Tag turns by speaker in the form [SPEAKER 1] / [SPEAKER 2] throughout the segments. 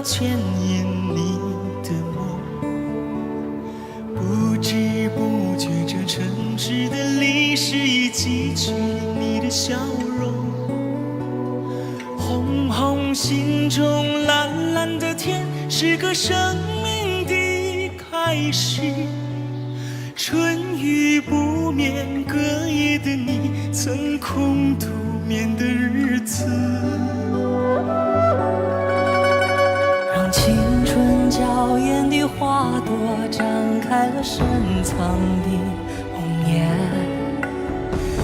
[SPEAKER 1] 牵引你的梦。不知不觉，这城市的历史已记取你的笑容。红红心中蓝蓝的天，是个生命的开始。春雨不眠，隔夜的你曾空独眠的日子，
[SPEAKER 2] 让青春娇艳的花朵展开了深藏的红颜，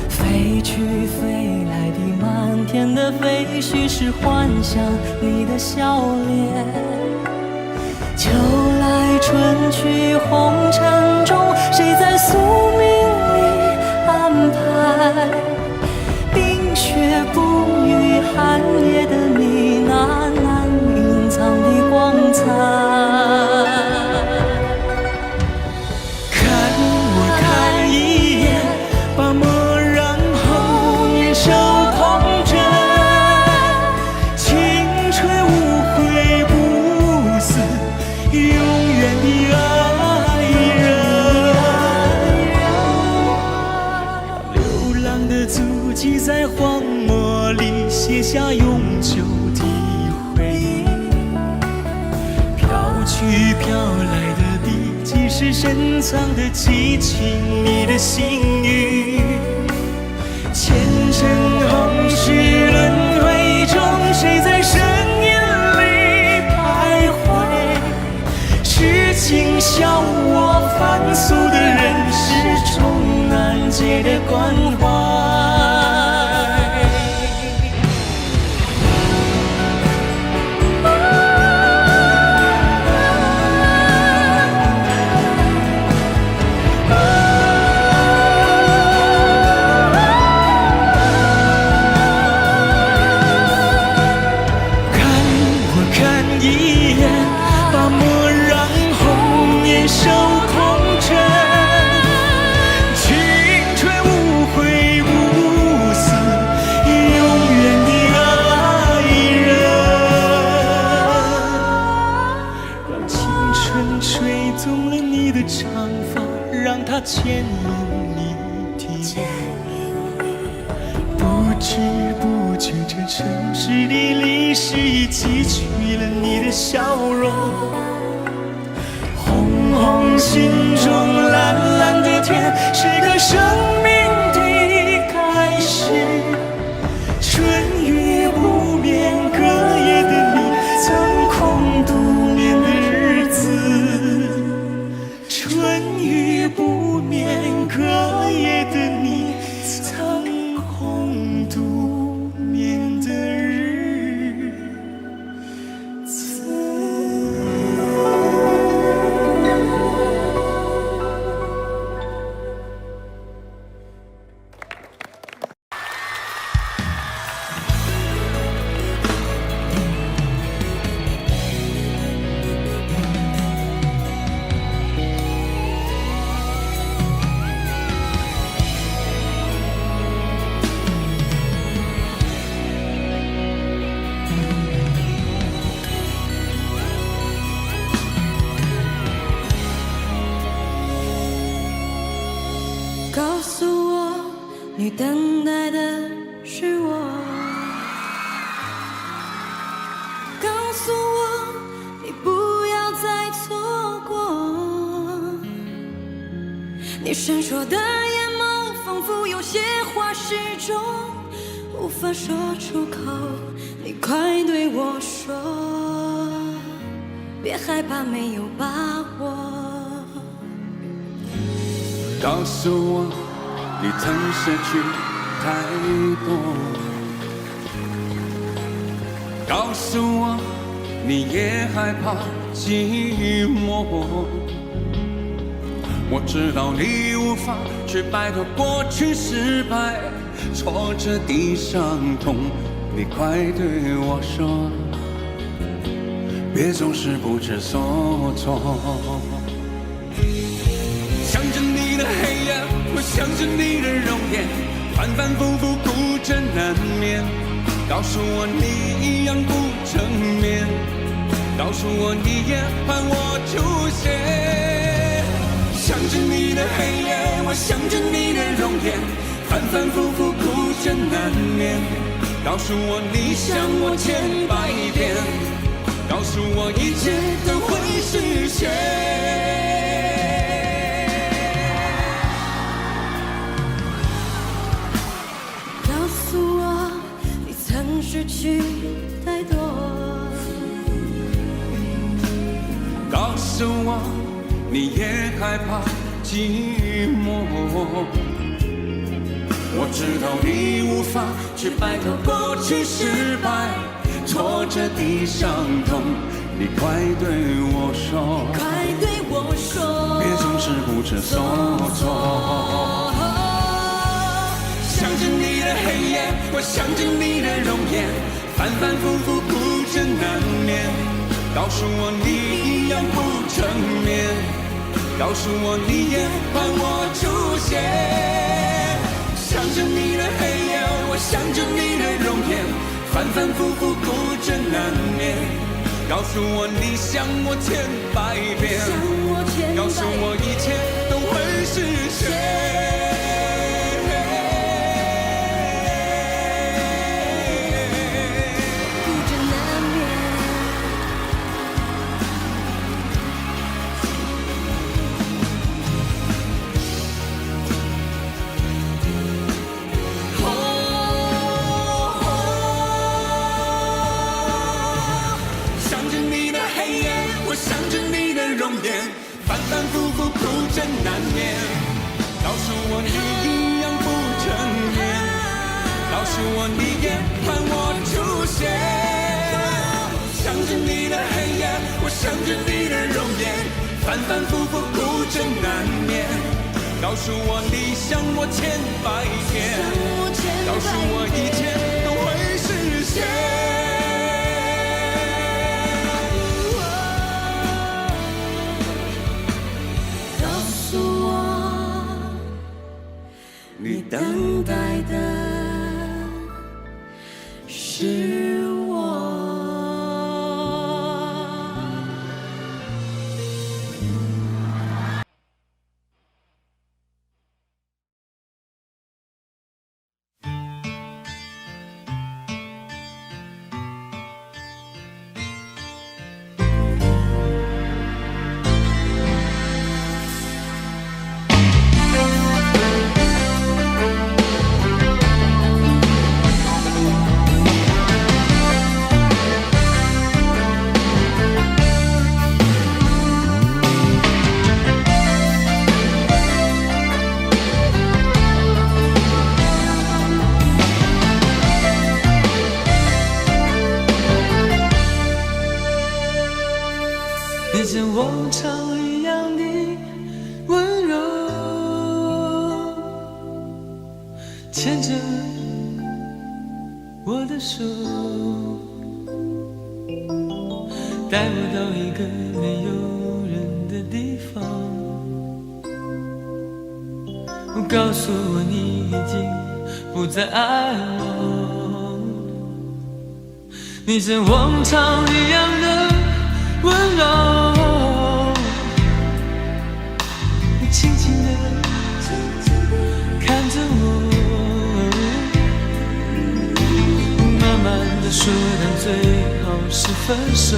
[SPEAKER 2] 飞去飞来的满天的飞絮是幻想你的笑脸。秋来春去红尘中，谁在宿命里安排？冰雪不语寒夜的你，那难隐藏的光彩。
[SPEAKER 1] 看我看一眼，把墨染红颜手空枕，青春无悔不死，永远的爱人。让流浪的足迹在荒漠里写下永久的回忆，飘去飘来的笔迹是深藏的激情，你的心语。前尘红世轮回中，谁在深夜里徘徊？痴情笑我凡俗的人，是种难解的关怀。牵引你的梦，不知不觉，这城市的历史已记取了你的笑容。红红心中蓝蓝的天，是个生命的开始。春雨不眠，隔夜的你曾空独眠的日子。春雨不眠，隔夜的你曾空独眠的日子。
[SPEAKER 2] 告诉我，你等待的是我。告诉我，你不要再错过。你闪烁的眼眸，仿佛有些话始终无法说出口。你快对我说，别害怕，没有把握。
[SPEAKER 3] 告诉我，你曾失去太多。告诉我，你也害怕寂寞。我知道你无法去摆脱过去失败、挫折的伤痛。你快对我说，别总是不知所措。想着你的黑夜，我想着你的容颜，反反复复孤枕难眠。告诉我你一样不正面，告诉我你也盼我出现。想着你的黑夜，我想着你的容颜，反反复复哭着难眠。告诉我你想我1000-100遍，告诉我一切都会实现。
[SPEAKER 2] 告诉我你曾失去太多，
[SPEAKER 3] 告诉我你也害怕寂寞。我知道你无法去摆脱过去失败，挫折的伤痛，你快对我说，
[SPEAKER 2] 快对我说，
[SPEAKER 3] 别总是不知所措。想着你的黑夜，我想着你的容颜，反反复复哭着难眠。告诉我你一样不成眠，告诉我你也盼我出现。想着你的黑夜，我想着你的容颜，反反复复哭着难眠。告诉我你想我1000-100遍，告诉我一切都会实现。反反复复哭着难眠，告诉我你一样不成眠，告诉我你也盼我出现。想着你的黑夜，我想着你的容颜，反反复复哭着难眠。告诉我你想我1000-100遍，告诉我一切都会实现。你等待的是我。
[SPEAKER 4] 你像往常一样的温柔，牵着我的手，带我到一个没有人的地方，告诉我你已经不再爱我。你像往常一样的温柔，你轻轻地看着我，慢慢地说到最后是分手，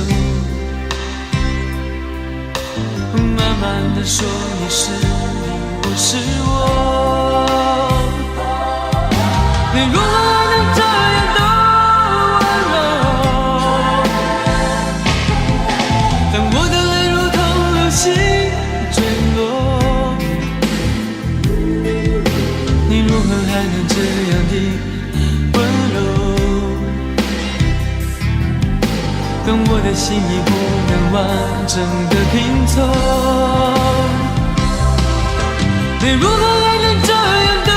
[SPEAKER 4] 慢慢地说你是你，我是我。你如何还能这样的还能这样的温柔，当我的心已不能完整的拼凑。你如何还能这样的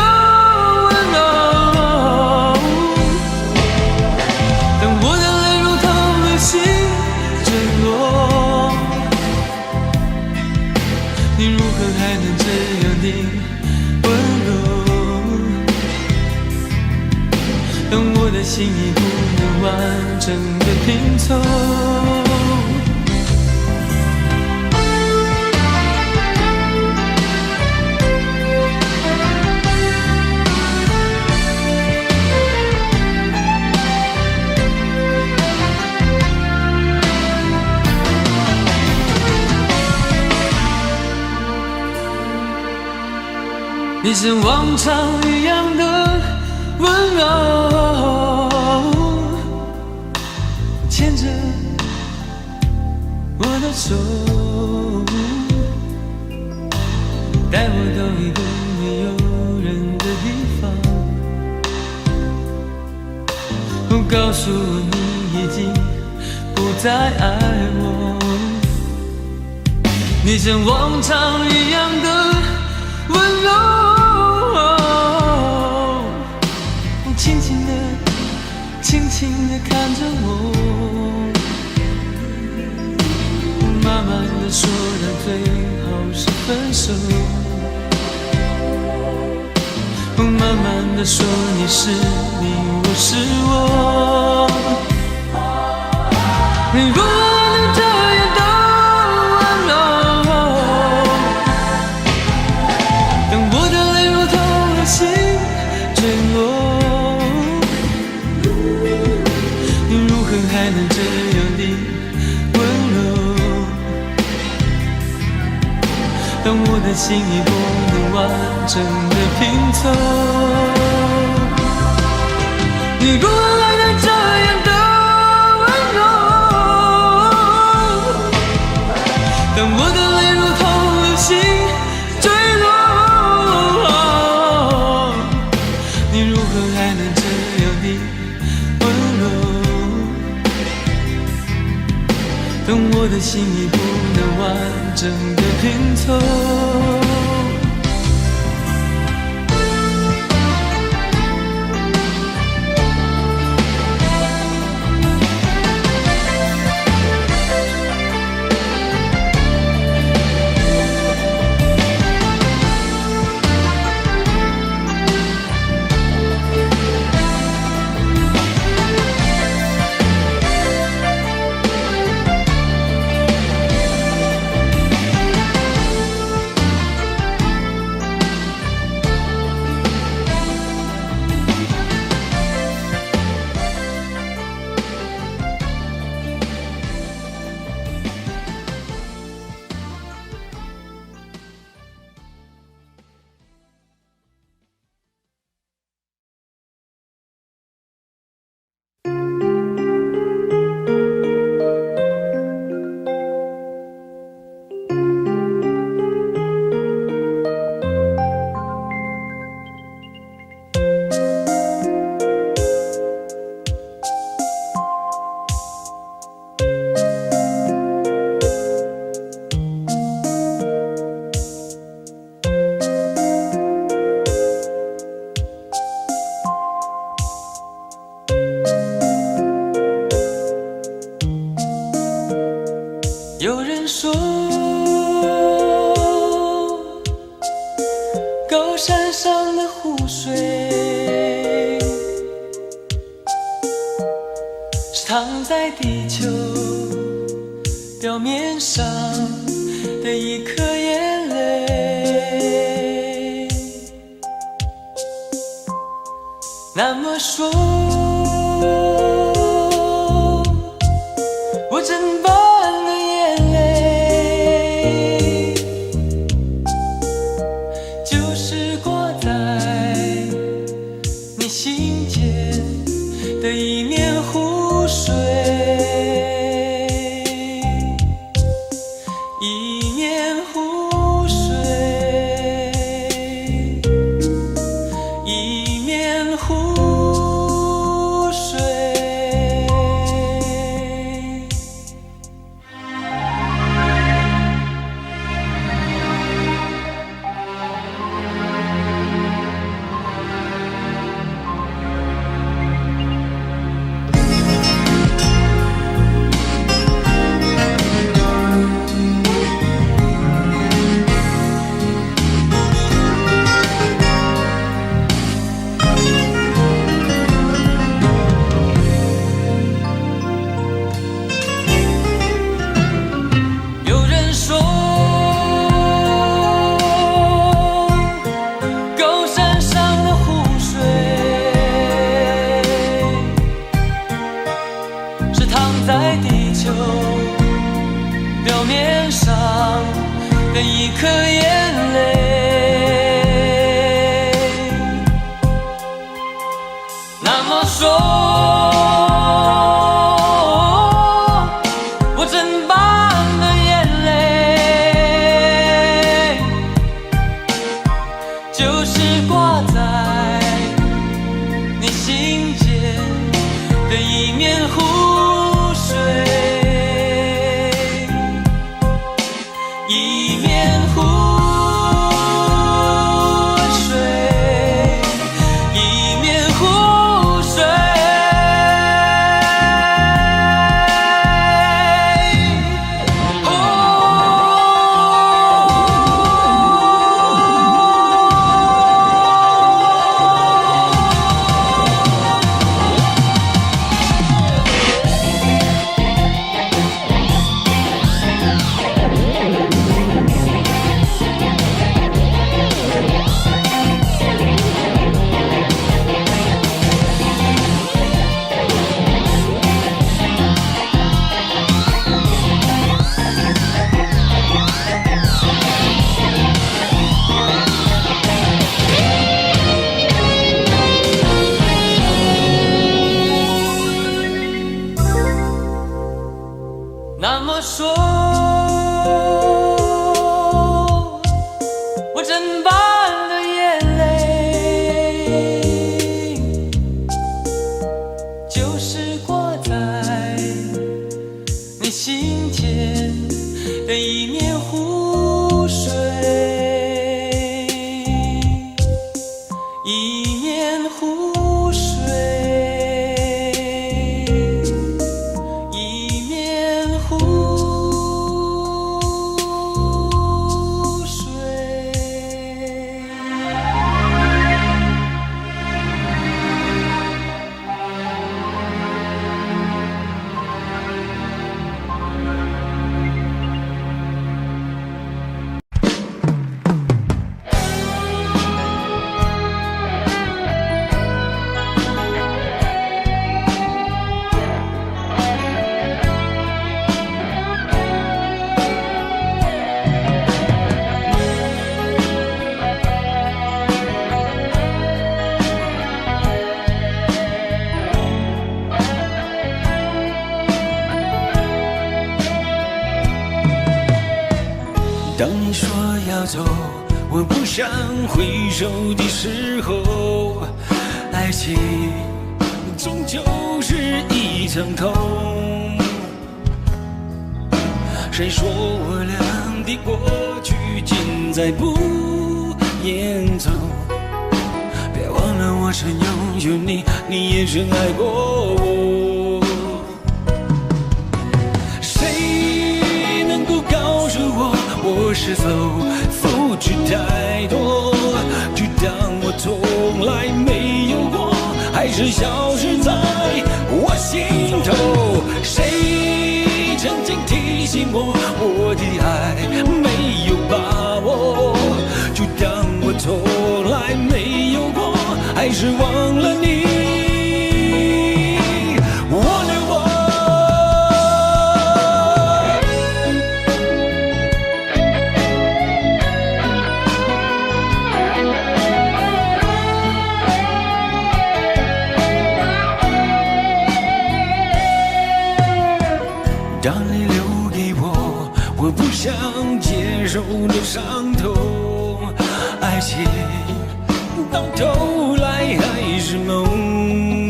[SPEAKER 4] 温柔，当我的泪如同流星坠落。你如何还能这样的温柔，当我的心已不能完整的拼凑。像往常一样的温柔，牵着我的手，带我到一个没有人的地方，告诉我你已经不再爱我。你像往常一样的温柔，轻轻地轻轻地看着我，慢慢地说的最好是分手，慢慢地说你是你，我是我。你如果能这样的温柔，当我的泪如同流星坠落，你如何还能这样的温柔？当我的心已不能完整的拼凑，你如何还能这样的温柔？当我的泪如同流星坠落，你如何还能这样的温柔？当我的心已不能完整的拼凑。有人说，高山上的湖水是躺在地球表面上的一颗眼泪。那么说，我真把的一面湖水，一面湖水，一面湖水。的一颗眼泪。么说，我整把的眼泪就是挂在你心间的一面湖水，一面湖水，一面湖水。那么说，我整把的眼泪就是挂在你心间的一面湖水，一面湖水。
[SPEAKER 1] 当你说要走，我不想回首的时候，爱情终究是一场空。谁说我俩的过去尽在不言中？别忘了我曾拥有你，你也曾爱过我。谁能够告诉我是否付出太多，就当我从来没有过，还是消失在我心头。谁曾经提醒我，我的爱没有把握，就当我从来没有过，还是忘了你。当你留给我，我不想接受的伤痛，爱情到头来还是梦。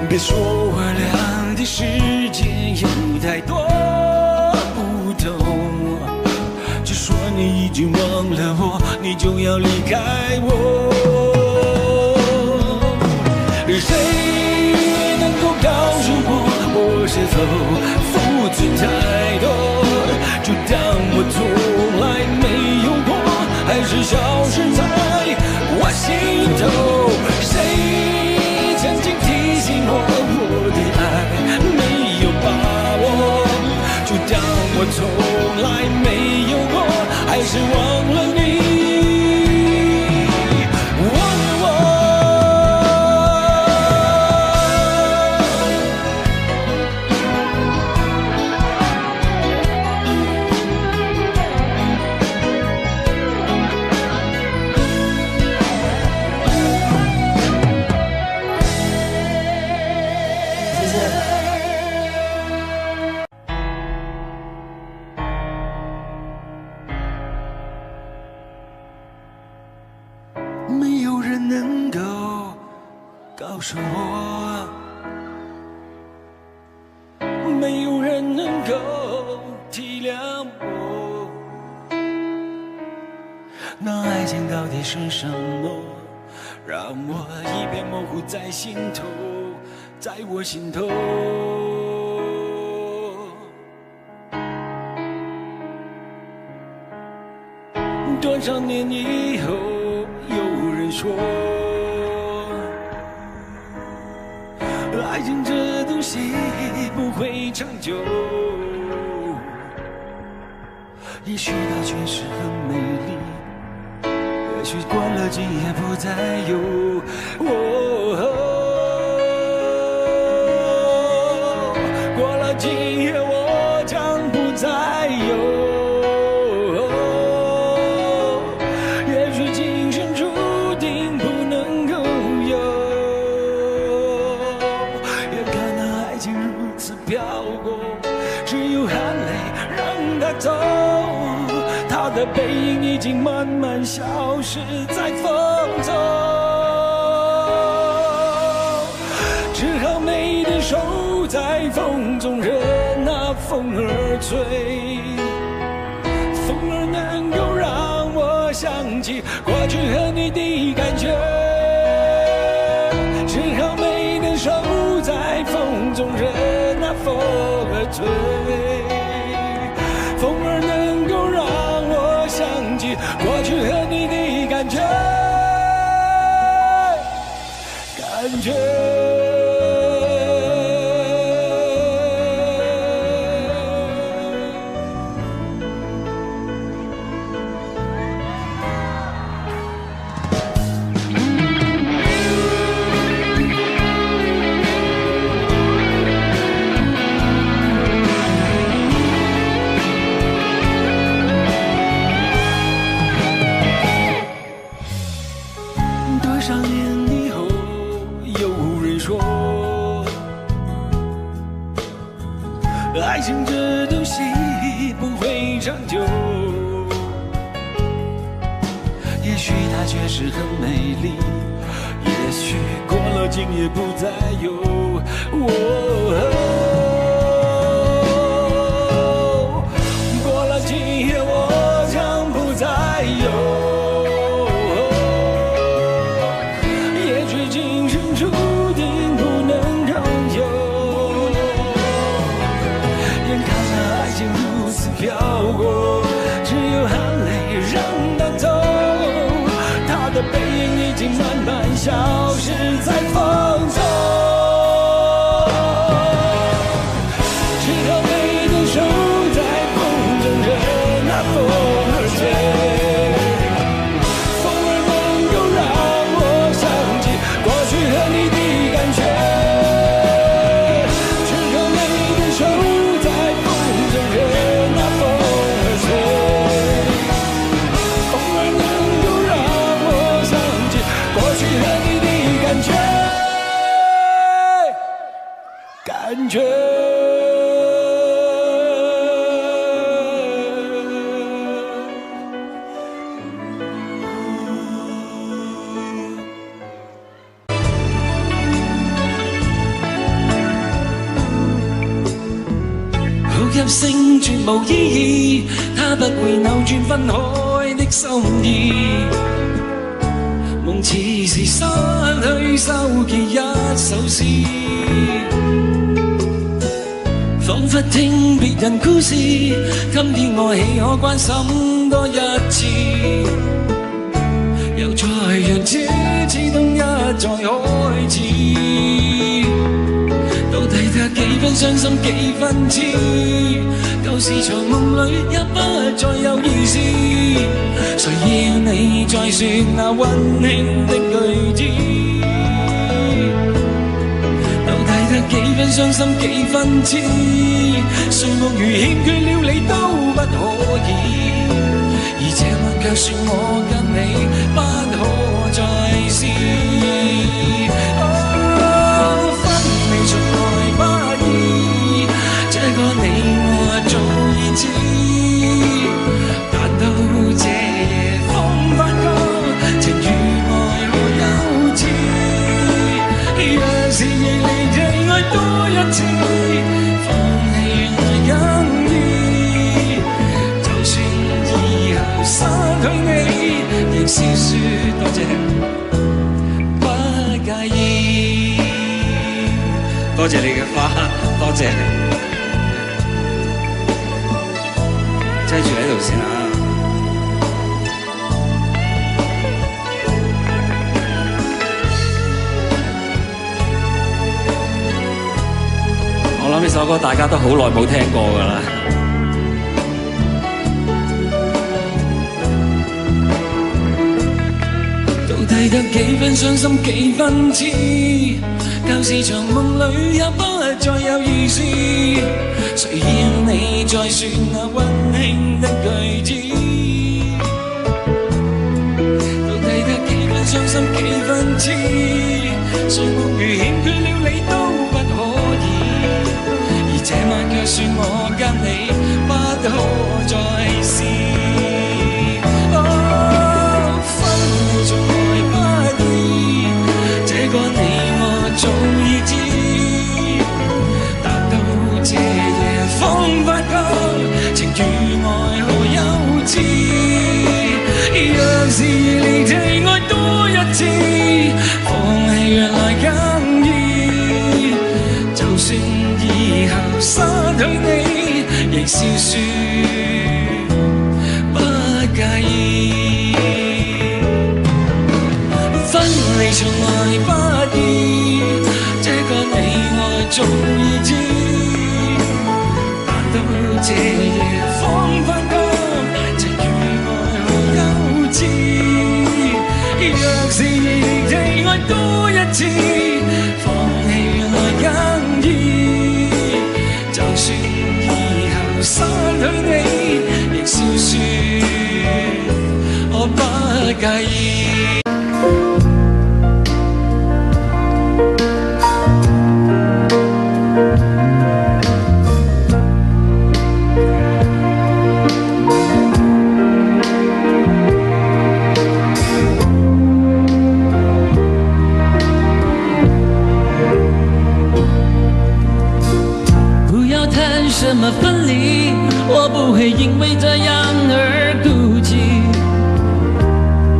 [SPEAKER 1] 别说我俩的世界有太多不同，就说你已经忘了我，你就要离开我。谁能够告诉我是否付出太多，就当我从来没有过，还是消失在我心头。谁曾经提醒我，我的爱没有把握，就当我从来没有过，还是忘了你。告诉我，没有人能够体谅我。那爱情到底是什么，让我一片模糊在心头，在我心头。多少年以后，有人说，爱情这东西不会长久，也许它确实很美丽，也许过了今夜不再有。过了今夜我将不再有。走，他的背影已经慢慢消失在风中，只好美的手在风中任那风儿吹，风儿能够让我想起过去和你的感觉，只好美的手在风中任那风儿吹，风儿能够让我想起过去和你的感觉，感觉。爱情这东西不会长久，也许它确实很美丽，也许过了今夜不再有。过了今夜我将不再有。飘过，只有含泪让它走，它的背影已经慢慢消失在风中，只好美的手在风中任那风儿吹，风儿能够让我想起过去和你的感觉，只好美的手在风中任感觉。好入聲絕無意義，它不會扭轉分開的心意。夢似是失去收記一首詩，彷彿聽別人故事，今天我豈可關心多一次？又再讓這次冬一再開始，到底得幾分傷心幾分痴？舊時長夢裏也不再有意思，誰要你再説那溫馨的句子？到底得幾分傷心幾分痴？誰夢如欠缺了你都不可以，而這晚卻說我跟你不可再試。分離從來不易，這個你我早已知，但到這夜風發光，情與愛我幼稚，
[SPEAKER 4] 是亦离地爱多一次，放弃原来更易。就算以後失去你，亦是說多謝，不介意。多謝你嘅花，多謝你，擠住喺度先啊！我諗呢首歌大家都好耐冇聽過㗎啦。到底得幾分傷心幾分痴，舊時場夢裏也不再有意思。誰要你再說那溫馨的句子？到底得幾分傷心幾分痴，誰夢如欠缺了你都不可以。這晚卻說我跟你不可再試。分離從來不易，這個你我早已知。但到這夜方發覺，情與愛好幼稚。若是離地愛多一次，放棄原來更易。就算以後失去你，亦笑說不介意。分離從來不易，這個你我早已知。但到這夜方發覺，情與愛好幼稚。若是離地愛多一次，放棄原來更易。就算以後失去你，亦笑說我不介意。什么分离，我不会因为这样而孤寂。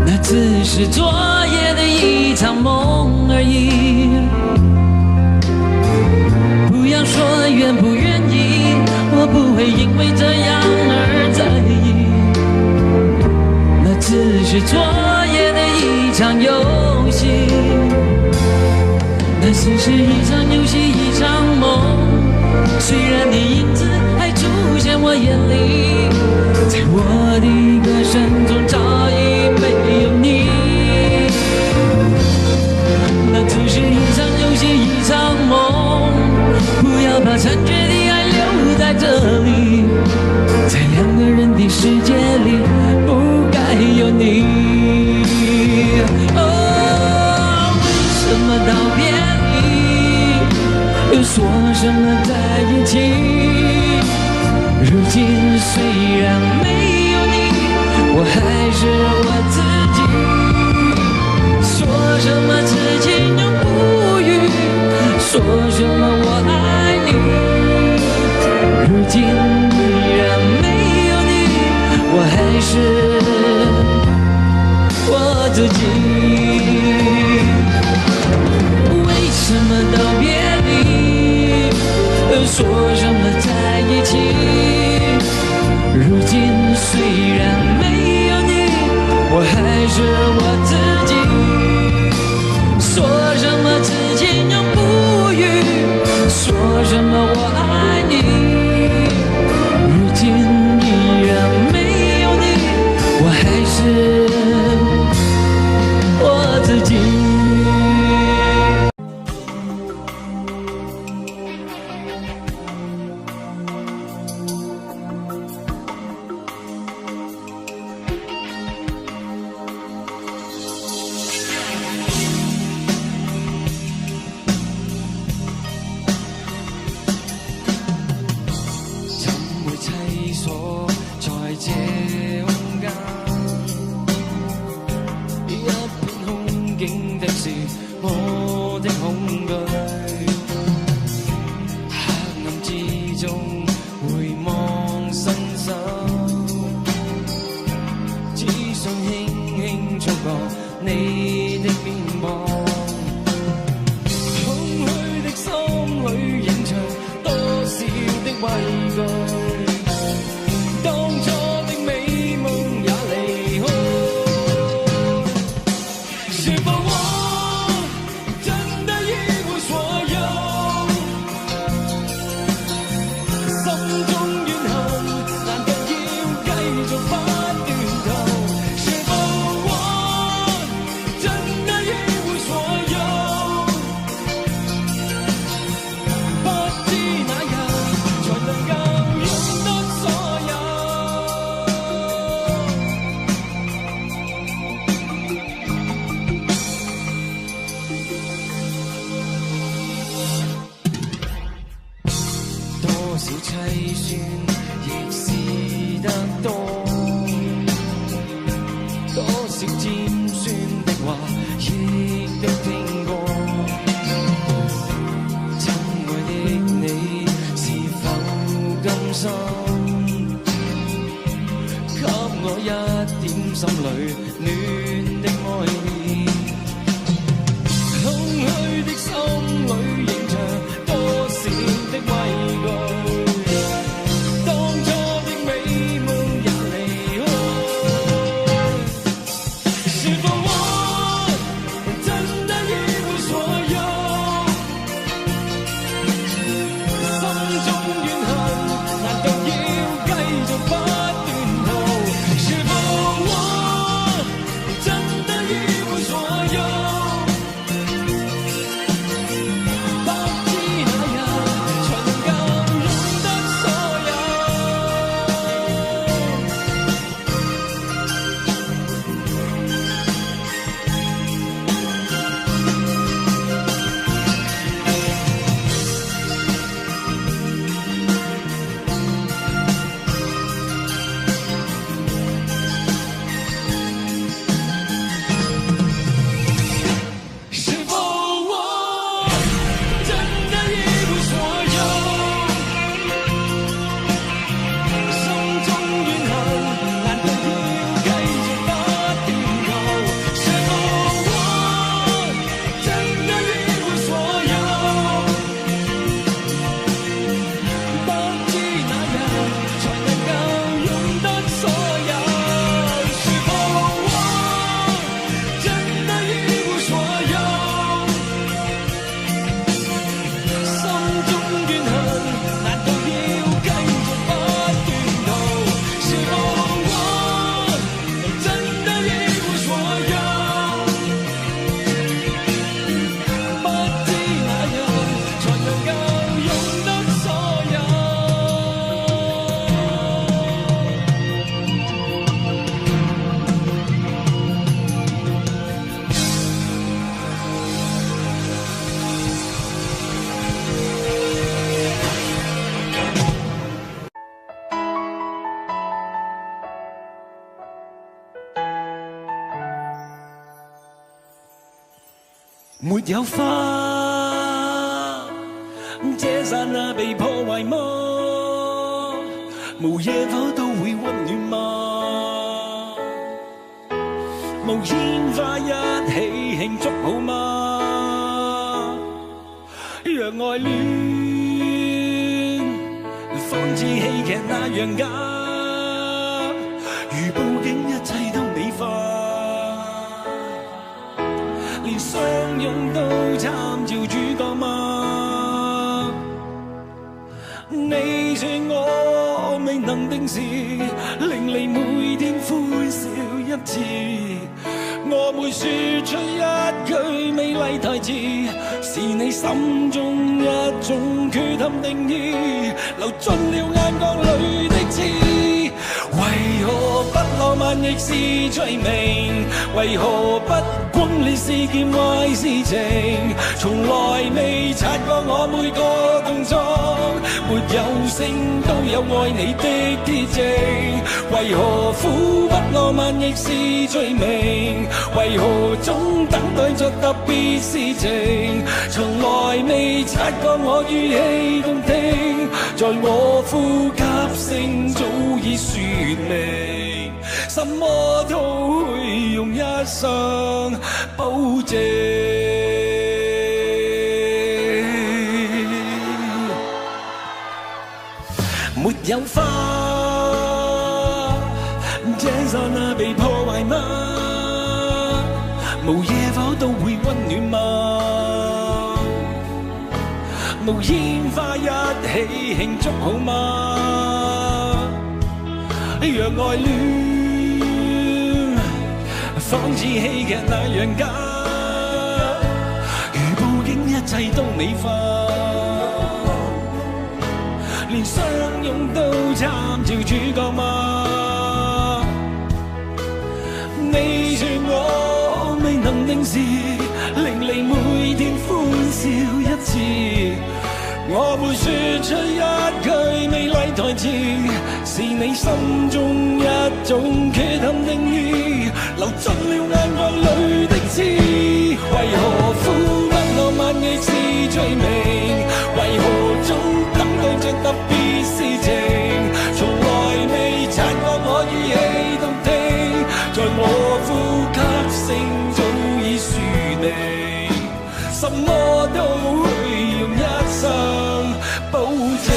[SPEAKER 4] 那只是昨夜的一场梦而已。不要说愿不愿意，我不会因为这样而在意。那只是昨夜的一场游戏，那只是一场游戏，一场梦。虽然你影子还出现我眼里，在我的歌声中早已没有你。那只是一场游戏，一场梦，不要把残缺的爱留在这里，在两个人的世界里不该有你。为什么道别又说什么在一起？如今虽然没有你，我还是我自己。说什么此情永不渝，说什么我爱你。如今依然没有你，我还是我自己。为什么道别说什么在一起？如今虽然没有你，我还是我自己。说什么此情永不渝，说什么我爱你。如今依然没有你，我还是我自己。算亦是得多，多少尖酸的话亦都听过。亲爱的你是否甘心，给我一点心里暖的爱意？空虚的心里仍着多少的畏惧，当初的美梦也离开。是否我真的已会所有？心中怨恨难道要继续不断逃？是否我真的已会所有？
[SPEAKER 1] 没有花，这刹那被破坏吗？无野火都会温暖吗？无烟花一起庆祝好吗？让爱恋仿似戏剧那样假，如布景一切都美化。连相拥都参照主角吗？你说我未能定时，令你每天欢笑一次。我每说出一句美丽台词，是你心中一种缺陷定义，流进了眼角里的刺。为何不浪漫亦是罪名？为何不轟烈是件壞事情？從來未察覺我每個動作，沒有聲都有愛你的鐵證。為何苦不浪漫亦是罪名？為何總等待着特別事情？從來未察覺我語氣動聽，在我呼吸聲早已說明，什麼都會用一生保證。沒有花，這剎那被破壞嗎？無野火都會溫暖嗎？無煙花一起慶祝好嗎？讓愛戀仿似戲劇那樣假，如布景一切都美化，連相擁都參照主角嗎？你說我未能定時，令你每天歡笑一次。我會說出一句美麗台愛情是你心中一種缺陷定義，流進了眼角裏的刺。為何呼不浪漫亦是罪名？為何總等待着特別事情？從來未察覺我語氣動聽，在我呼吸聲早已說明，什麼都會用一生保證。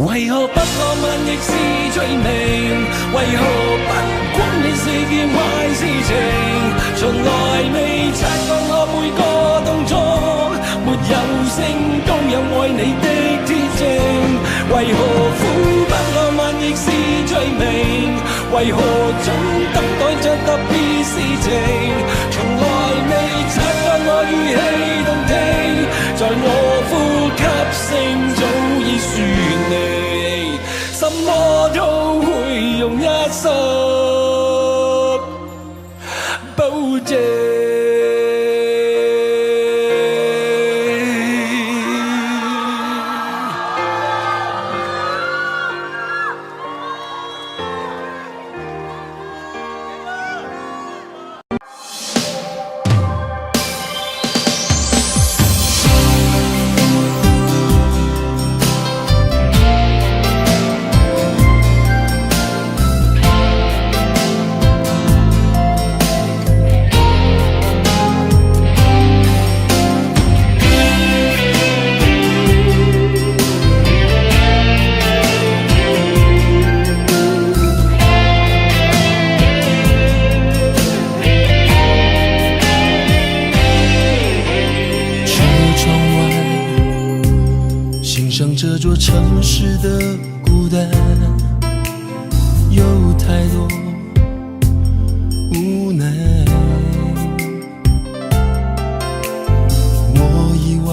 [SPEAKER 1] 為何不浪漫亦是罪名？為何不關你是件壞事情？從來未察覺我每個動作沒有聲都有愛你的天性。為何苦不浪漫亦是罪名？為何總等待着特別事情？從來未察覺我語氣動聽，在我呼吸聲早已說你，什麼都會用一生保證。
[SPEAKER 5] 这座城市的孤单有太多无奈，我意外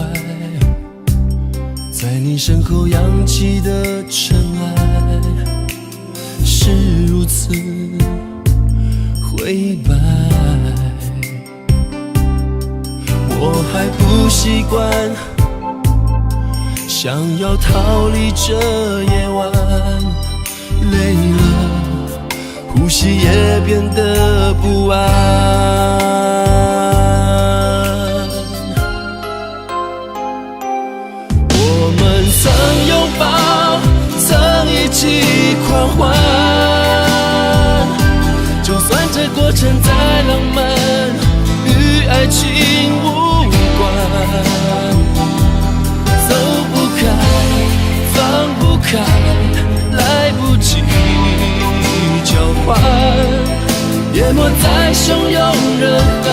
[SPEAKER 5] 在你身后扬起的尘埃是如此灰白，我还不习惯想要逃离这夜晚，累了，呼吸也变得不安。我们曾拥抱，曾一起狂欢，就算这过程再浪漫，与爱情无关。放不开，来不及交换，淹没在汹涌人海，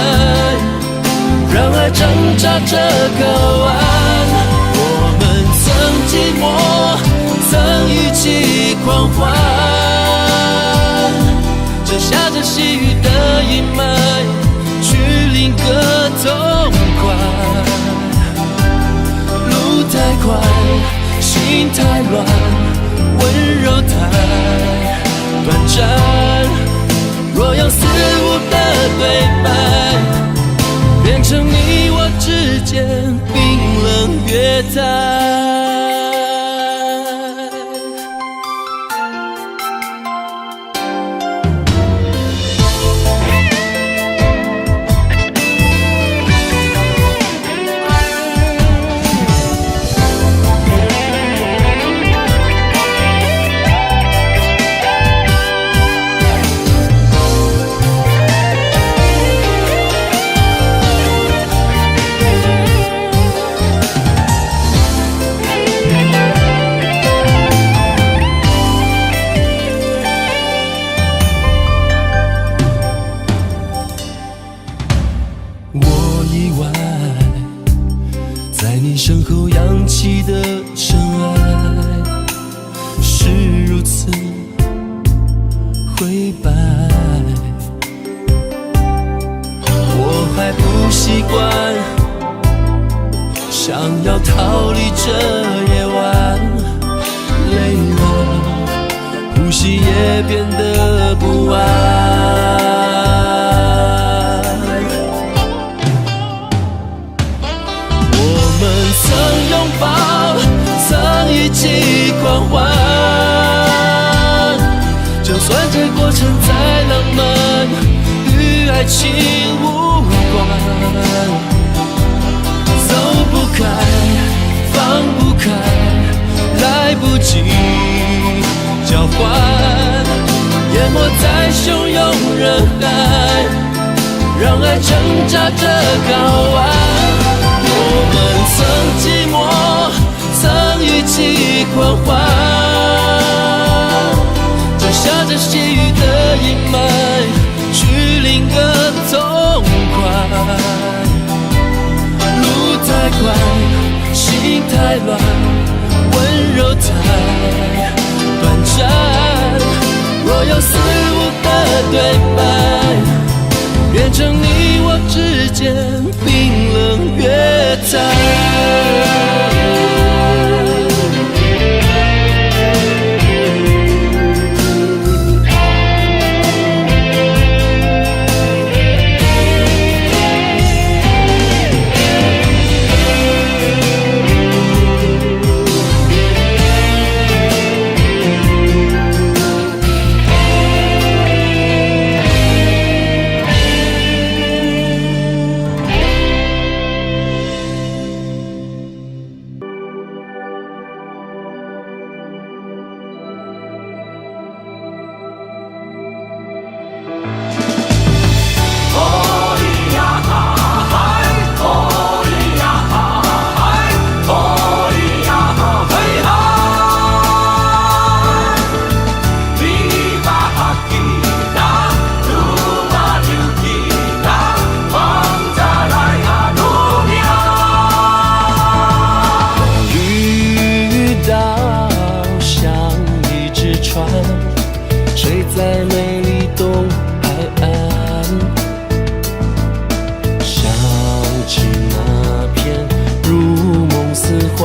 [SPEAKER 5] 让爱挣扎着睾丸。我们曾寂寞，曾一起狂欢，这下着细雨的阴霾，去另个痛快。路太快，心太乱，温柔太短暂，若用肆无的对白变成你我之间冰冷乐坛。在你身后扬起的尘埃是如此灰白，我还不习惯想要逃离这夜晚，吸也变得不安。我们曾拥抱，曾一起狂欢，就算这过程再浪漫，与爱情无关。走不开，放不开，来不及交换，淹没在汹涌人海，让爱挣扎着睾丸。我们曾寂寞，曾一起狂欢，摘下这细雨的阴霾，去另个痛快。路太快，心太乱，温柔太短暂。若有似无的对白，变成你我之间冰冷乐坛。睡在美丽东海岸，想起那片如梦似幻、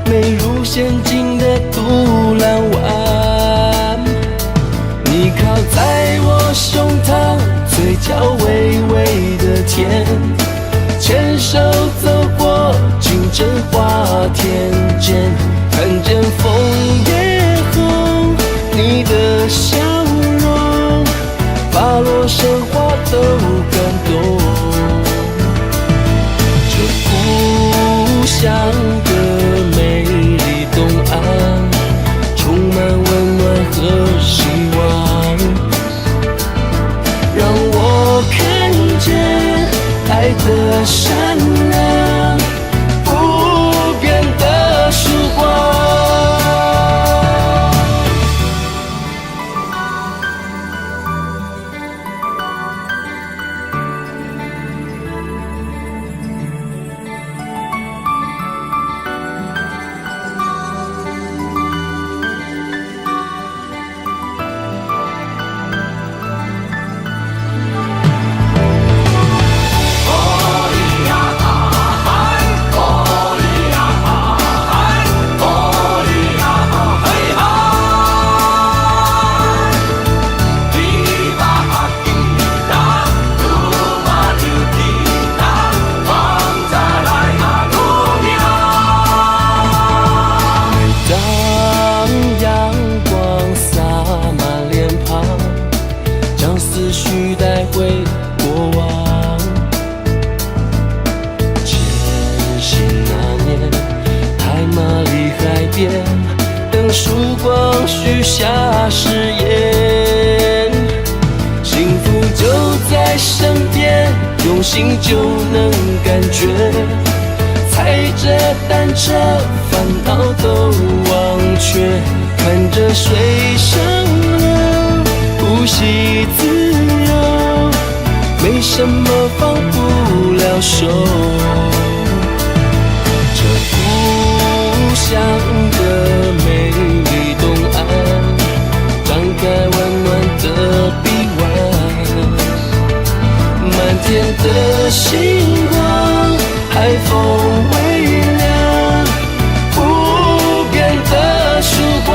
[SPEAKER 5] 美如仙境的独栏湾。你靠在我胸膛，嘴角微微的甜，牵手走过清真花田间，看见枫叶红，你的笑容把落神话都感动。这故乡的美丽东岸，充满温暖和希望，让我看见爱的善良，不变的曙光。等曙光许下誓言，幸福就在身边，用心就能感觉。踩着单车，烦恼都忘却，看着水声流，呼吸自由，没什么放不了手。这故乡的美丽东岸，张开温暖的臂弯，满天的星光，海风微凉，不变的曙光。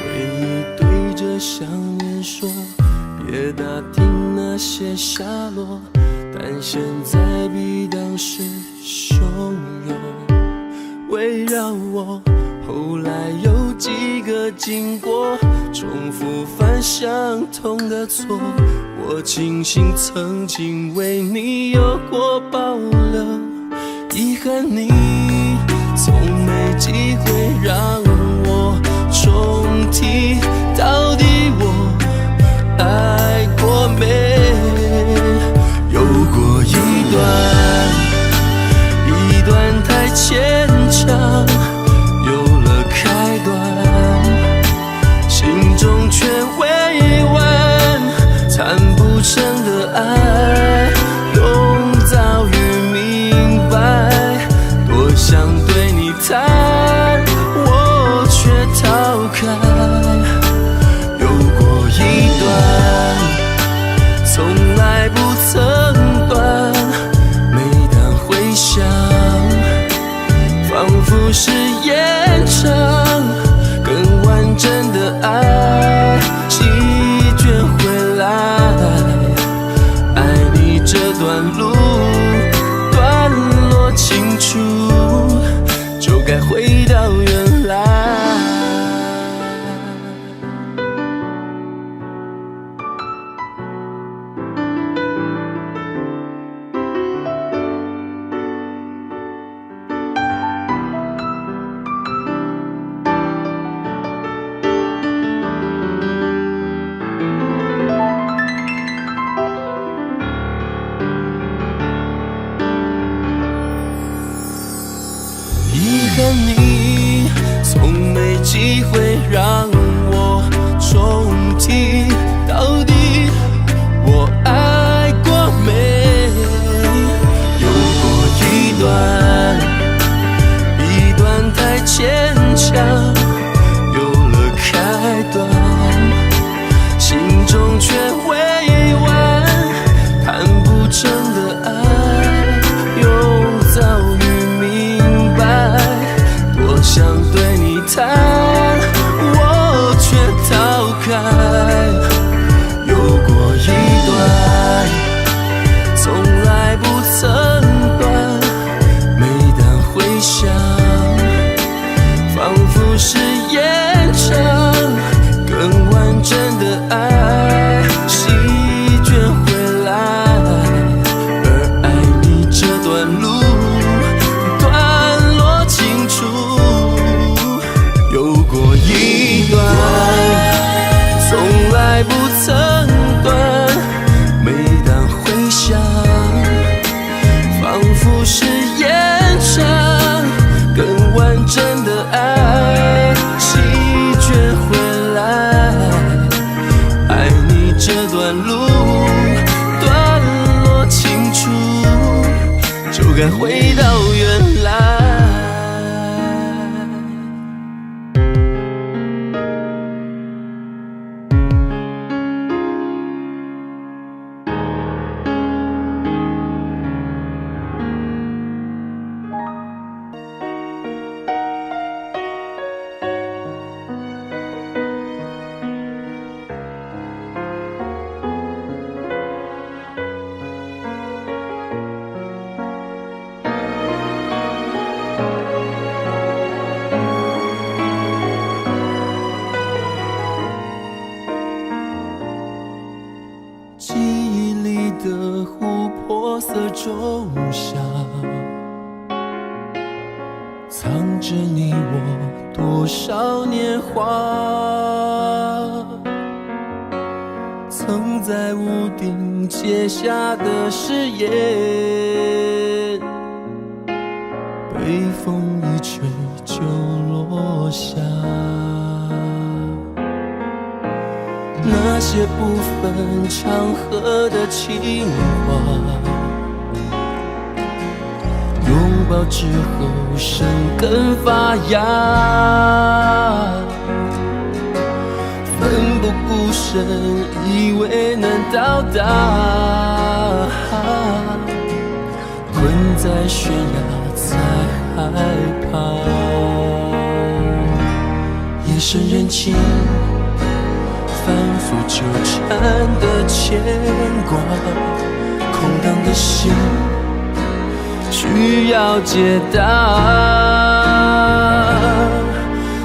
[SPEAKER 5] 回忆对着想念说，别打听那些下落，但现在比当时汹涌围绕我。后来有几个经过，重复犯相同的错，我庆幸曾经为你有过保留，遗憾你从没机会让我重提，到底我爱过没？有过一段太牵强，有了开端，心中却未完，谈不成的爱，永早已明白，多想对你谈，我却逃开。有过一段从来不曾断，每当回想仿佛是延长，更完整的爱席卷回来，爱你这段路段落清楚，就该回到原来。遗憾你从没机会让我重提，到底我爱过没？有过一段太牵强，有了开端，心中却未完，谈不成的爱，又早已明白，多想对你谈，我却逃开。有过一段从来不曾断，每当回想仿佛是延长，更完整的爱席卷回来，而爱你这段路段落清楚。有过一段从来不曾断，每当回想仿佛是延长，更完整的爱席卷回来，爱你这段路段落清楚，就该回到原来。记忆里的琥珀色中香，藏着你我多少年华，曾在屋顶结下的誓言，被风一吹就落下。那些不分场合的情话，拥抱之后生根发芽，奋不顾身以为能到达，困在悬崖才害怕。也夜深人静，反复纠缠的牵挂，空荡的心需要解答。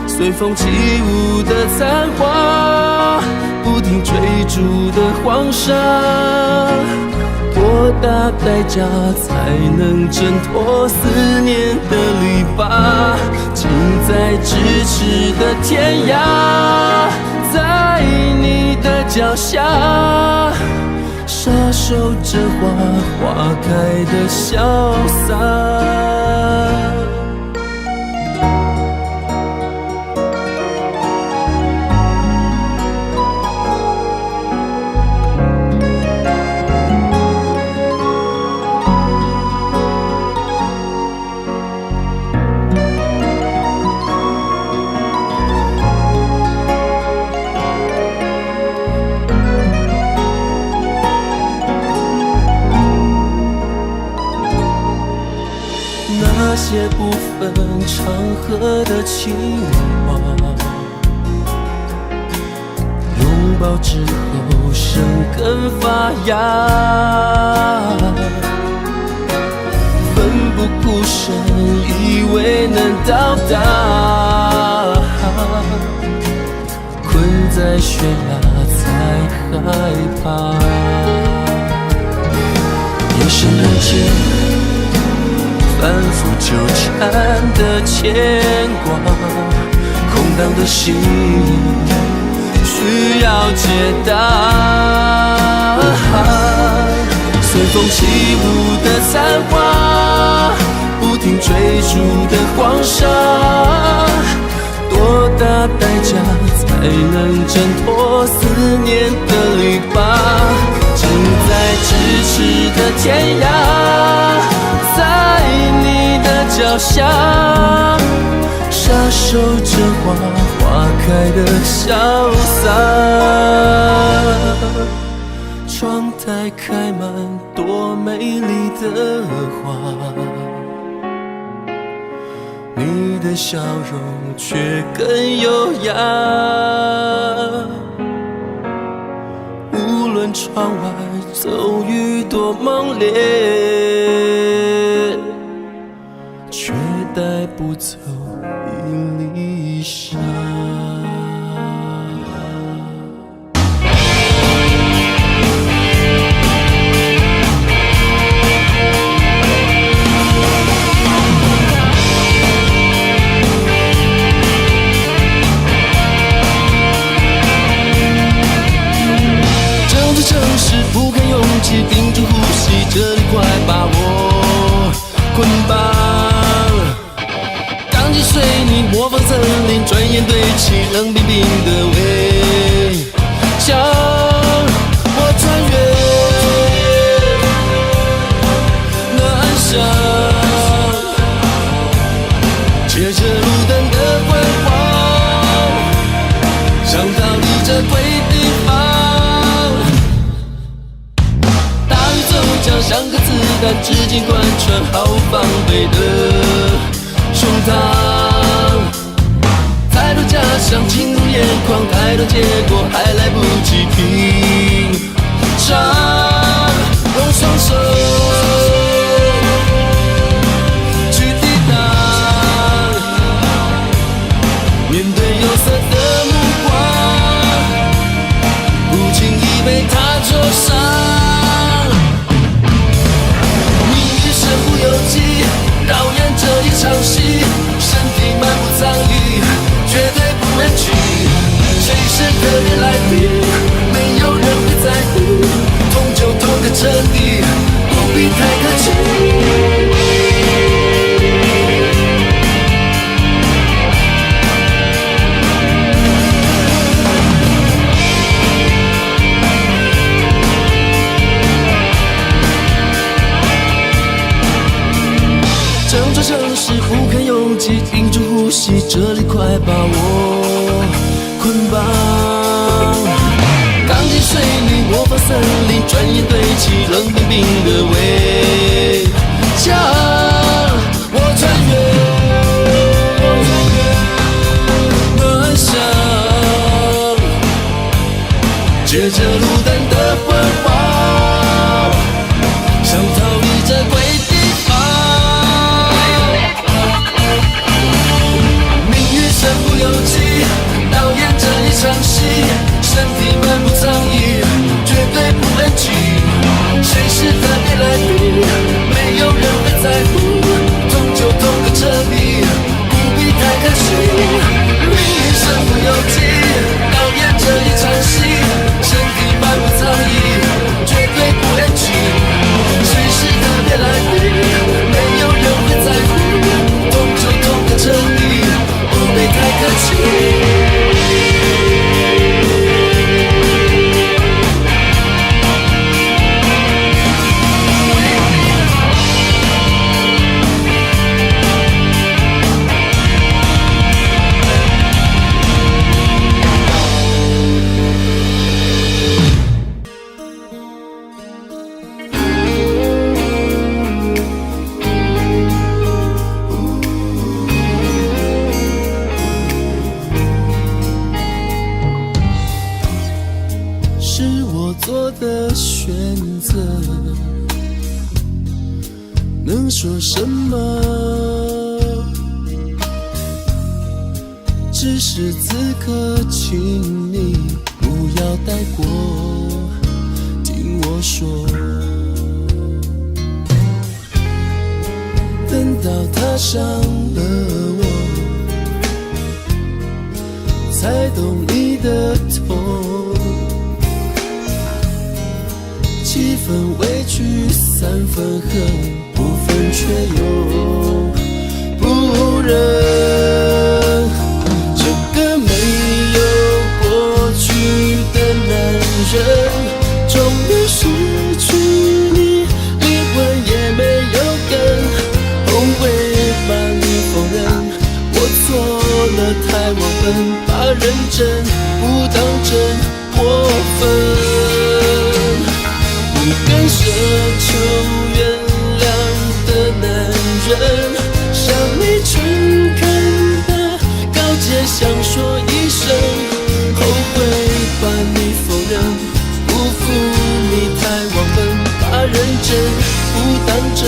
[SPEAKER 5] 随风起舞的残花，不停追逐的黄沙，多大代价才能挣脱思念的篱笆？近在咫尺的天涯，在你的脚下，傻守着花开的潇洒。那些不分场合的情话，拥抱之后生根发芽，奋不顾身以为能到达，困在悬崖才害怕。夜深人静，反复纠缠的牵挂，空荡的心需要解答。随风起舞的残花，不停追逐的黄沙，多大代价才能挣脱思念的篱笆？近在咫尺的天涯，在你的脚下，傻守着花开的潇洒。窗台开满多美丽的花，你的笑容却更优雅。无论窗外骤雨多猛烈，却带不走一粒沙。整座城市不堪拥挤，屏住呼吸，这里快把我捆绑。钢筋水泥模仿森林，转眼堆起冷冰冰的围墙。我穿越那暗巷，借着路灯的昏黄，想逃离这鬼地方。大雨走将像颗子弹，至今贯穿好防备的胸膛。抬头假想进入眼眶，抬头结果还来不及品尝。用双手去抵挡，面对有色的目光，不轻易被它灼伤。命运身不由己，导演这一场戏，身体满不藏意，绝对不能去。谁是可怜来宾，没有人会在乎，痛就痛个彻底，不必太客气。整座城市不堪拥挤，屏住呼吸，这里快把我捆绑。钢筋水泥模仿森林，转眼堆起冷冰冰的围墙。我穿越那暗巷，色，能说什么？只是此刻，请你不要带过，听我说。等到他伤了我，才懂你的痛。7分委屈3分恨，5分却又不忍。这个没有过去的男人，终于失去你，灵魂也没有根，后悔把你否认。我错了太忘本，把认真不当真，过分。不敢奢求原谅的男人，向你诚恳的告诫，想说一声后悔把你否认，辜负你太忘本，把认真不当真，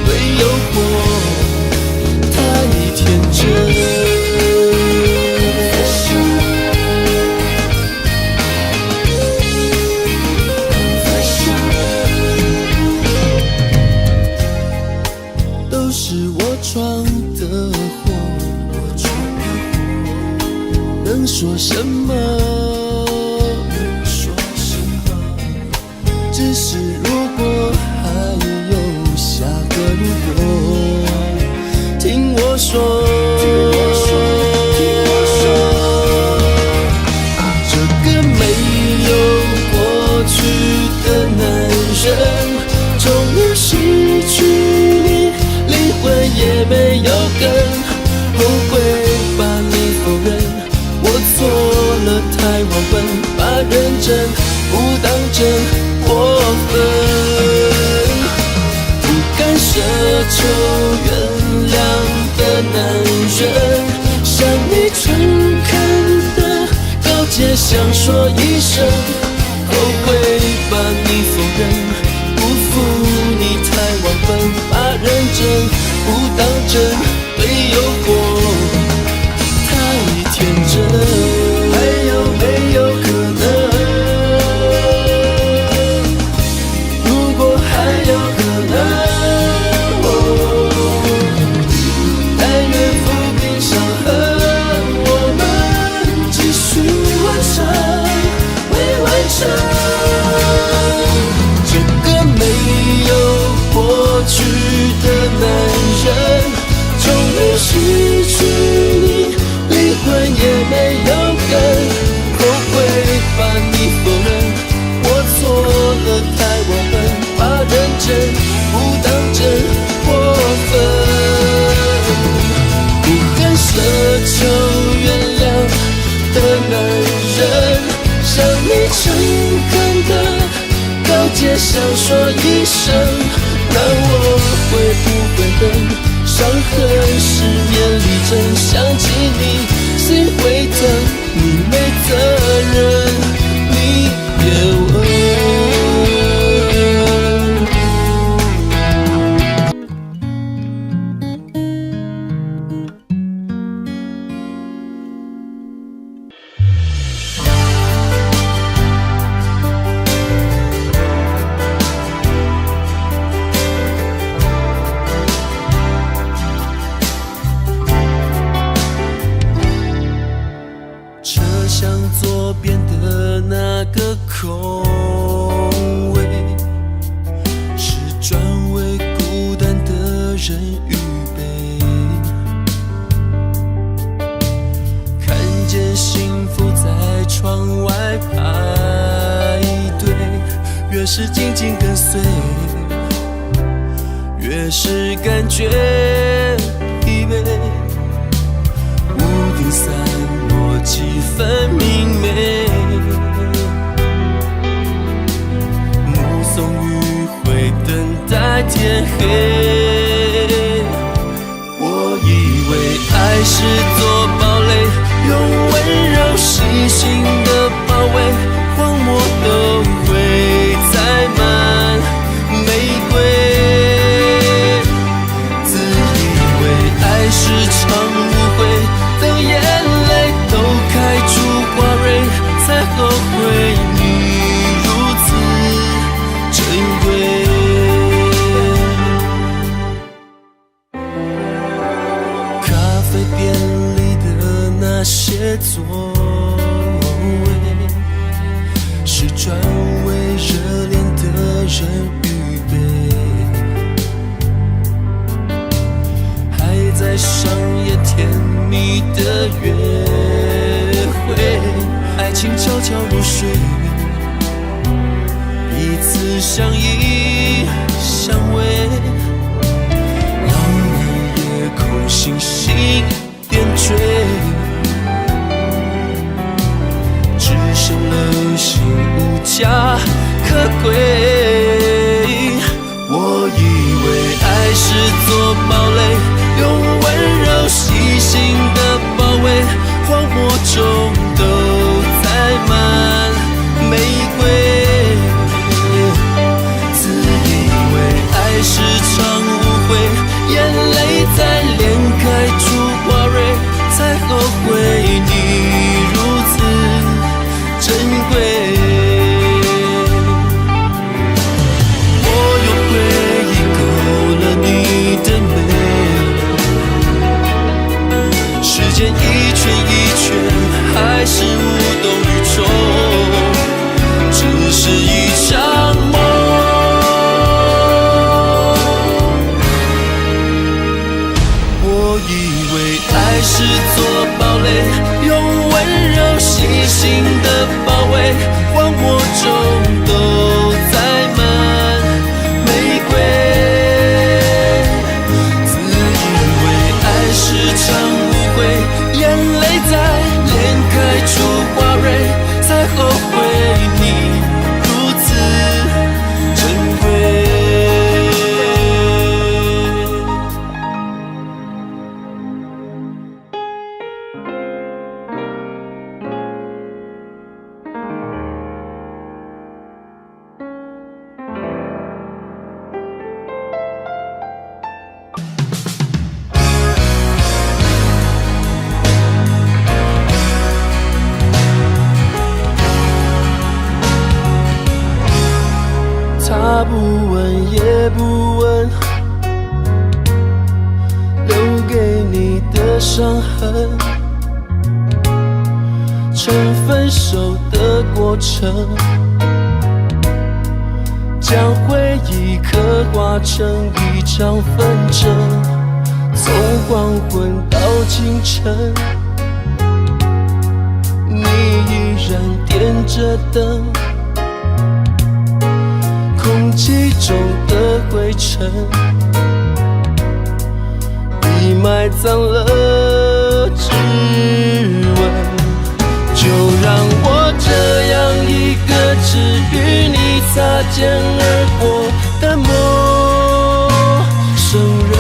[SPEAKER 5] 对诱惑太天真。能说什么？只是如果还有下个如果，听我说，这个没有过去的男人，终于失去你，灵魂也没有根，后悔把你否认。我错了太忘本，把认真不当真，过分。不敢奢求原谅的男人，向你诚恳的告诫，想说一声后悔把你否认，辜负你太忘本，把认真不当真，对诱惑天真。还有没有可能？如果还有可能，但愿抚平伤痕，我们继续完成。这个没有过去的男人，终于失去你，灵魂也没有根，后悔把你否认。我错了太忘本，把认真不当真，过分。不敢奢求原谅的男人，向你诚恳的告诫，想说一声，那我会不会等？伤痕10年里真想起你，谁会疼？你没责任，你别问。左边的那个空位，是专为孤单的人预备。看见幸福在窗外排队，越是紧紧跟随，越是感觉疲惫。屋顶散落几分明媚，目送余晖等待天黑。我以为爱是座堡垒，用温柔细心的包围，荒漠都会载满才后悔你如此珍贵。咖啡店里的那些座位，是专为热恋的人预备，还在上演甜蜜的约会，爱情悄悄入睡，彼此相依相偎，遥远夜空星星点缀，只剩流星无价可贵。我以为爱是座堡垒，用温柔细心的包围，荒漠中都栽满玫瑰。自以为爱是场误会，眼泪在脸开出花蕊，才后悔你如此珍贵。我用回忆勾了你的美，时间一圈一圈，还是无动于衷，这是一场梦。我以为爱是座堡垒，用温柔细心的包围，荒漠中都栽满玫瑰。自以为爱是场误会，眼泪在脸开出花蕊，才后悔你如此珍贵。他不问也不问，留给你的伤痕，成分手的过程，将回忆刻画成一场纷争。从黄昏到清晨，你依然点着灯，空气中的灰尘已埋葬了指纹。就让我这样一个只与你擦肩而过的陌生人，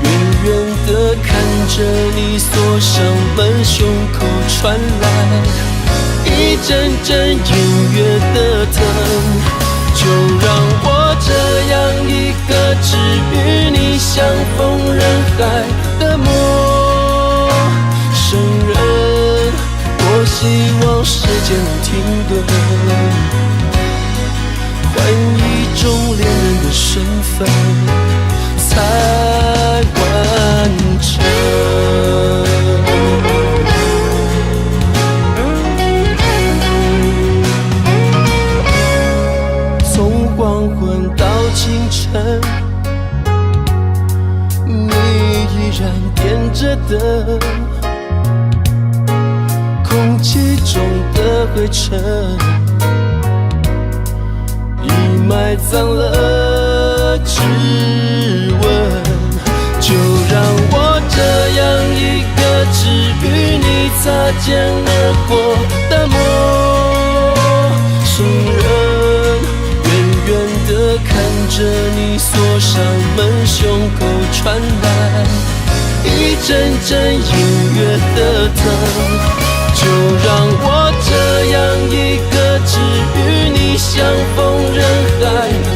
[SPEAKER 5] 远远地看着你锁上门，胸口传来一阵阵隐约的疼。就让我这样一个只与你相逢人海的陌生人，多希望时间能停顿，换一种恋人的身份才完整。黄昏到清晨，你依然点着灯，空气中的灰尘已埋葬了指纹。就让我这样一个只与你擦肩而过的陌生人，远地看着你锁上门，胸口传来一阵阵隐约的疼。就让我这样一个只与你相逢人海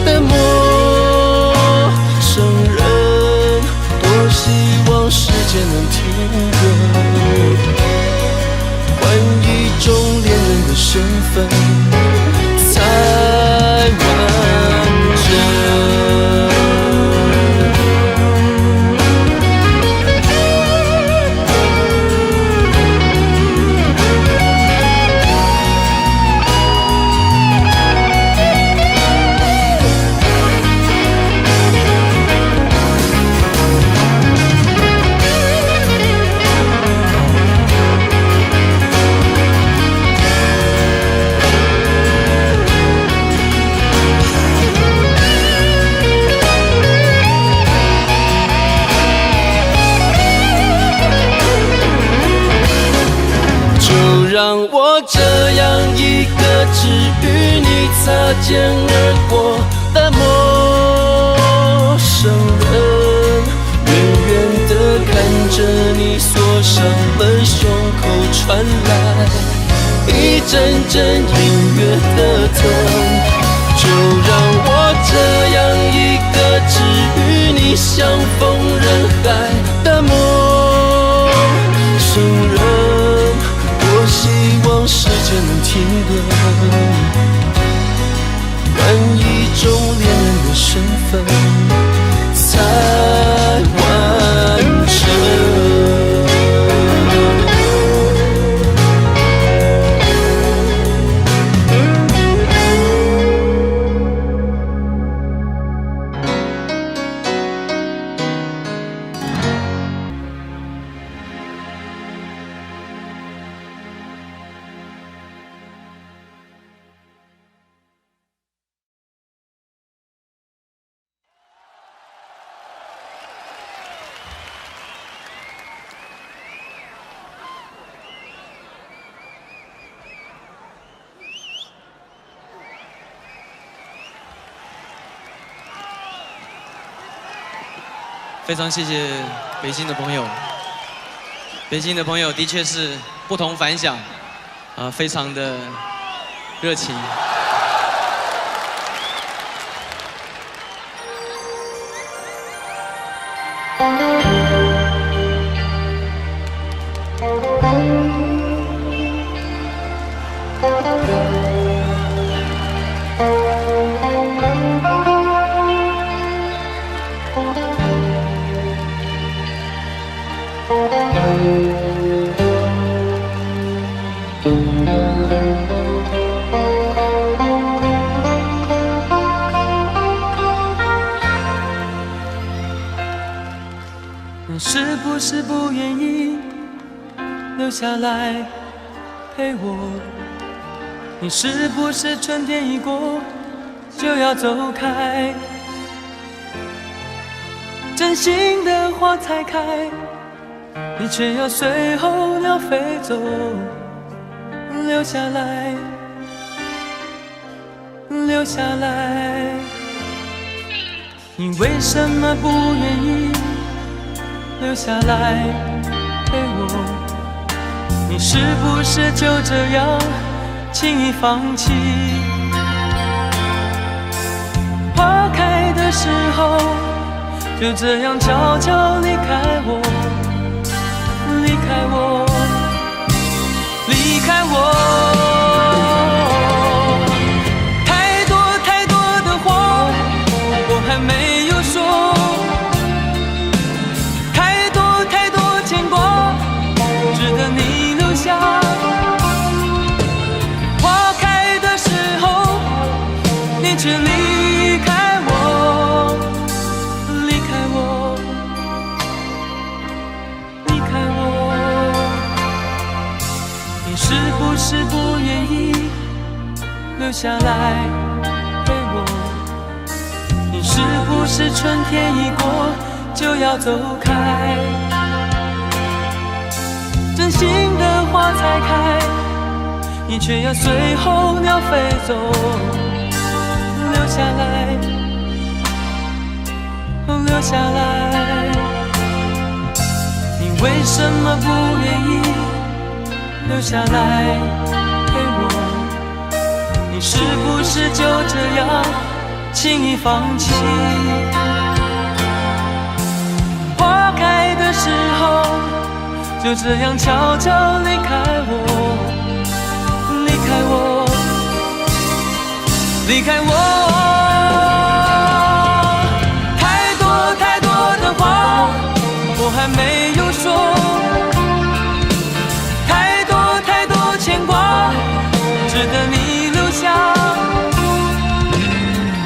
[SPEAKER 5] 的陌生人，多希望时间能停顿，换一种恋人身份才完整。让我这样一个只与你擦肩而过的陌生人，远远地看着你锁上门，胸口传来一阵阵隐约的疼。就让我这样一个只与你相逢人海的陌生人，我希望时间能停顿，换一种恋人的身份才完整。
[SPEAKER 4] 非常谢谢北京的朋友，北京的朋友的确是不同凡响，非常的热情。
[SPEAKER 2] 是不是不愿意留下来陪我？你是不是春天一过就要走开？真心的花才开，你却要随候鸟飞走，留下来，留下来。你为什么不愿意留下来陪我？你是不是就这样轻易放弃？花开的时候就这样悄悄离开我，离开我，离开我。太多太多的话我还没有说，值得你留下。花开的时候你却离开我，离开我，离开我。你是不是不愿意留下来陪我？你是不是春天一过就要走开？真心的花才开，你却要随候鸟飞走，留下来，留下来。你为什么不愿意留下来陪我？你是不是就这样轻易放弃？花开的时候就这样悄悄离开我，离开我。
[SPEAKER 4] 离开我。太多太多的话我还没有说，太多太多牵挂值得你留下。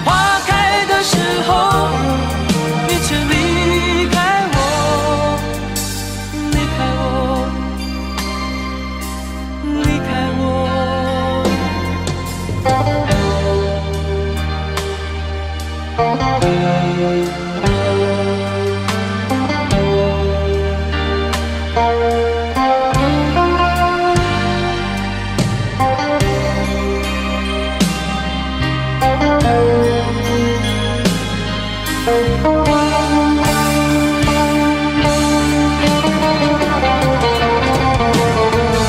[SPEAKER 4] 花开的时候你却离开我，离开我，离开我。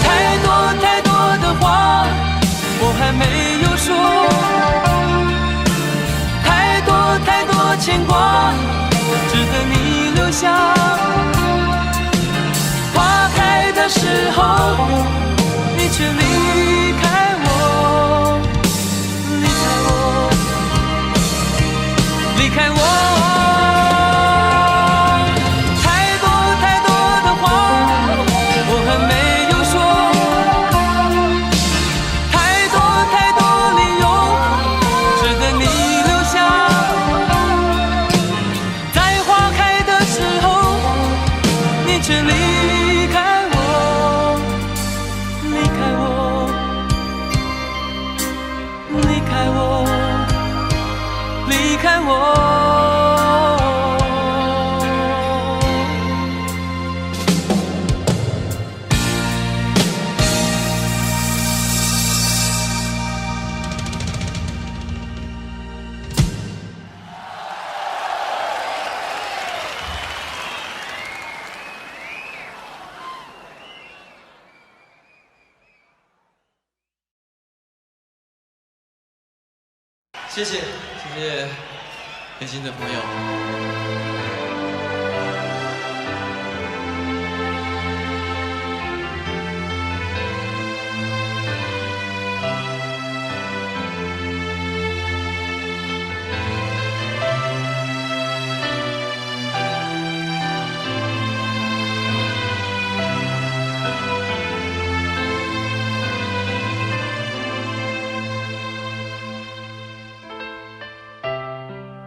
[SPEAKER 4] 太多太多的话我还没有说，太多太多牵挂值得你留下。花开的时候你却离开我，离开我，离开我。太多太多的话我还没有说，太多太多理由值得你留下。在花开的时候你却离开我，离开我，离开我，离开我。谢谢，谢谢北京的朋友。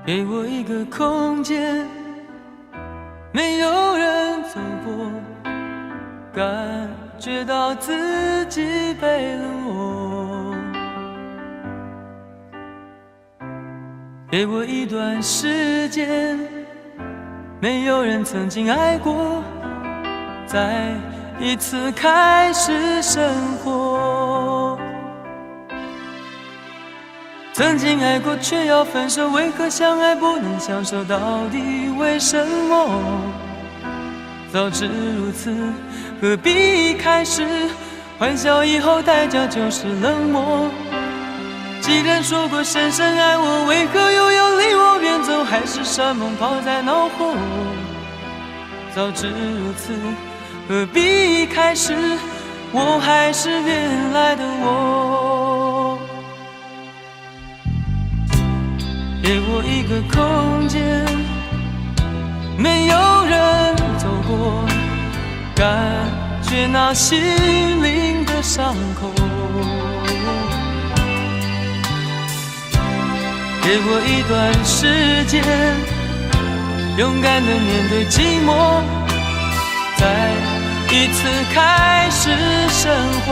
[SPEAKER 4] 给我一个空间，没有人走过，感觉到自己被冷落。给我一段时间，没有人曾经爱过，再一次开始生活。曾经爱过却要分手，为何相爱不能相守？到底为什么？早知如此，何必一开始？欢笑以后代价就是冷漠。既然说过深深爱我，为何又要离我远走？海誓山盟抛在脑后。早知如此，何必一开始？我还是原来的我。给我一个空间，没有人走过，感觉那心灵的伤口。给我一段时间，勇敢地面对寂寞，再一次开始生活。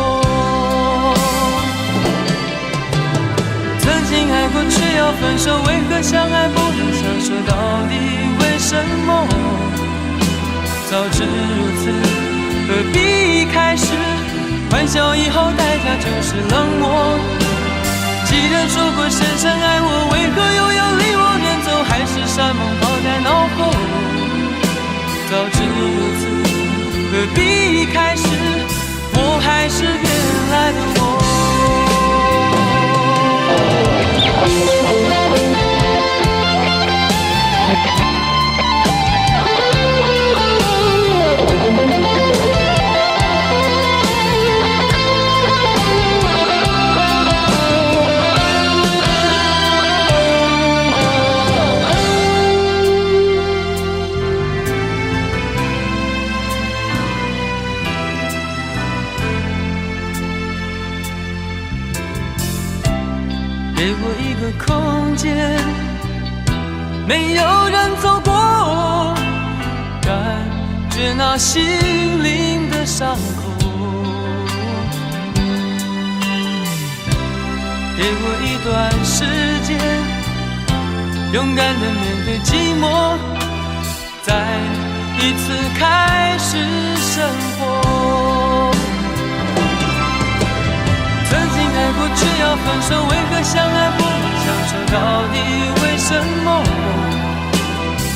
[SPEAKER 4] 曾经爱过却要分手，为何相爱不能相守？到底为什么？早知如此，何必一开始？欢笑以后代价就是冷漠。既然说过深深爱我，为何又要离我远走？海誓山盟抛在脑后。早知如此，何必一开始？我还是原来的我。给我一个空间，没有人走过，感觉那心灵的伤口。给我一段时间，勇敢地面对寂寞，再一次开始生活。曾经爱过却要分手，为何相爱不相守？到底为什么？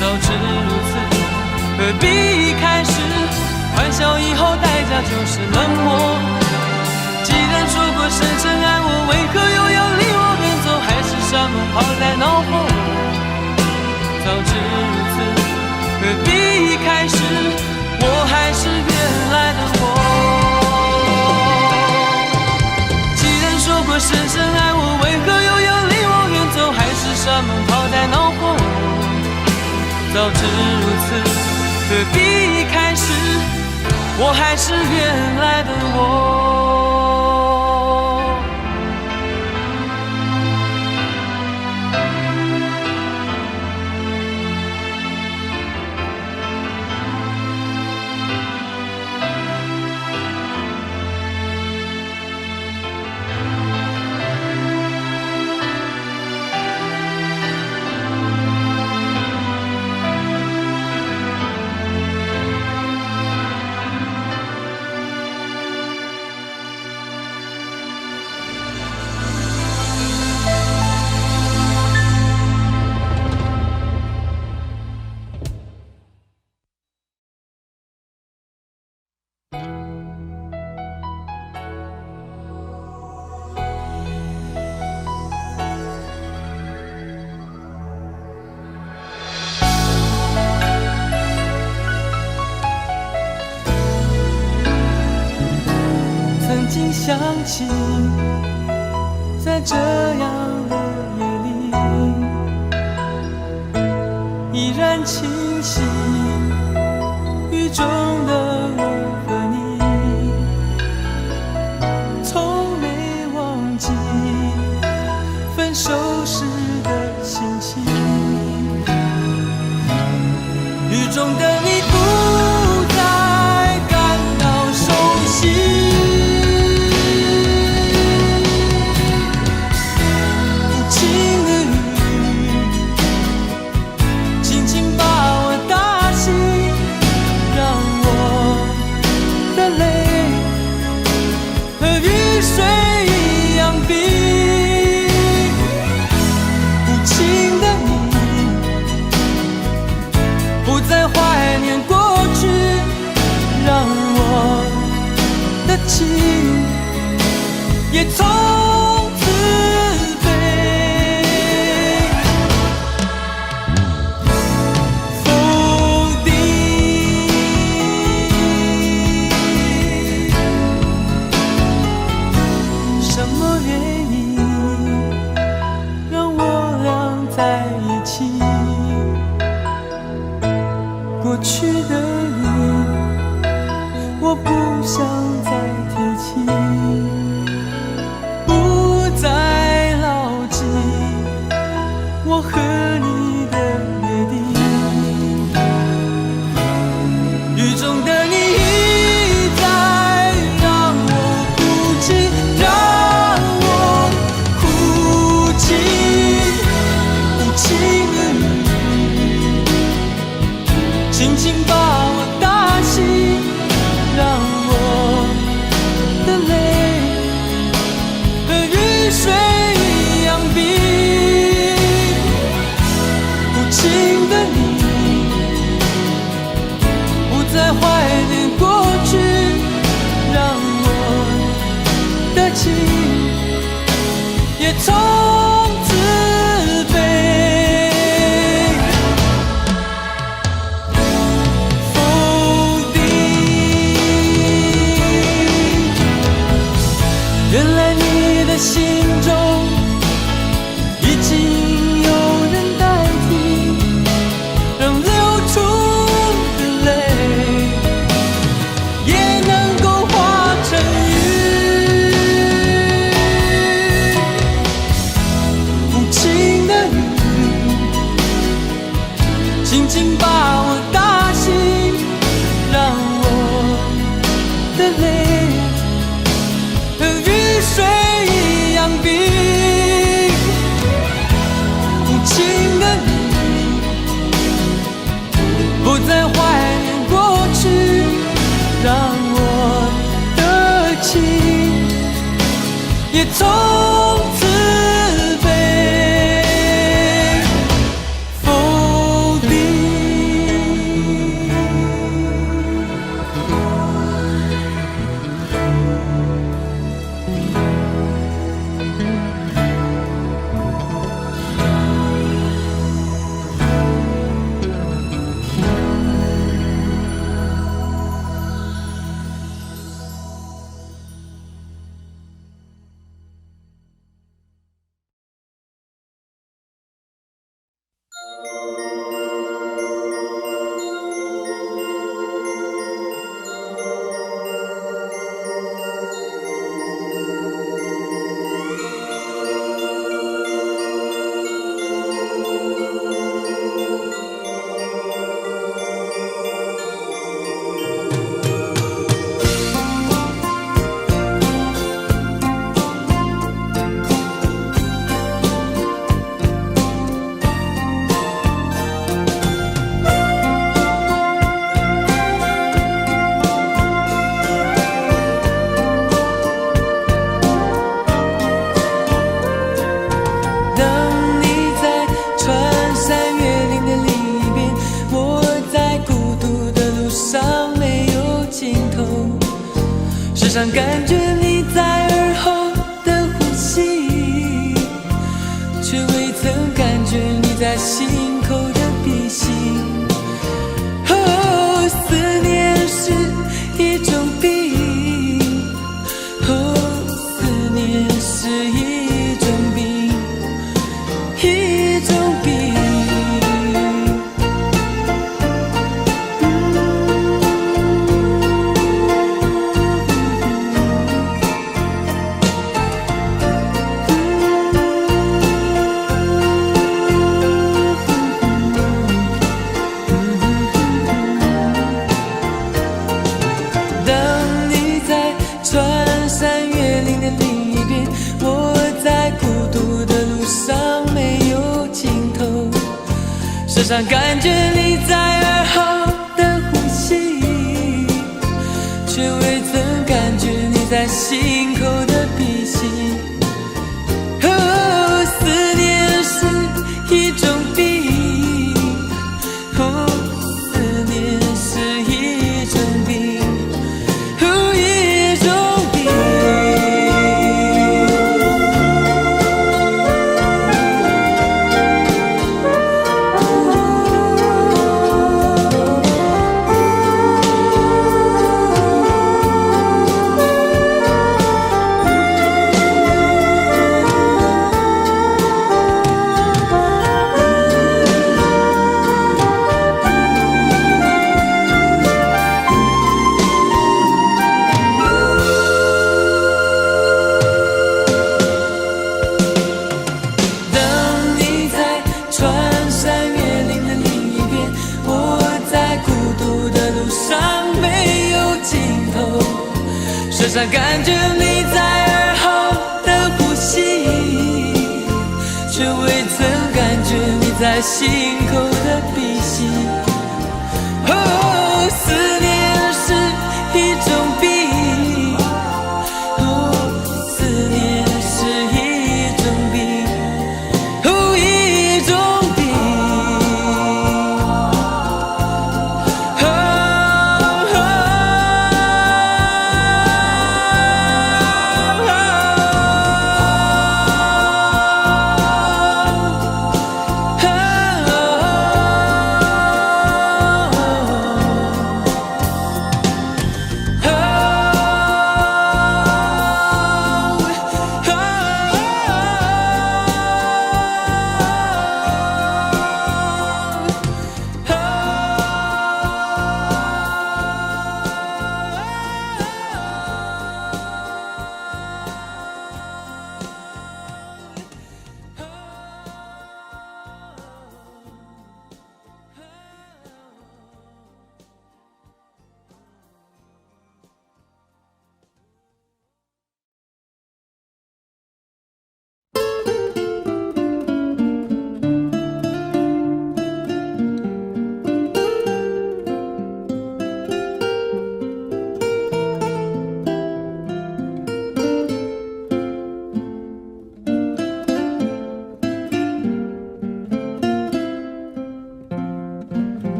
[SPEAKER 4] 早知如此，何必一开始？欢笑以后代价就是冷漠。既然说过深深爱我，为何又要离我远走？还是山盟抛在脑后。早知如此，何必一开始？我还是原来的我。说过深深爱我，为何又要离我远走？还是山盟抛在脑后。早知如此，何必一开始？我还是原来的我。曾经想起，在这样的夜里，依然清晰，雨中的我和你，从没忘记分手时的心情。雨中的你不再感到熟悉。也从此被否定。什么原因让我俩在一起？过去的你，我不想再提起。我和你的约定，雨中的你一再让我哭泣，让我哭泣，无情的你，轻轻把我打醒，让我的泪和雨水一样冰。情的你，不再怀念过去，让我的情也从此被否定。原来你的心中已经再怀念过去，让我的情也从此被否定。时常感觉你在耳后的呼吸，却未曾感觉你在心口的鼻息。哦，思念是一种病，哦，思念是一种病，一种病。时常感觉你在耳后的呼吸，却未曾感觉你在心口的鼻息。哦，思念是一种病，哦，思念是一种病，哦，一种病。时常感觉你在耳后的呼吸，却未曾感觉你在心口的鼻息。哦，思念是一种病，哦，思念是一种病，哦，一种病。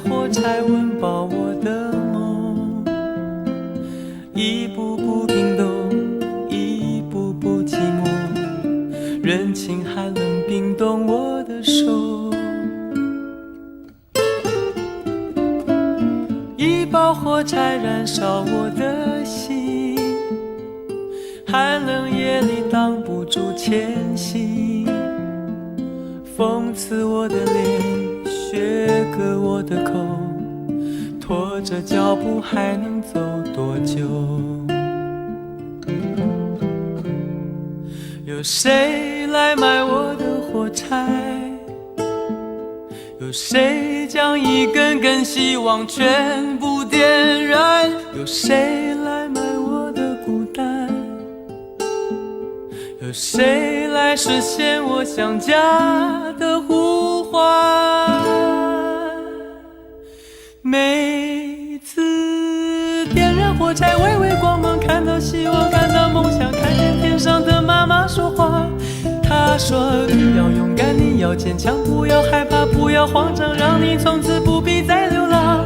[SPEAKER 2] 火柴温饱我的梦，一步步冰冻，一步步寂寞，人情寒冷冰冻我的手，一包火柴燃烧我的心，寒冷夜里挡不住前行，讽刺我的脸，削割我的口，拖着脚步还能走多久？有谁来买我的火柴？有谁将一根根希望全部点燃？有谁来买我的孤单？有谁来实现我想家的呼唤？每次点燃火柴，微微光芒，看到希望，看到梦想，看见天上的妈妈说话。她说你要勇敢，你要坚强，不要害怕，不要慌张，让你从此不必再流浪。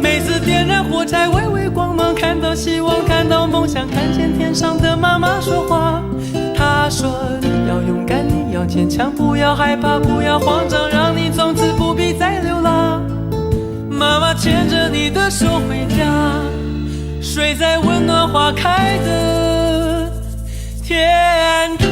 [SPEAKER 2] 每次点燃火柴，微微光芒，看到希望，看到梦想，看见天上的妈妈说话。她说你要勇敢，你要坚强，不要害怕，不要慌张，让你从此不必再流浪。妈妈牵着你的手回家，睡在温暖花开的天堂。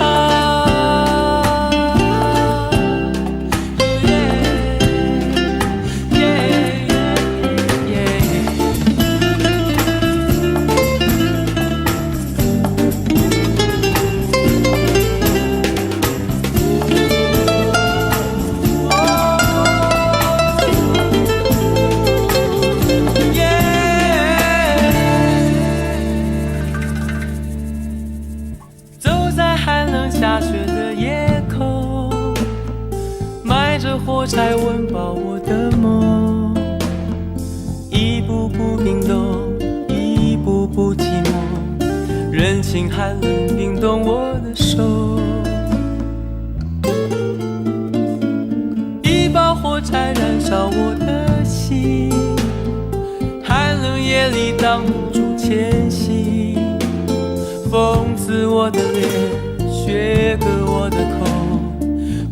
[SPEAKER 2] 下雪的夜口，埋着火柴温饱我的梦，一步步冰冻，一步步寂寞，人情寒冷冰冻我的手，一包火柴燃烧我的心，寒冷夜里挡不住前行，讽刺我的脸，削割我的口，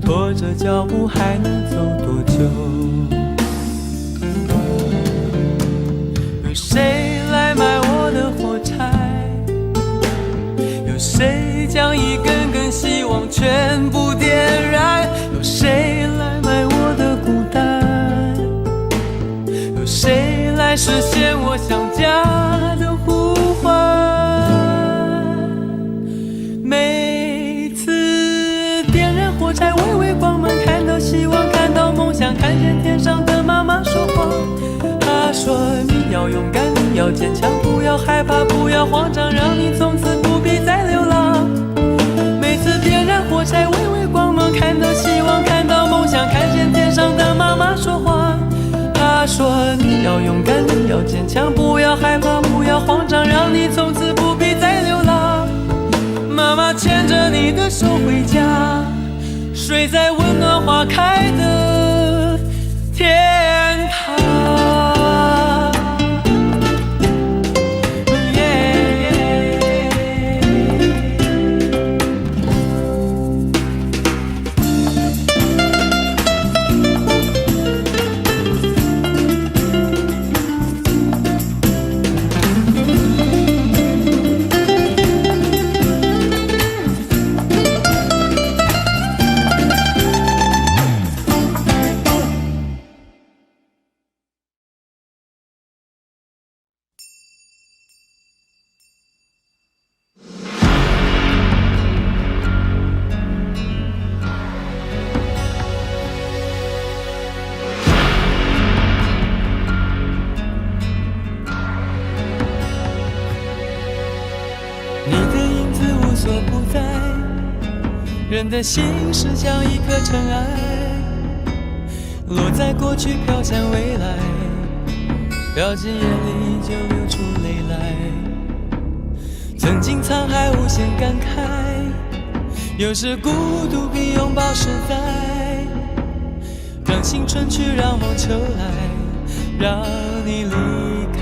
[SPEAKER 2] 拖着脚步还能走多久？有谁来买我的火柴？有谁将一根根希望全部点燃？有谁来买我的孤单？有谁来实现我想家的呼唤？火柴微微光芒，看到希望，看到梦想，看见天上的妈妈说话。她说你要勇敢，你要坚强，不要害怕，不要慌张，让你从此不必再流浪。每次点燃火柴，微微光芒，看到希望，看到梦想，看见天上的妈妈说话。她说你要勇敢，你要坚强，不要害怕，不要慌张，让你从此不必再流浪。妈妈牵着你的手回家，睡在温暖花开的天堂。人的心事像一颗尘埃，落在过去飘向未来，飘进眼里就流出泪来。曾经沧海无限感慨，有时孤独比拥抱实在。让青春去，让梦秋来，
[SPEAKER 4] 让你离开。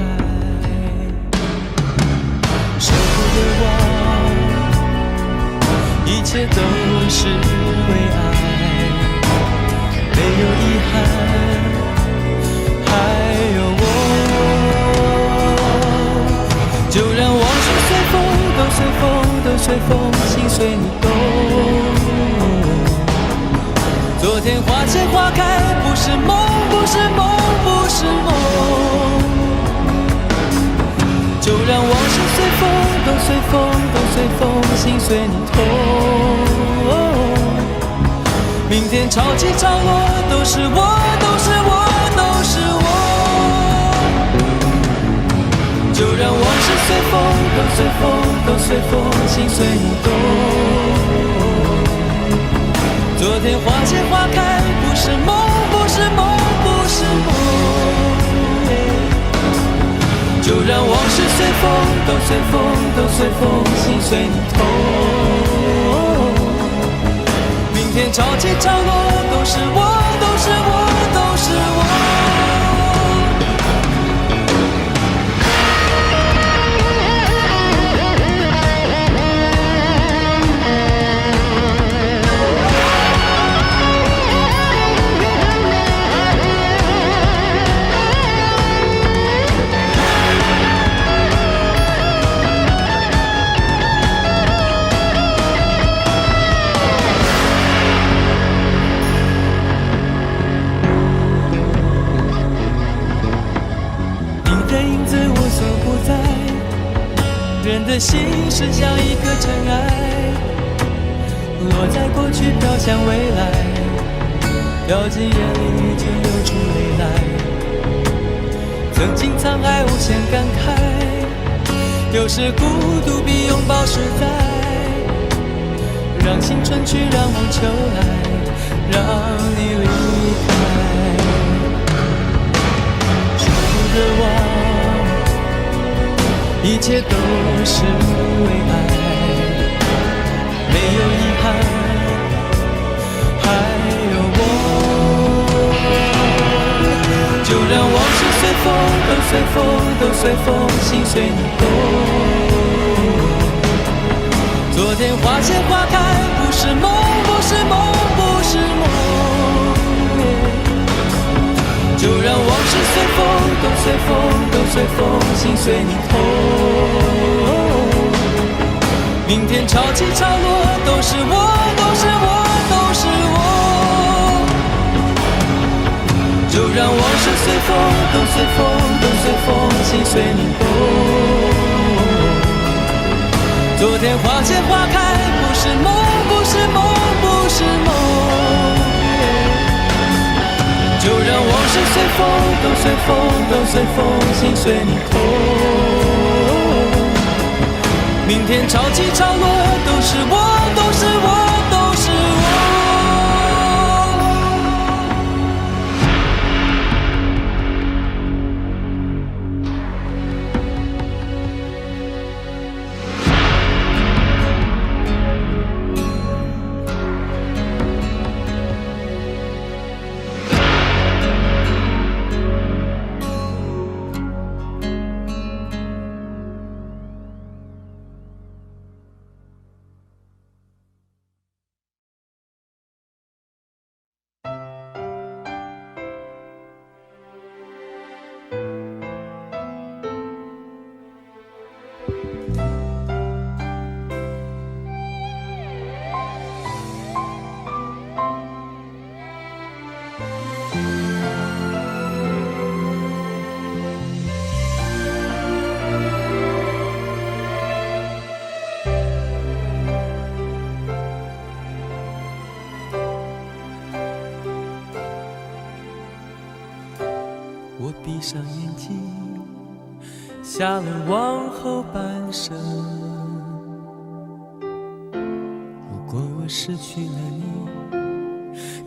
[SPEAKER 4] 舍不得忘，一切都是为爱，没有遗憾，还有我。就让往事随风，都随风，都随风，心随你动。昨天花谢花开，不是梦，不是梦，不是梦。就让往事随风，都随风，都随风，心随你痛。明天潮起潮落，都是我，都是我，都是我。就让往事随风，都随风，都随风，心随你动。昨天花谢花开，不是梦，不是梦，不是梦。就让往事随风，都随风，都随风，心随你痛。明天潮起潮落，都是我，都是我，都是我。人的心是像一颗尘埃，落在过去飘向未来，掉进眼里就流出泪来。曾经沧海无限感慨，有时孤独比拥抱实在。让青春去，让梦秋来，让你离开。舍不得忘，一切都是为爱，没有遗憾，还有我。就让往事随风，都随风，都随风，心随你动。昨天花谢花开，不是梦，不是梦，不是梦。就让往事随风，都随风，都随风，心随你痛。明天潮起潮落，都是我，都是我，都是我。就让往事随风，都随风，都随风，心随你动。昨天花谢花开，不是梦，不是梦，不是梦。就让往事随风，都随风，都随风，心随你痛。明天潮起潮落，都是我，都是我，都是我。我闭上眼睛，下了往后半生。如果我失去了你，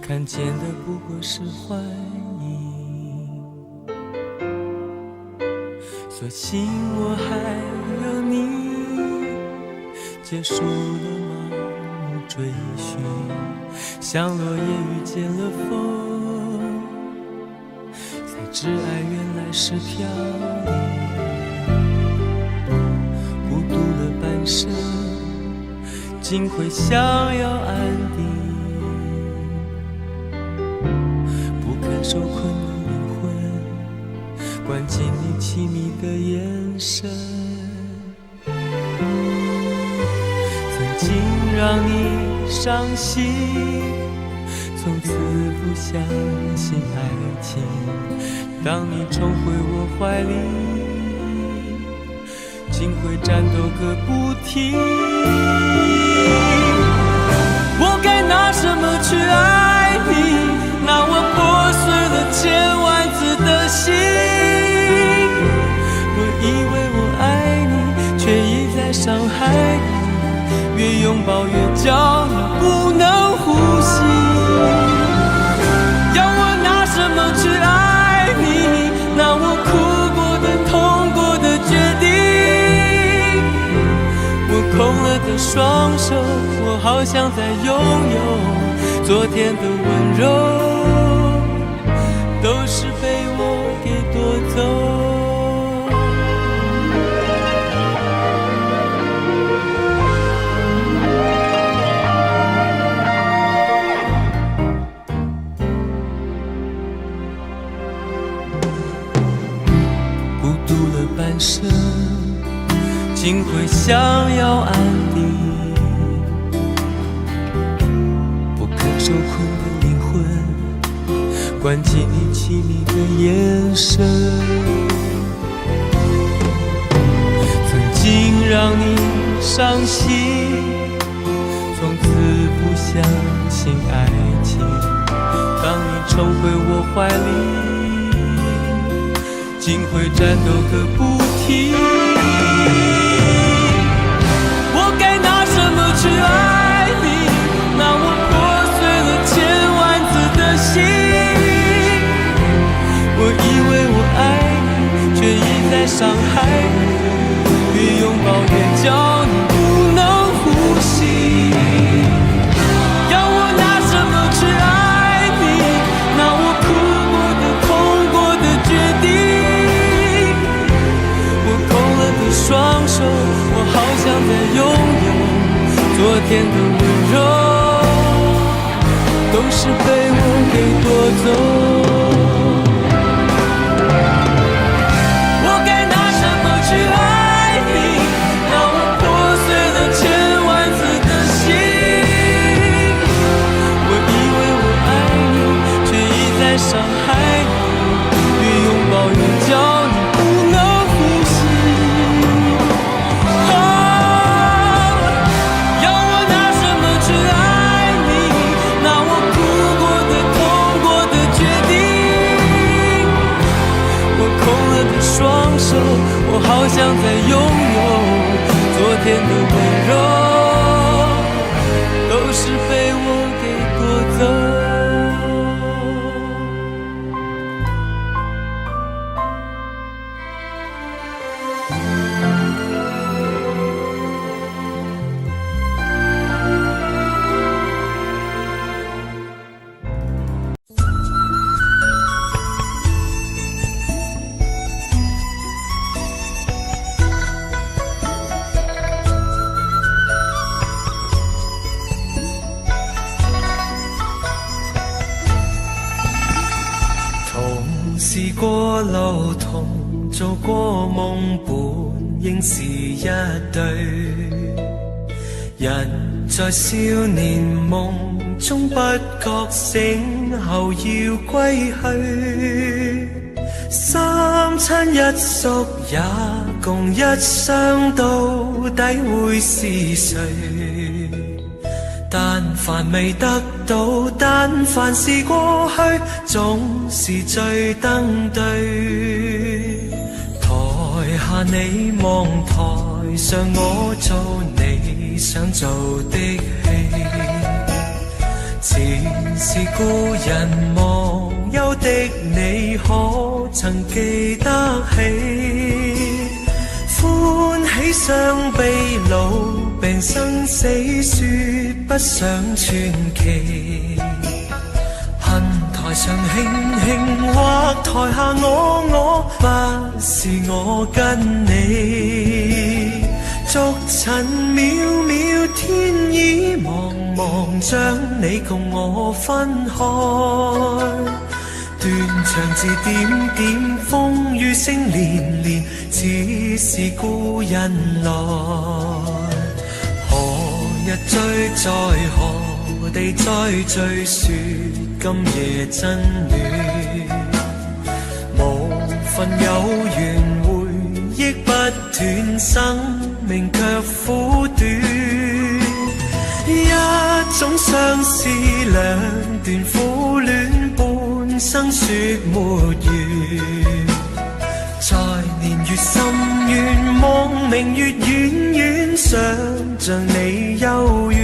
[SPEAKER 4] 看见的不过是幻影。所幸我还有你，结束了盲目追寻，像落叶遇见了风，才知爱原来是飘零，孤独了半生，竟会想要安定，不堪受困的灵魂，关进你凄迷的眼神，曾经让你伤心，从此不相信爱情，当你重回我怀里，竟会战斗个不停。我该拿什么去爱你？拿我破碎了千万次的心。我以为我爱你，却一再伤害你，越拥抱越叫你不能呼吸。要我拿什么去爱你？拿我哭过的痛过的决定。我空了的双手，我好想再拥有昨天的温柔，都是被我给夺走。半生竟会想要安定，不肯受困的灵魂，关进你凄迷的眼神，曾经让你伤心，从此不相信爱情，当你重回我怀里，竟会战斗个不停。我该拿什么去爱你？拿我破碎了千万次的心。我以为我爱你，却一再伤害你，越拥抱越叫你不能呼吸。要我拿什么去爱你？拿我哭过的痛过的决定。双手，我好想再拥有昨天的温柔，都是被我给夺走。我该拿什么去爱你？拿我破碎了千万次的心。我以为我爱你，却一再伤害你，越拥抱越叫你不能呼吸。双手，我好想再拥有昨天的温柔，都是被我给夺走。試過路同做過夢，本應是一對。人在少年夢中不覺醒後要歸去，三親一宿也共一雙，到底會是誰？但凡未得到，但凡是過去，總是最登對。台下你望，台上我做你想做的戲。前是故人忘憂的你，可曾記得起？歡喜傷悲老病生死，說不上傳奇。恨台
[SPEAKER 2] 上輕輕或台下我，不是我跟你。逐塵渺渺，天已茫茫，將你共我分開。斷腸字點點，風雨聲連連，只是故人來。何日追在何地再聚，說今夜真暖。無份有緣，回憶不斷，生命卻苦短。一種相思，兩段苦戀，半生說沒完。在年月深遠，望明月遠遠，想像你幽怨。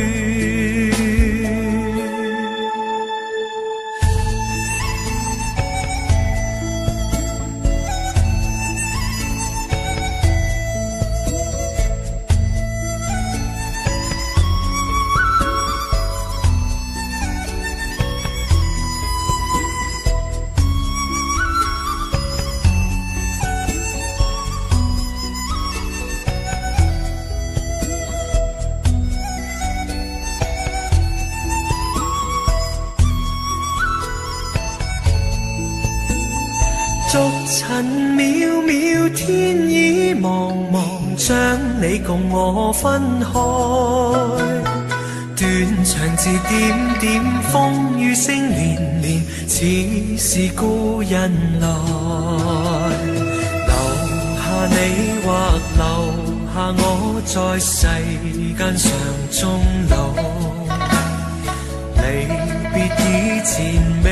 [SPEAKER 2] 逐塵渺渺，天已茫茫，將你共我分開。斷腸字點點，風雨聲連連，似是故人來。留下你或留下我，在世間上終老。離別以前未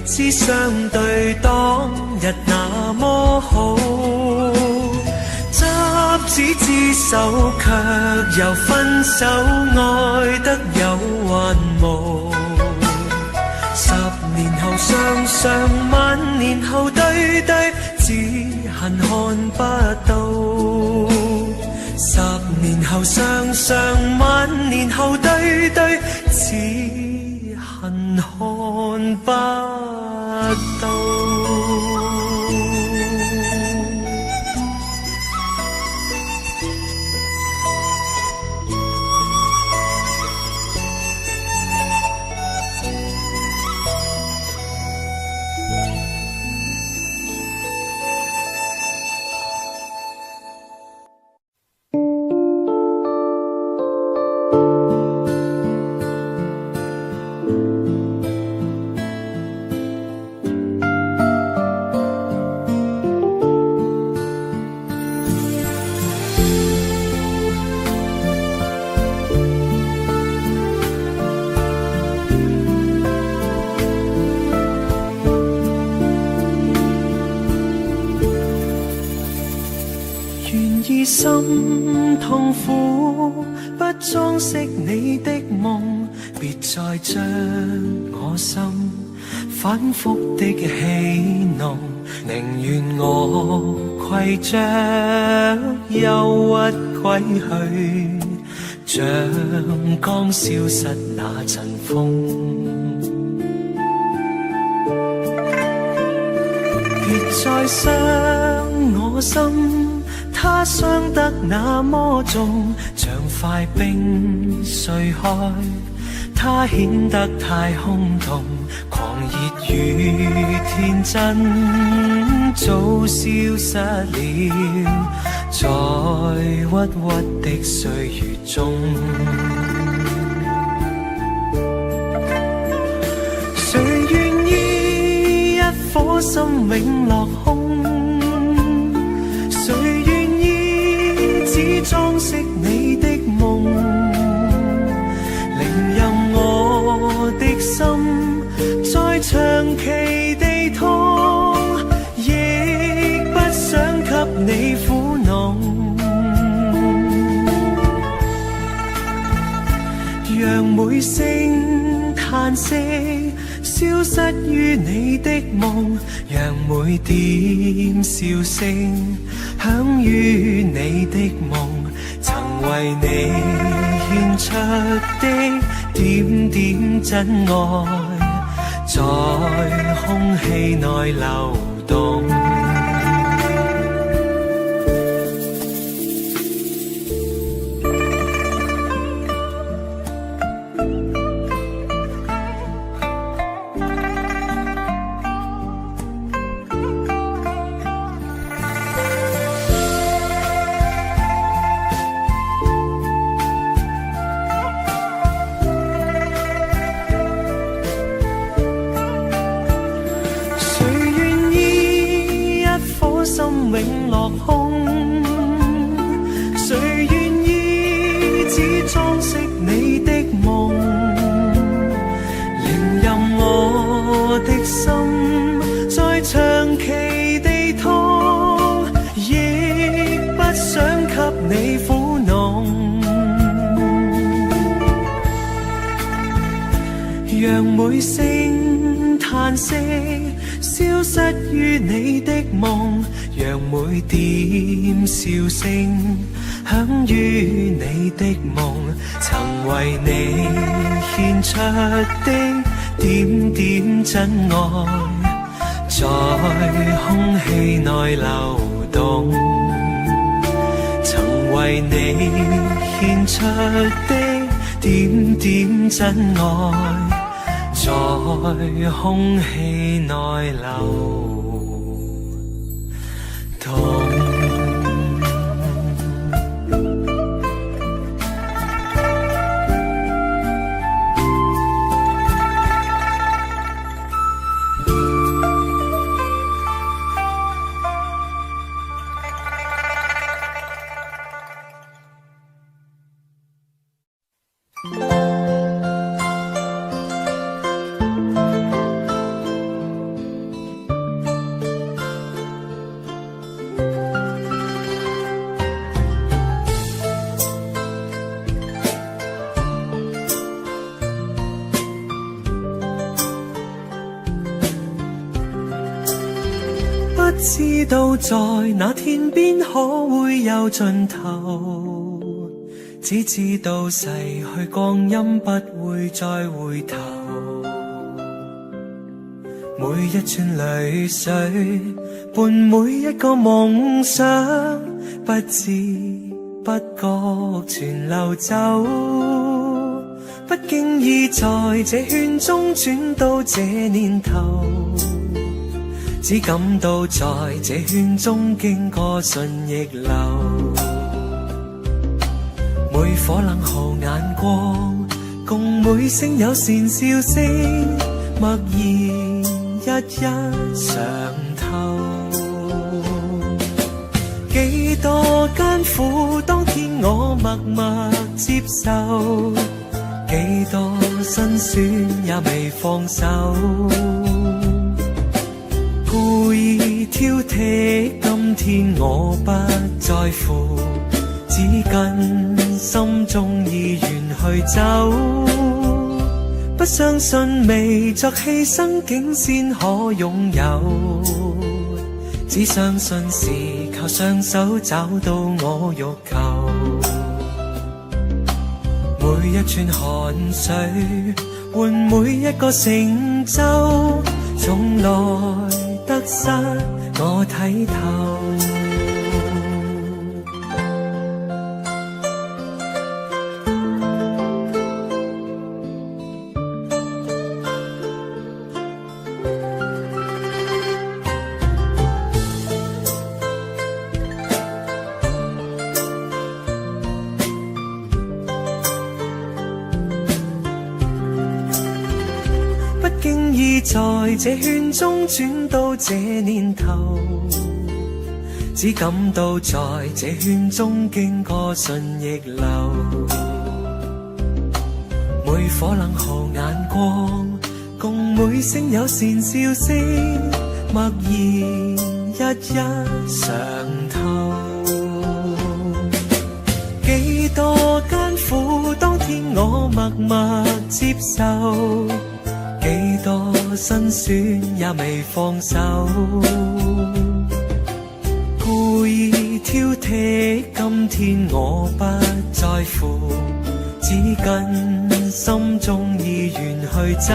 [SPEAKER 2] 知相對，當日那麼好。執子之手，卻又分手，愛得有還無。10年後雙雙，萬年後對對，只恨看不到。10年後雙雙，萬年後對對，只恨看不到。心痛苦，不裝飾你的夢，別再將我心反覆的戲弄，寧願我攜着憂鬱歸去，像剛消失那陣風。別再傷我心，它傷得那麼重，像塊冰碎開，它顯得太空洞，狂熱與天真早消失了，在鬱鬱的歲月中。誰願意一顆心永落空？誰願意只裝飾你的夢？寧任我的心再長期地痛，亦不想給你苦惱。讓每聲嘆息消失於你的夢，讓每點笑聲響於你的夢，曾為你獻出的點點真愛，在空氣內流動。永落空，誰願意只裝飾你的夢？寧任我的心再長期地痛，亦不想給你苦惱。讓每聲嘆息消失於你的夢，讓每點笑聲響於你的夢，曾為你獻出的點點真愛，在空氣內流動，曾為你獻出的點點真愛，在空氣內流動。不知道在那天邊可會有盡頭，只知道逝去光陰不會再回頭，每一串淚水伴每一個夢想，不知不覺全流走，不經意在這圈中轉到這年頭，只感到在這圈中經過順逆流，每顆冷酷眼光，共每聲友善笑聲，默然一一嘗透。幾多艱苦，當天我默默接受，幾多辛酸也未放手，故意挑剔，今天我不在乎，只跟心中意願去走，不相信未作犧牲竟先可擁有，只相信是靠雙手找到我欲求，每一串汗水換每一個成就，從來得失我睇透。不經意在這圈中轉到這年頭，只感到在這圈中經過順逆流，每顆冷酷眼光，共每聲友善笑聲，默然一一嘗透。幾多艱苦，當天我默默接受，幾多辛酸也未放手，故意挑剔，今天我不在乎，只跟心中意願去走，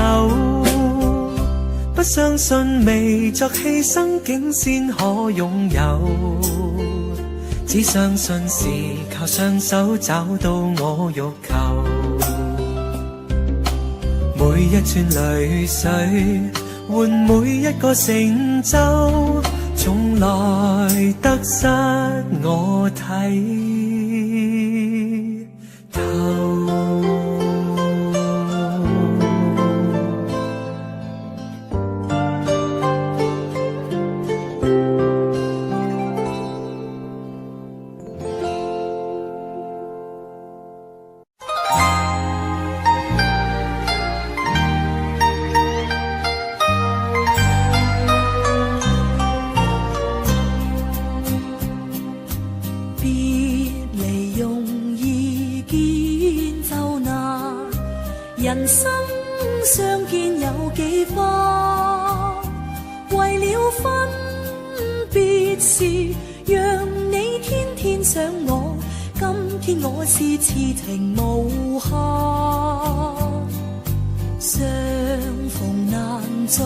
[SPEAKER 2] 不相信微作犧牲竟先可擁有，只相信是靠雙手找到我欲求。每一串淚水換每一個成就，從來得失我睇透。
[SPEAKER 6] 人生相見有幾番，為了分別時，讓你天天想我，今天我是痴情無限。相逢難聚，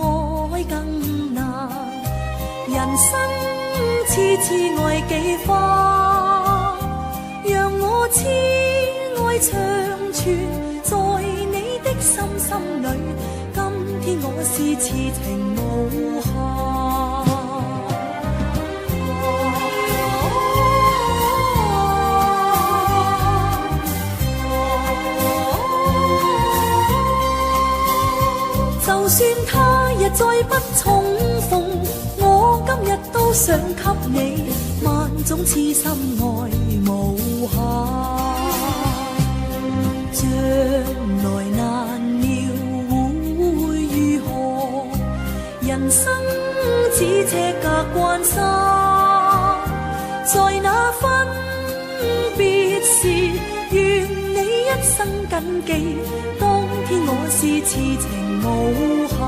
[SPEAKER 6] 愛更難，人生痴痴愛幾番，讓我痴愛長存在你的心裏，今天我是痴情無限。就算他日再不重逢，我今日都想給你萬種痴心愛無限。將來難料會如何，人生只這隔關山，在那分別時，願你一生謹記，當天我是痴情無限。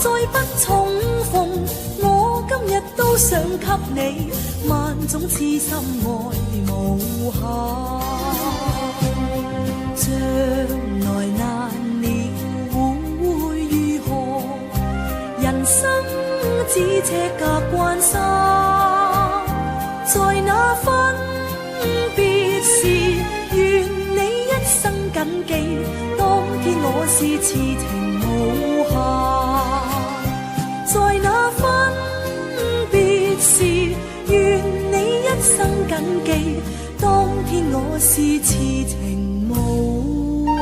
[SPEAKER 6] 再不重逢，我今日都想給你萬種痴心愛無限。將來難料會如何，人生只這隔關山，在那分別時，願你一生謹記，當天我是痴情無限。在那分別時，願你一生謹記，當天我是痴情無限。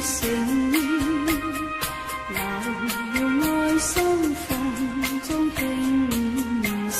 [SPEAKER 6] 成，留用爱心风中轻盛。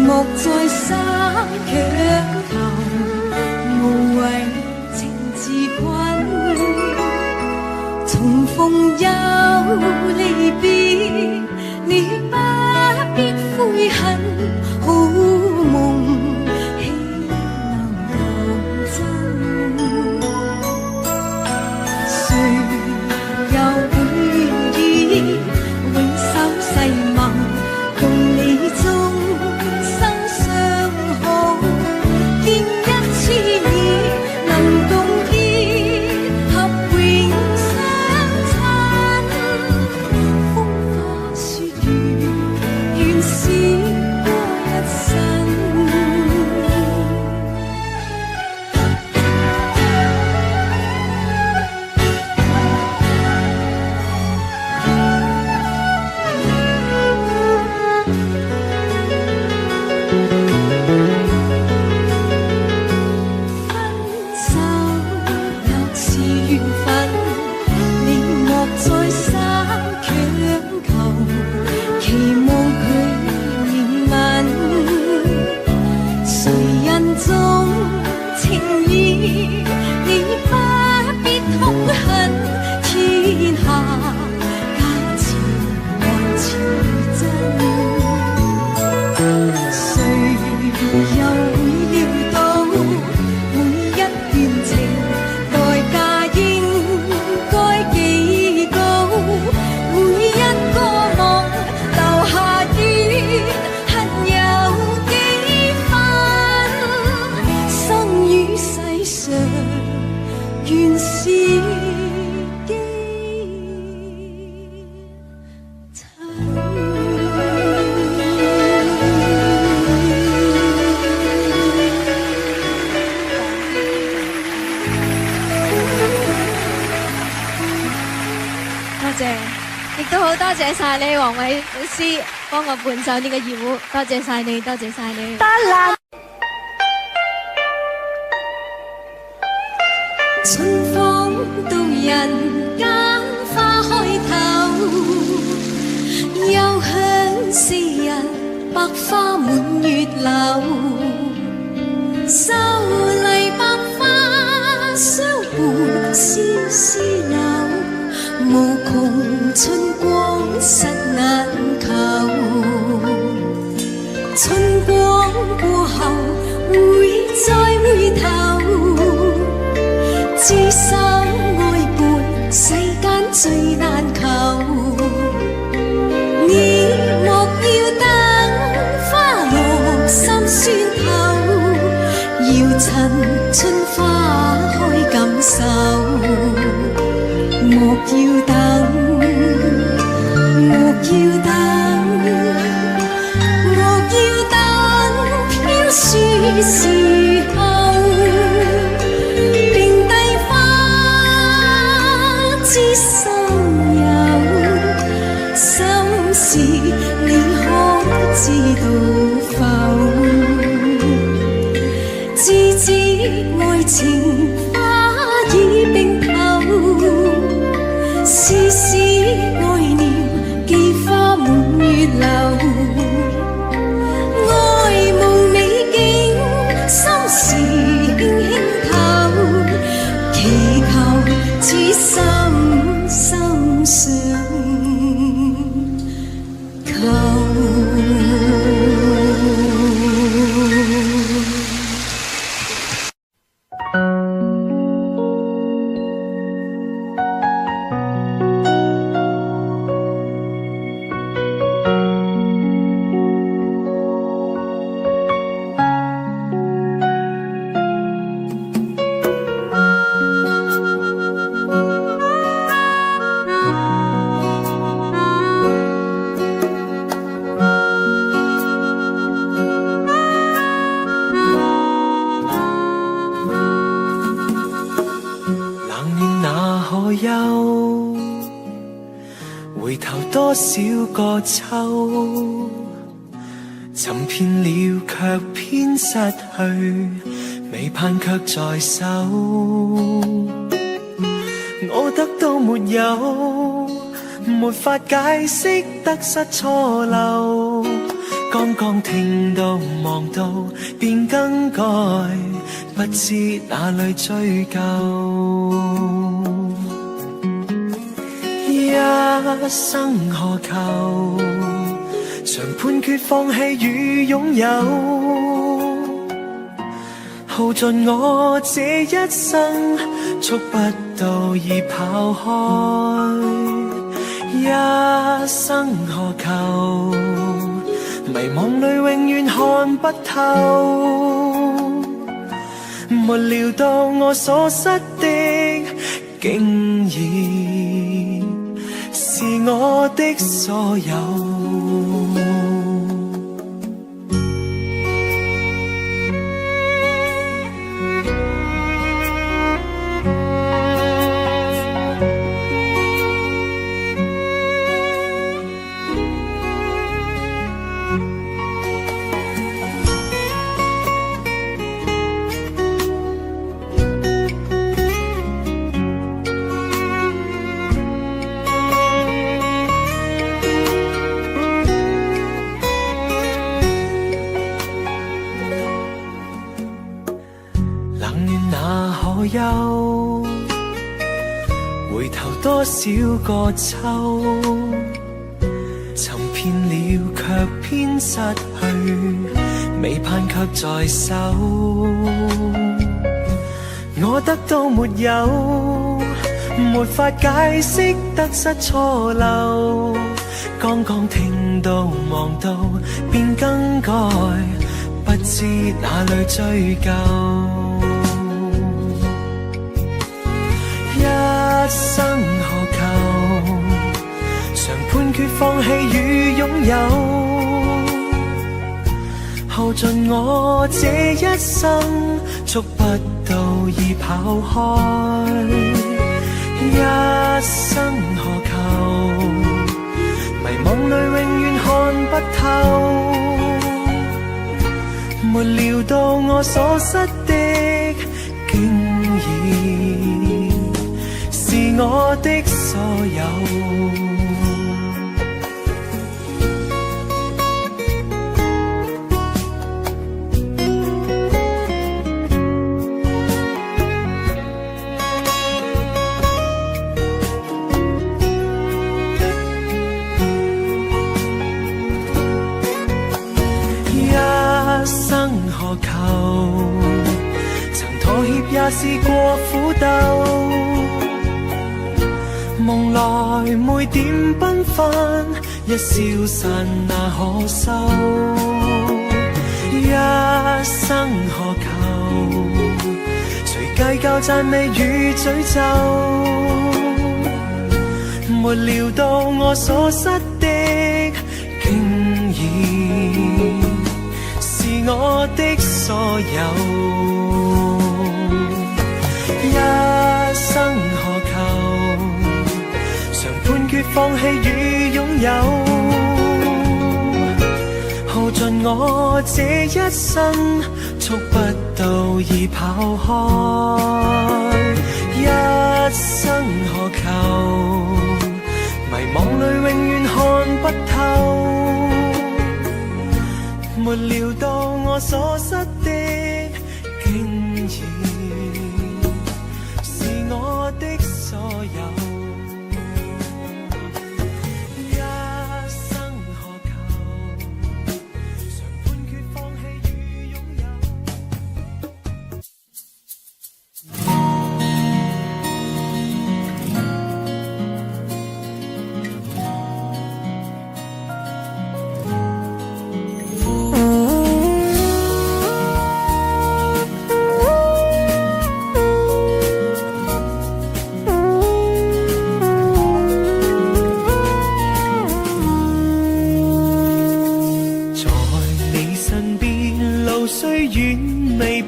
[SPEAKER 2] 莫再三强求，无谓情自困。重逢又离别，你不必悔恨。好梦岂能当真？谁又会意永守誓盟，共你终生相好，见一次已能共結合永相親。風花雪月，願閃過一生。多謝晒你，黃偉老師幫我伴奏呢個二胡，多謝晒你，多謝晒你。得啦。春風到人間，花開
[SPEAKER 6] 花滿月樓，秀麗百花相伴絲絲柳，無窮春光實眼球。春光過後會再回頭，知心愛伴世間最難求。你莫要等花落心酸後，要趁春花開感受。莫要等，莫要等，莫要等飄雪時候，並蒂花知心有。心事你可知道否？自知愛情花已冰透，絲絲愛念寄花滿月樓。愛慕美景，心事輕輕透，祈求此心心上。
[SPEAKER 5] 回頭多少個秋，尋遍了卻偏失去，未盼卻在手。我得到沒有，沒法解釋得失錯漏。剛剛聽到望到便更改，不知哪裏追究。一生何求？常判決放棄與擁有，耗盡我這一生，觸不到已跑開。一生何求？迷惘裏永遠看不透，沒料到我所失的竟然是我的所有。回頭多少個秋，尋遍了卻偏失去，未盼卻在手。我得到沒有，沒法解釋得失錯漏。剛剛聽到望到便更改，不知哪裏追究。一生何求？常判決放棄與擁有，耗盡我這一生，觸不到已跑開。一生何求？迷惘裏永遠看不透，沒料到我所失的竟然是我的所有。
[SPEAKER 2] 也試過苦鬥，夢來每點繽紛，一消散那可收，一生何求？誰計較讚美與詛咒？沒料到我所失的，竟然是我的所有。一生何求？常判決放棄與擁有，耗盡我這一生，觸不到已跑開。一生何求？迷惘裏永遠看不透，沒料到我所失的，竟然是我的所有。一生何求？常判決放棄與擁有。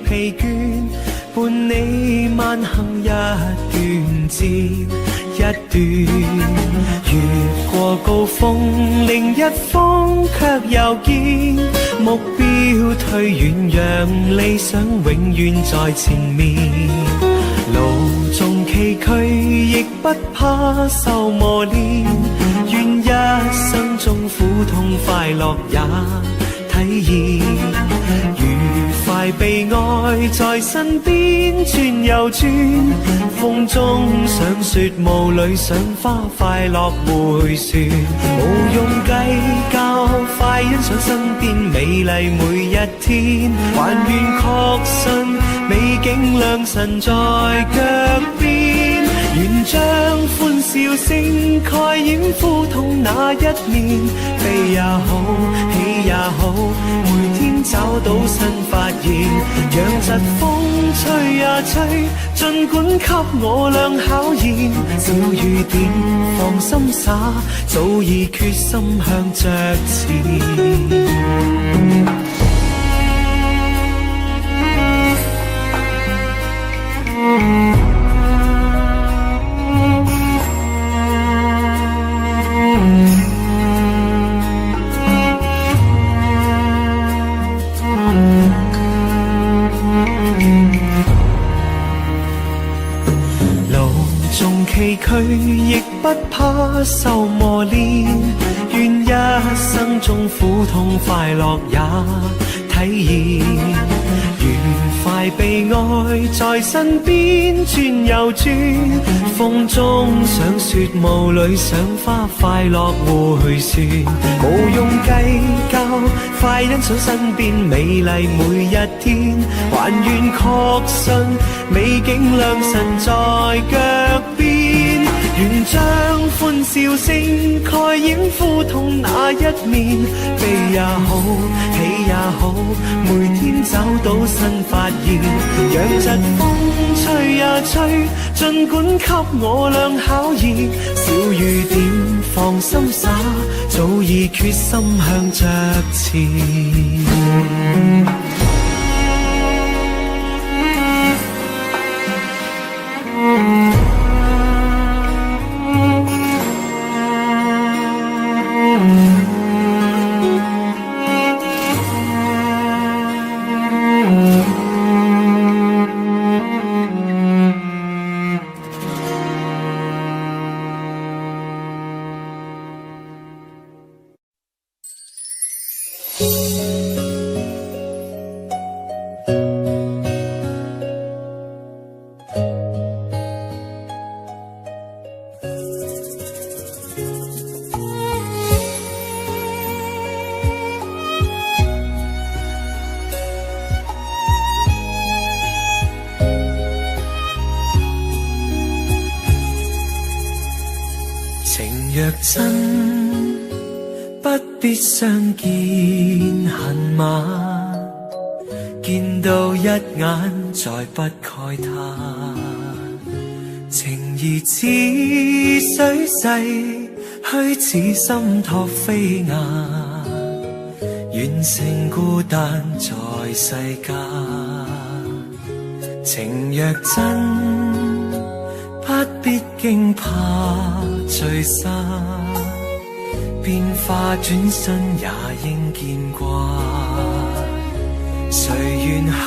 [SPEAKER 2] 疲倦，伴你慢行一段接一段，越過高峰，另一峰卻又見目標退遠，讓理想永遠在前面。路縱崎嶇，亦不怕受磨練，願一生中苦痛快樂也體驗。愉快被愛在身邊轉又轉，風中想說霧裏想花，快樂迴旋，無用計較，快欣賞身邊美麗每一天，還願確信美景良辰在腳邊，願將歡笑聲蓋掩苦痛那一面，悲也好，喜也好，每天找到新發現，讓疾風吹呀吹，儘管給我倆考驗，小雨點放心灑，早已決心向着前。崎嶇亦不怕受磨練，願一生中苦痛快樂也體驗，愉快被愛在身邊轉又轉，風中想雪霧裏想花，快樂迴旋，無用計較，快欣賞身邊美麗每一天，還願確信美景良辰在腳邊，願將歡笑聲蓋掩苦痛那一面，悲也好，喜也好，每天找到新發現，讓疾風吹呀吹，儘管給我倆考驗，小雨點放心灑，早已決心向着前。情若真，不必相見恨晚，見到一眼再不慨嘆。情義似水逝，虛似心託飛雁，願勝孤單在世間。情若真，不必驚怕聚散，變化轉身也應見慣。誰願去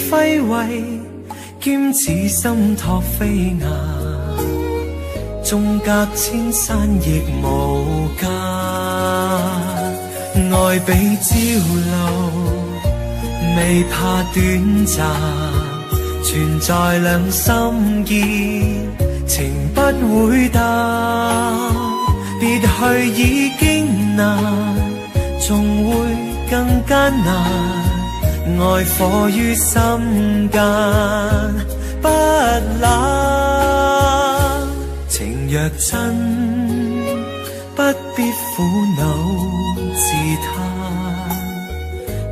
[SPEAKER 2] 揮霍，兼此心託飛雁，縱隔千山亦無間。愛比朝露，未怕短暫，存在兩心結，情不會淡。別去已經難，仲會更艱難。愛火於心間，不冷。情若真，不必苦惱自嘆，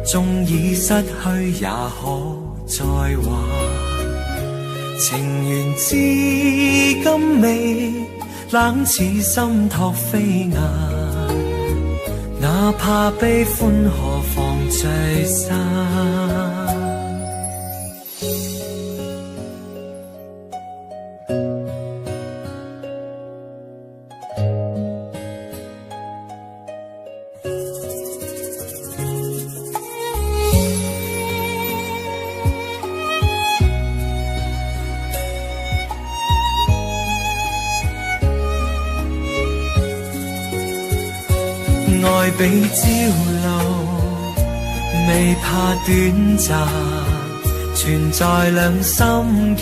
[SPEAKER 2] 縱已失去也可再還。情緣至今未冷似心託飛雁，哪怕悲歡何妨聚散。愛比朝露，未怕短暫，存在兩心結，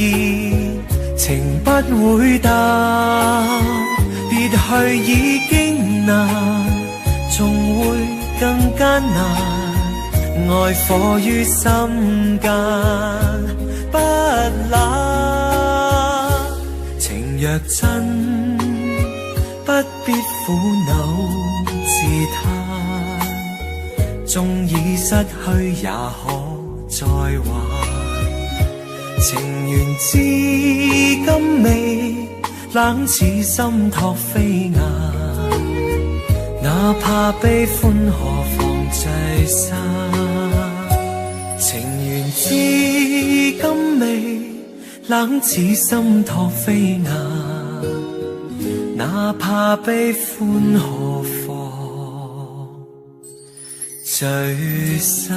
[SPEAKER 2] 情不會淡。別去已經難，仲會更艱難。愛火於心間，不冷。情若真，不必苦惱自嘆，縱已失去也可再還。情緣至今未冷似心託飛雁，哪怕悲歡何妨聚散。情緣至今未冷似心託飛雁，哪怕悲歡何妨聚散。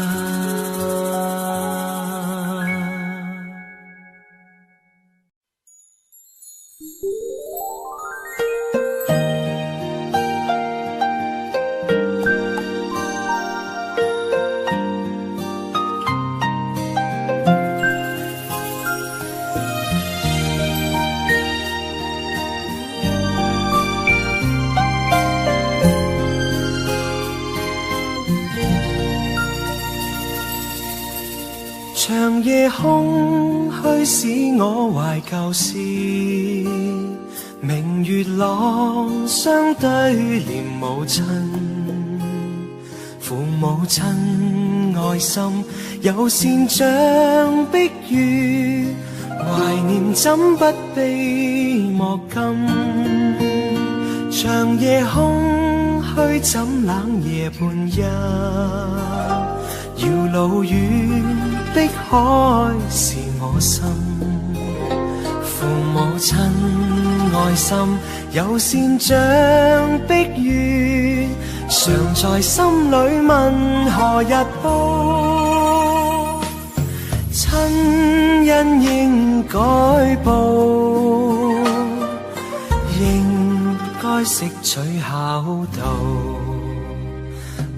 [SPEAKER 2] 長夜空虛使我懷舊事，明月朗相對念母親。父母親愛心有善像碧月，懷念怎不悲莫禁。長夜空虛怎冷夜半夜，遙路遠碧海是我心。父母親愛心有善像碧月，常在心裏問何日報。親恩應該報，應該識取孝道。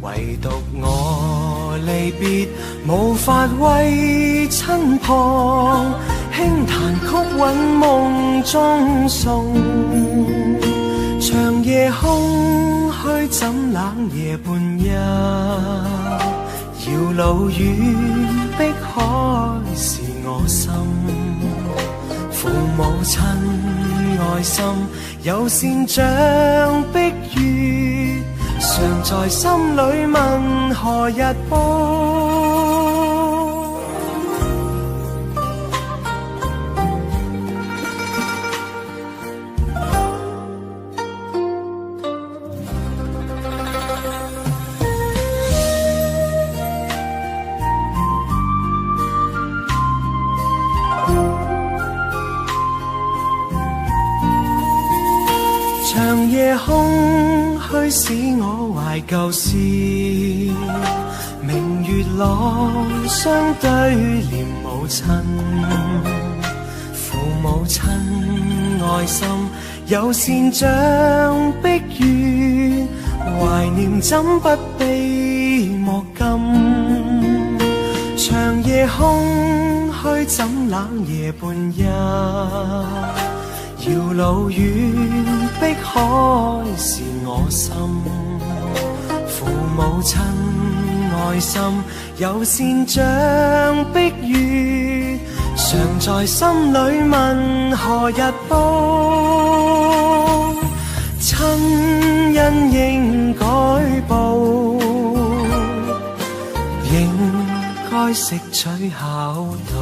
[SPEAKER 2] 唯獨我離別無法為親旁，輕彈曲韻夢中送。長夜空虛怎冷夜半夜，遙路遠碧海是我心。父母親愛心友善像碧月，常在心里问何日報。長夜空虛使我懷舊事，明月朗相對念母親，父母親愛心友善像碧月，懷念怎不悲莫禁。長夜空虛怎冷夜半日，遙路遠碧海是我心，父母親愛心友善像碧月，常在心裏問何日報。親恩應該報，應該識取孝道，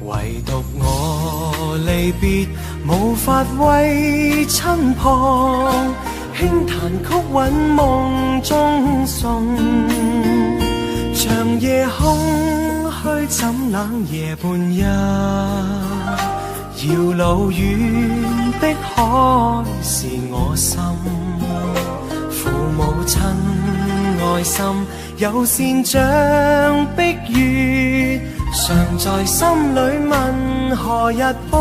[SPEAKER 2] 唯獨我離別無法為親旁，輕彈曲韻夢中送。長夜空虛怎冷夜半日，遙路遠碧海是我心，父母親愛心友善像碧月，常在心裏問何日報。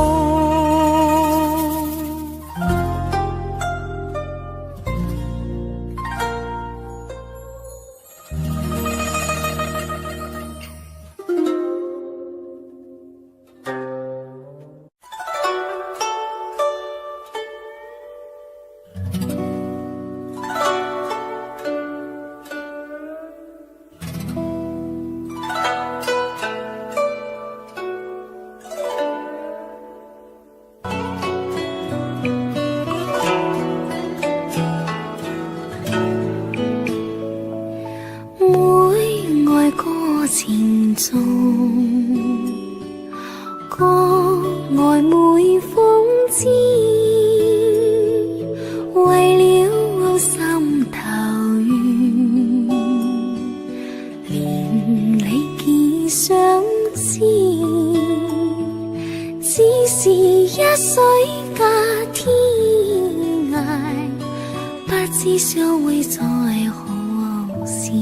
[SPEAKER 6] 前奏，歌愛每風姿，為了心頭緣，連理結相知，只是一水隔天涯，不知相會在何時。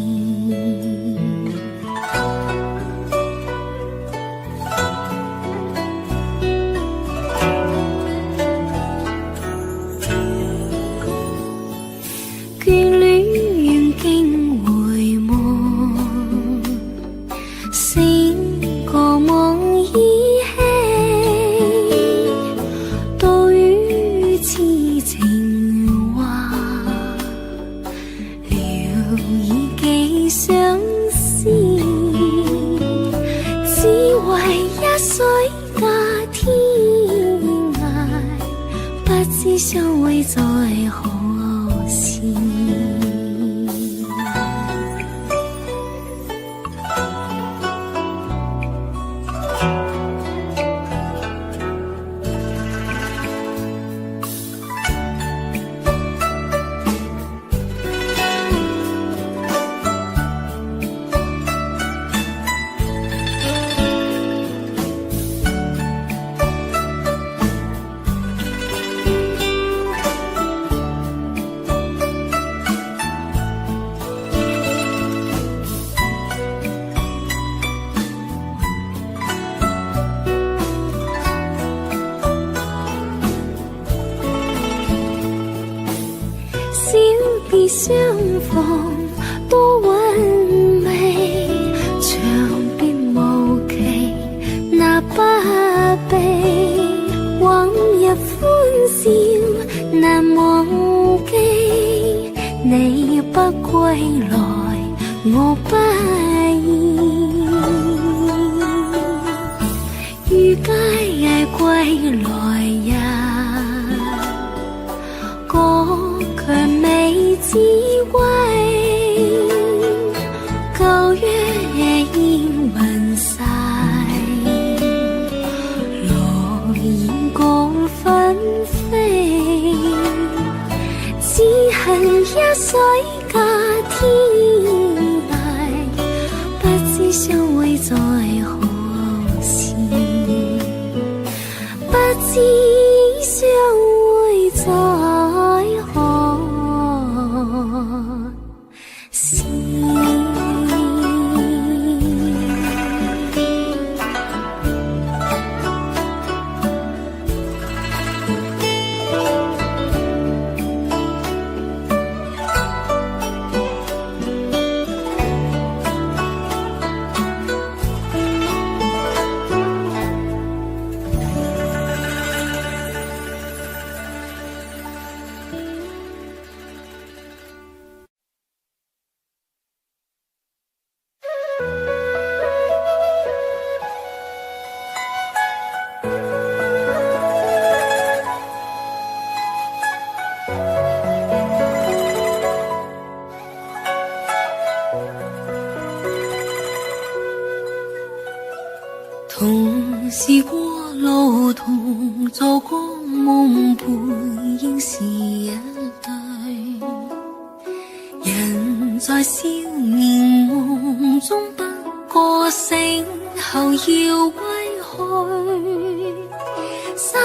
[SPEAKER 6] 相會在何時？相逢多韻味，長別無期那不悲，往日歡笑難忘記，你不歸來我不意，於佳夜歸來日滋味，九月煙雲逝，落葉共紛飛，只恨一水隔天涯，不知相會在何時，不知相會在何時。同是过路，同做过梦，背影是一对。人在少年夢中不過醒後要歸去，三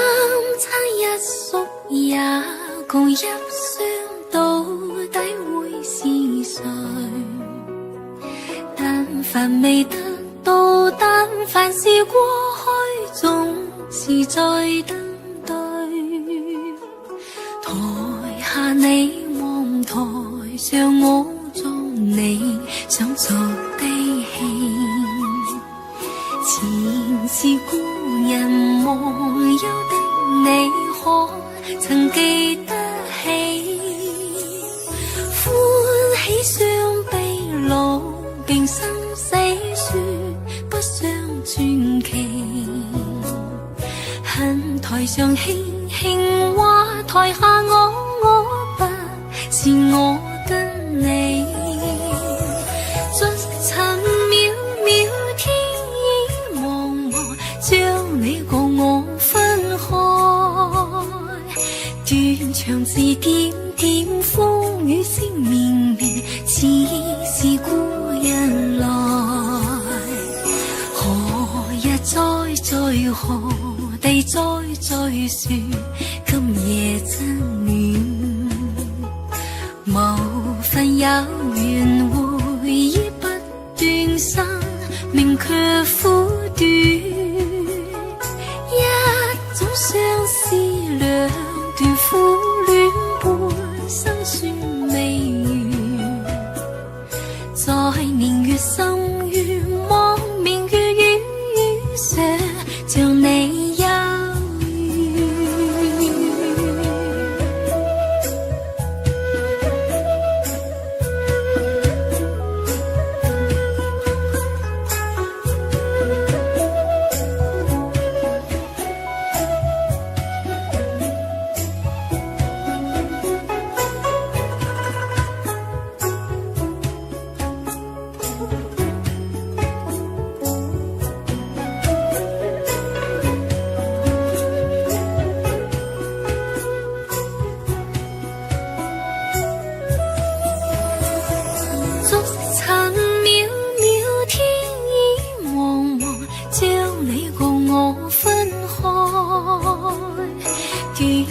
[SPEAKER 6] 餐一宿也共一雙，到底會是誰？但凡未得到，但凡是過去，總是在等對。台下你望台上我做你想做的戲，前是故人忘憂的你，可曾記得起？歡喜雙臂老並生死說不相傳奇，恨台上輕輕話，台下我不是我跟你，盡塵渺渺天意茫茫，將你共我分開，斷腸字點點風雨聲綿綿，似是故人來，何日再何地再說今夜真暖，無分有緣回憶不斷生命卻苦短，一種相思兩段苦戀，半生算未完，在年月深淵望明月與雨上，像你有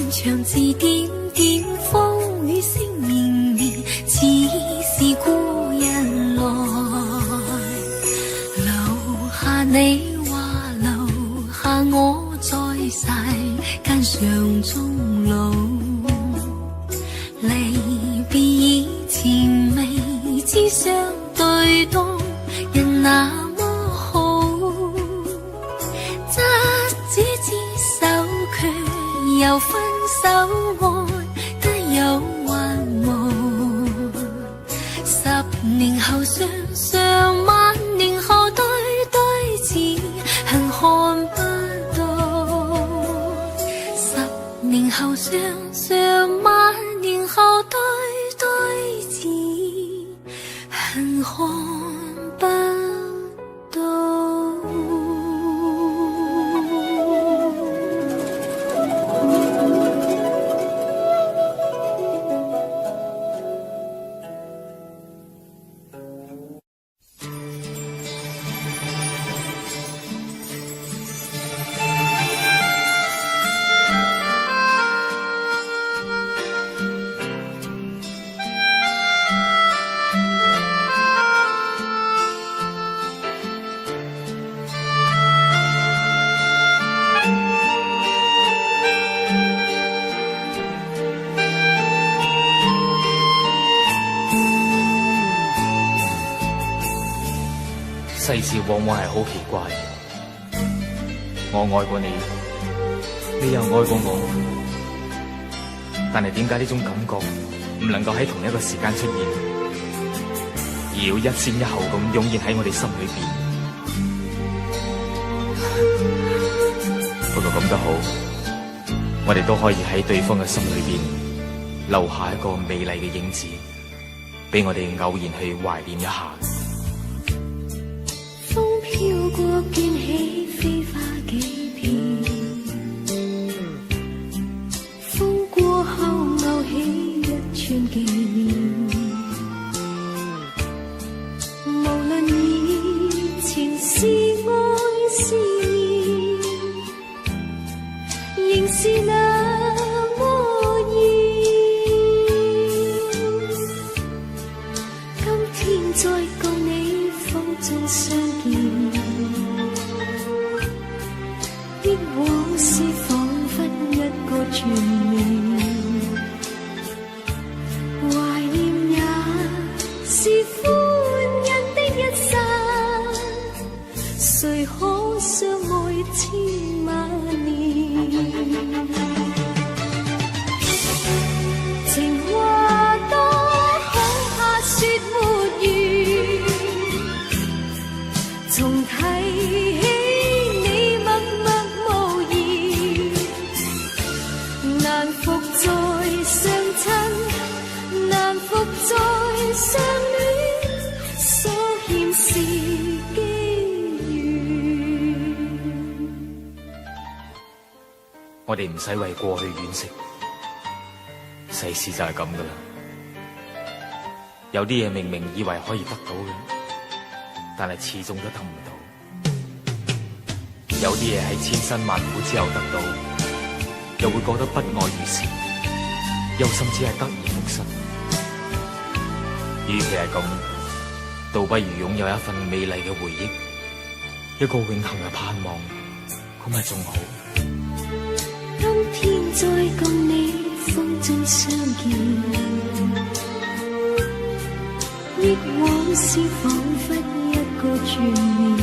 [SPEAKER 6] 長字點點風雨聲綿綿，似是故人來，留下你話留下我，在世間上終老，離別以前未知相對當人那麼好，執子之手卻又分手愛得有還無，10年後想想，萬年後對對字恨看不到，10年後想想，萬年後對對
[SPEAKER 7] 世事往往係好奇怪，我愛過你，你又愛過我，但係點解呢種感覺唔能夠喺同一個時間出現，而要一先一後咁湧現喺我哋心裏邊？不過咁都好，我哋都可以喺對方嘅心裏邊留下一個美麗嘅影子，俾我哋偶然去懷念一下。
[SPEAKER 6] 風飄過捲起飛花幾片，風過後勾起一串紀念，無論以前是愛是念，仍是那麼熱。今天再共你風中相見，憶往事彷彿一個傳念，懷念也是歡欣的一剎，誰可相愛千萬年？情話多恐怕說沒完，重提起你默默無言，難復再相親，難復再相戀，所欠是機緣。
[SPEAKER 7] 我哋唔使為過去惋惜，世事就係咁噶啦。有啲嘢明明以為可以得到嘅，但係始終都得唔到；有啲嘢喺千辛萬苦之後得到，又會覺得不外如是，又甚至係得而復失。與其係咁，倒不如擁有一份美麗嘅回憶，一個永恆嘅盼望，咁咪仲好。
[SPEAKER 6] 今天再共你風中相見，憶往事彷彿一個傳念，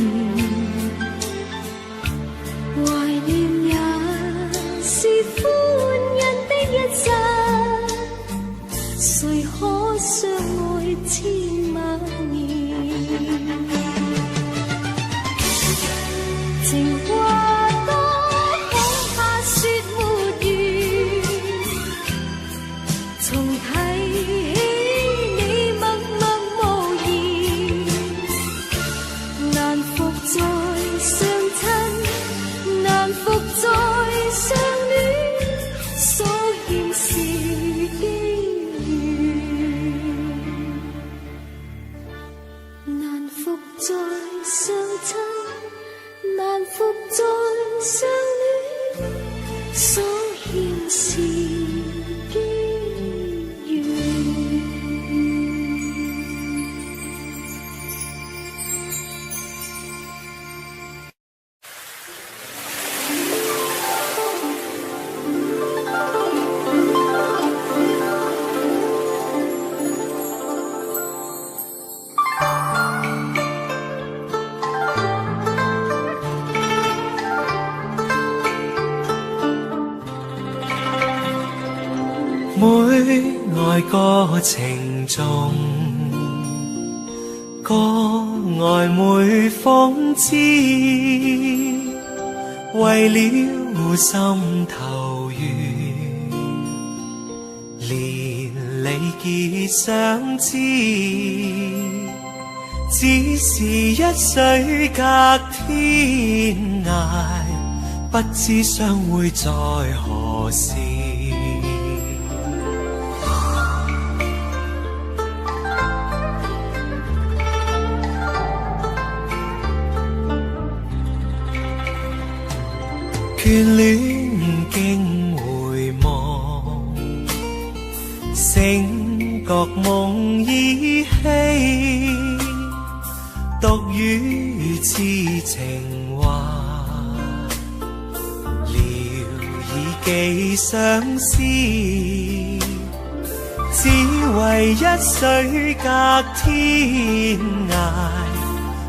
[SPEAKER 6] 懷念也是歡欣的一剎，誰可相愛千萬年？情話多恐怕說沒完，重提起你默默無言，難復再相親，難復再相戀，所欠是機緣，難復再相親，難復再相戀，所欠是機緣。
[SPEAKER 2] 每愛過程中，個愛每諷刺，為了心頭緣，連理結相知，只是一水隔天涯，不知相會在何時。眷戀經回望，醒覺夢依稀，獨語痴情話，聊以寄相思，只為一水隔天涯，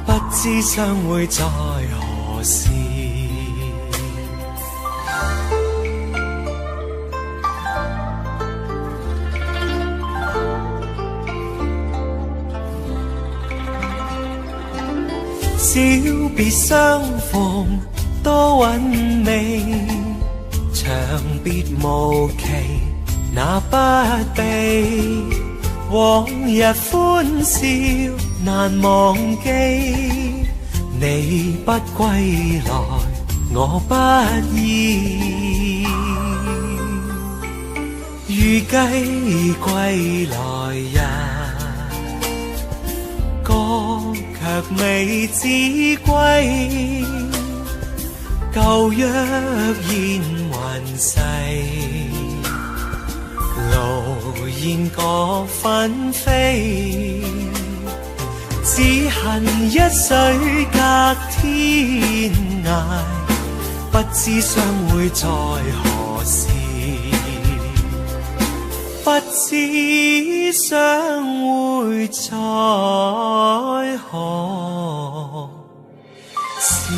[SPEAKER 2] 不
[SPEAKER 1] 知相會在何時。小別相逢多韻味，長別無期那不避。往日歡笑難忘記，你不歸來我不依。預計歸來日，歌卻未知歸。舊約現還世，路煙各紛飛，只恨一水隔天涯，不知相會在何時，不知相會在何時。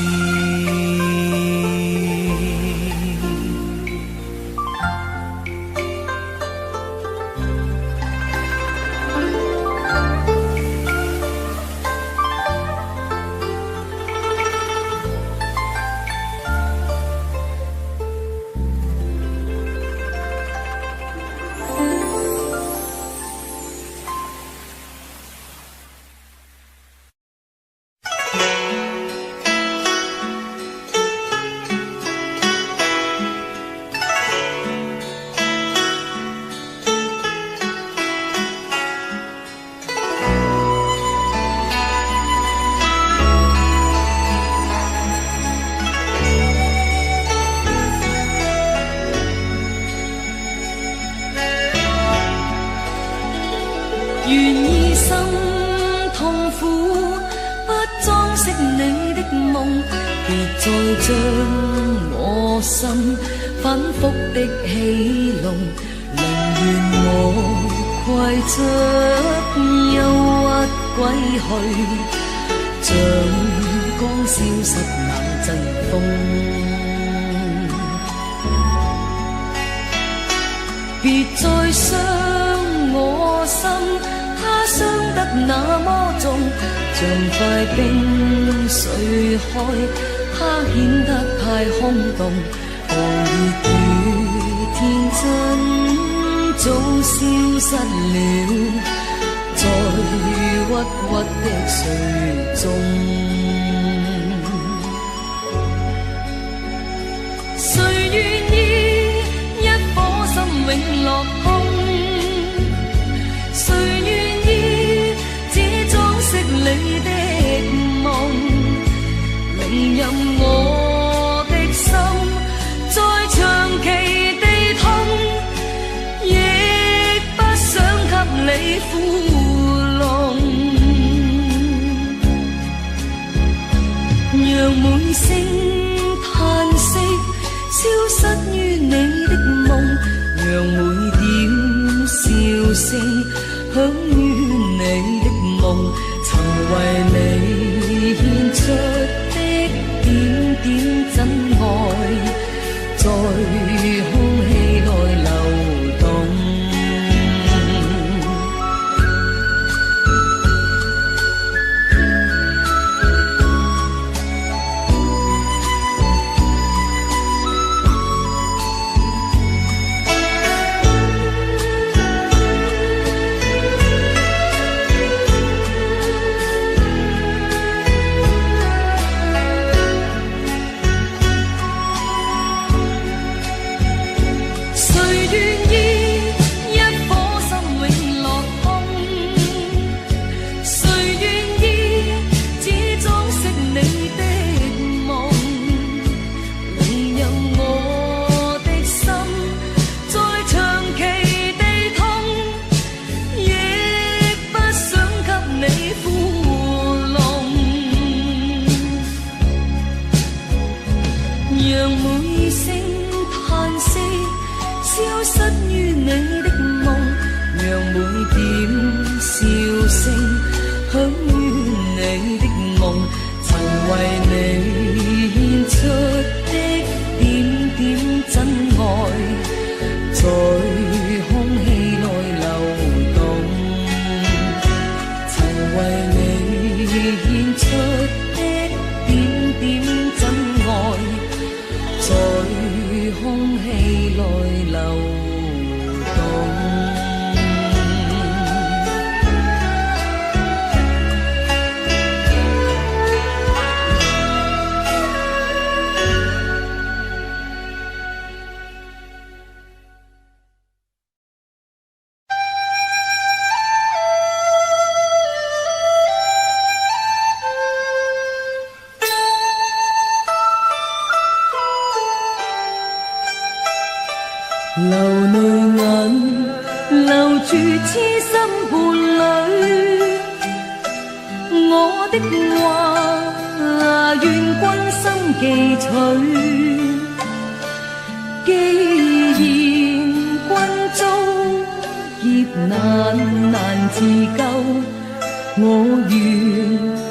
[SPEAKER 6] 願意心痛苦，不裝飾你的夢，別再將我心反覆的戲弄。寧願我攜着憂鬱歸去，像剛消失那陣風。別再傷我心，它傷得那麼重，像塊冰碎開，它顯得太空洞。狂熱與天真早消失了，在鬱鬱的水中。誰願意一顆心永落空？誰願意只裝飾你的夢？寧任我的心再長期地痛，亦不想給你負弄。讓每聲嘆息消失於你的夢，讓每點笑聲響於你的夢，曾為你獻出的點點真愛，在空氣內流動。痴心伴侣。我的話願君心記取，既然君遭劫難自救，我願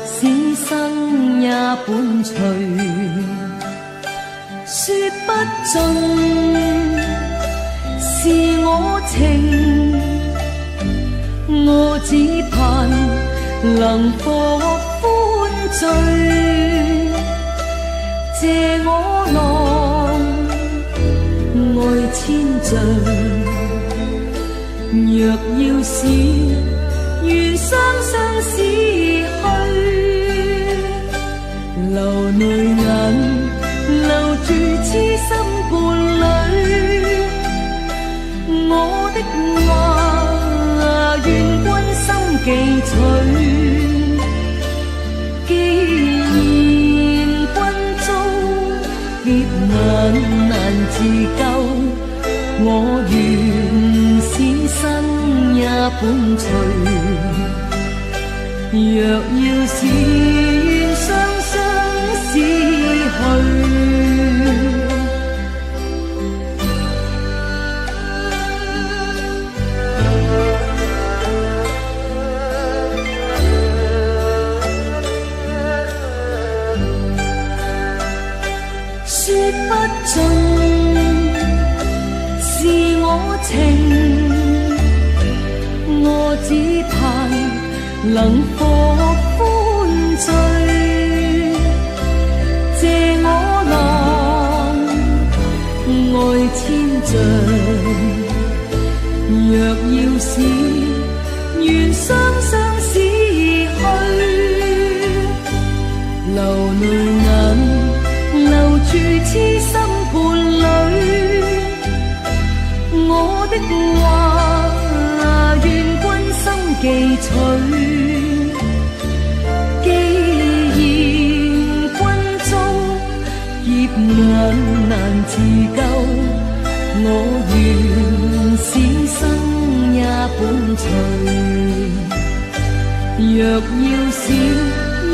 [SPEAKER 6] 此生也伴隨。說不盡是我情，我只盼能獲歡醉，借我郎愛千丈。若要是緣雙雙死去，流淚眼留住痴心伴侶。我的話願君心記取，既然君遭劫難自救，我願此生也伴隨。若要是緣雙雙死去，說不盡是我情，我只盼能獲歡醉，借我郎愛千丈。若要是緣雙雙死去，流淚眼留住痴心伴侶。我的話願君心記取，既然君遭劫難自救，我願此生也伴隨。若要是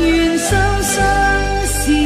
[SPEAKER 6] 緣雙雙死去。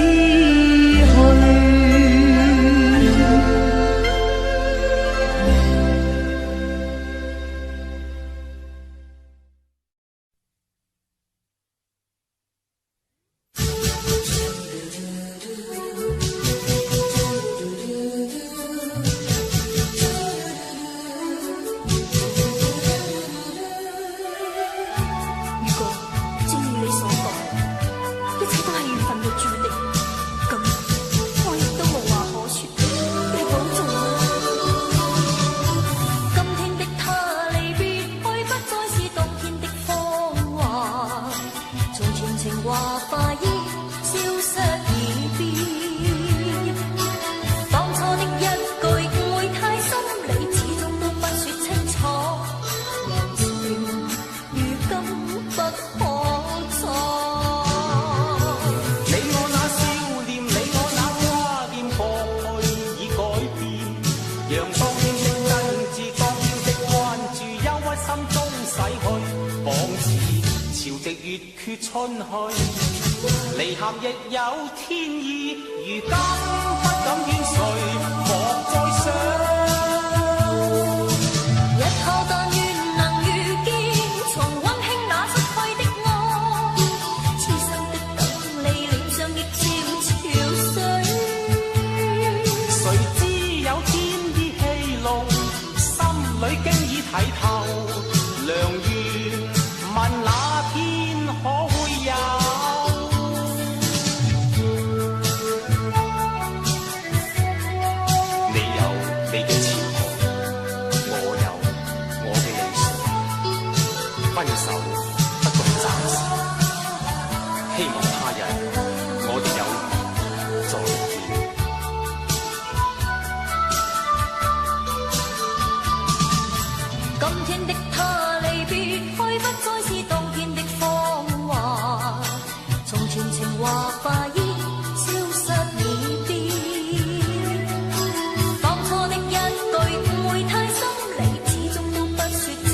[SPEAKER 6] 當初的一句誤會太深，你始終都不說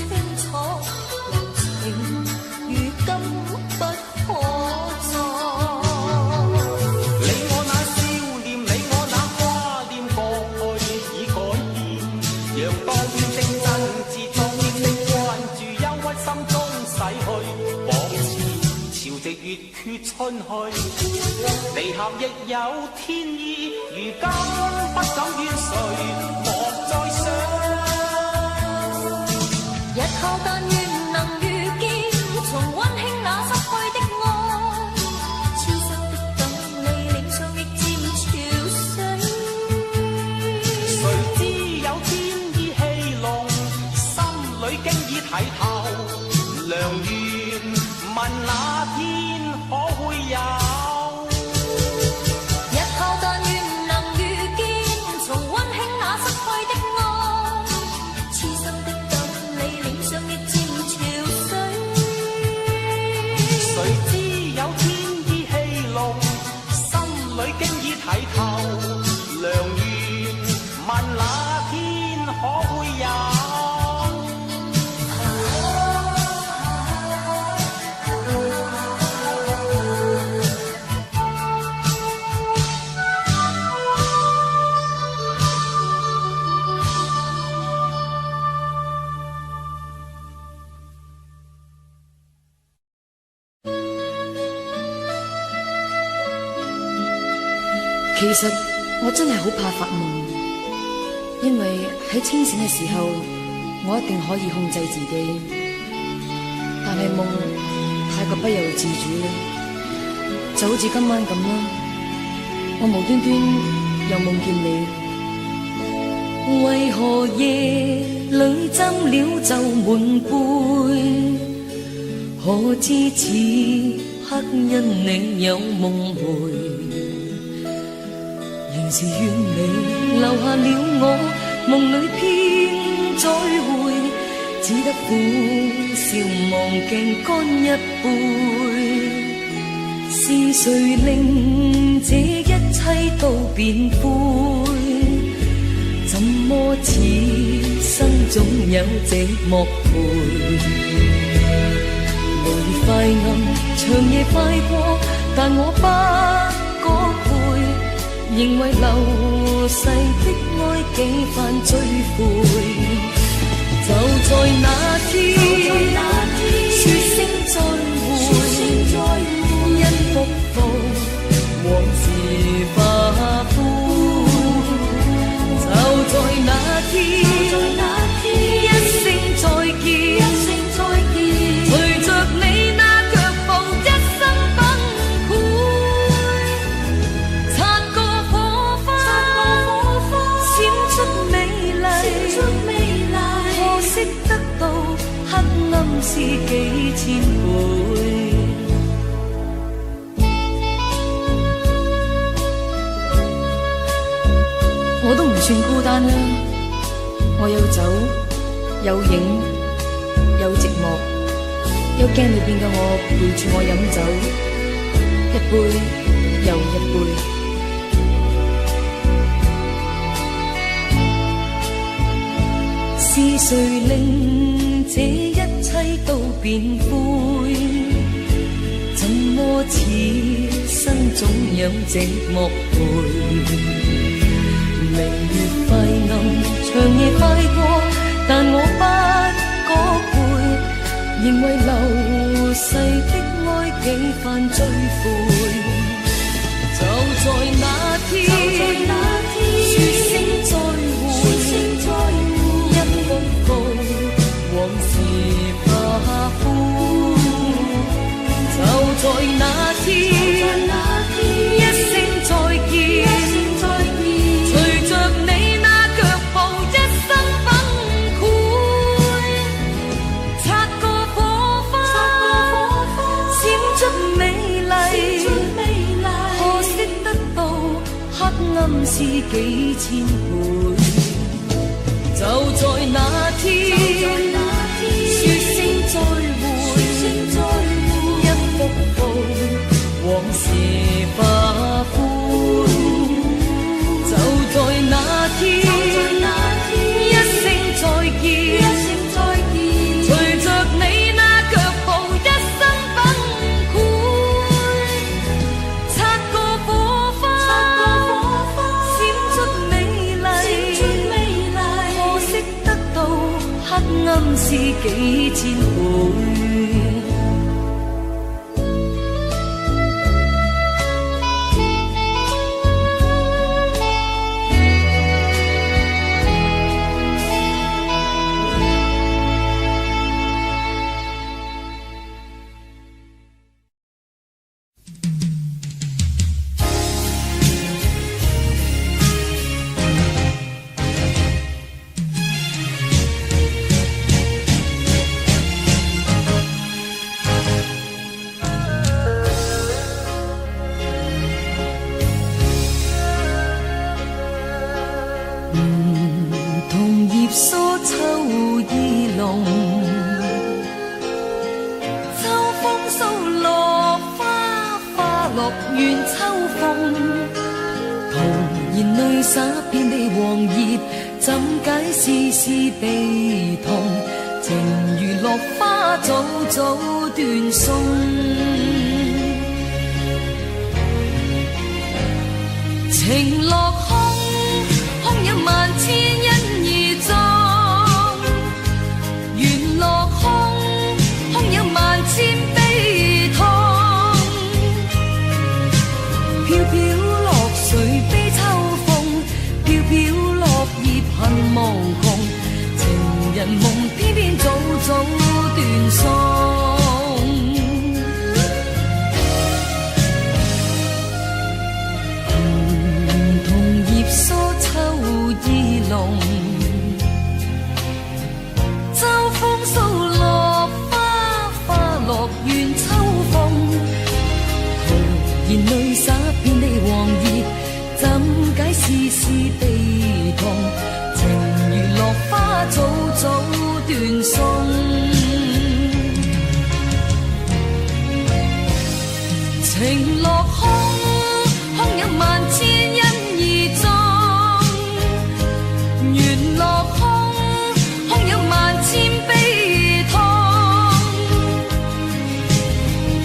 [SPEAKER 6] 清楚。
[SPEAKER 8] 月缺春去，离合亦有天意。如今不敢怨谁，莫再想。
[SPEAKER 6] 日後但願能遇見，重溫馨那失去的愛，痴心的等你，臉上亦漸潮水。
[SPEAKER 8] 誰知有天意戲弄，心裏經已睇透，良緣問那天可會有？
[SPEAKER 6] 日後但願能遇見，重溫馨那失去的愛，痴心的等你，臉上亦漸潮水。
[SPEAKER 8] 誰知有天意戲弄，心裏經已睇透，良緣問那天可會有？
[SPEAKER 9] 其實我真係好怕發夢，因為喺清醒嘅時候，我一定可以控制自己，但係夢太過不由自主啦，就好似今晚咁啦，我無端端又夢見你。
[SPEAKER 6] 為何夜裏斟了酒滿杯？可知此刻因你有夢回？仍是願你留下了我，夢裏偏再會，只得苦笑望鏡乾一杯。是誰令這一切都變灰？怎麼此生總有寂寞陪？無月快暗，長夜快過，但我不覺攰，仍為流逝的愛幾番追悔。就在那天，說聲再會，因復復往事化灰。就在那天，一聲再見，隨着你那腳步，一生崩潰。擦過火花，閃出美麗，可惜得到黑暗是幾千倍。
[SPEAKER 9] 我都唔算孤單啦，我有酒，有影，有寂寞，有鏡裏邊嘅我陪住我飲酒，一杯又一杯。
[SPEAKER 6] 是誰令這一切都變灰？怎麼此生總有寂寞陪？明月快暗，長夜快過，但我不覺攰，仍為流逝的愛幾番追悔。就在那天，說聲再會，一復復往事化灰。就在那天，一聲再見，隨着你那腳步，一生崩潰。擦過火花，閃出美麗，可惜得到黑暗是幾千倍。就在那天，說聲再會，一復復往事化灰。就在那天，一聲再見，隨着你那腳步，一生崩潰。擦過火花，閃出美麗，可惜得到黑暗是幾千倍。願秋風，徒然淚灑遍地黃葉，怎解絲絲悲痛？情如落花早早斷送，情落空，空有萬千因而葬，緣落空，空有萬千悲痛，飄飄落水悲秋風，飄飄落葉恨無窮，情人夢偏偏早早斷送。梳秋意濃，秋風掃落花，花落怨秋風。徒然淚灑遍地黃葉，怎解絲絲悲痛？情如落花早早斷送，情落空，空有萬千因而葬，緣落空，空有萬千悲痛，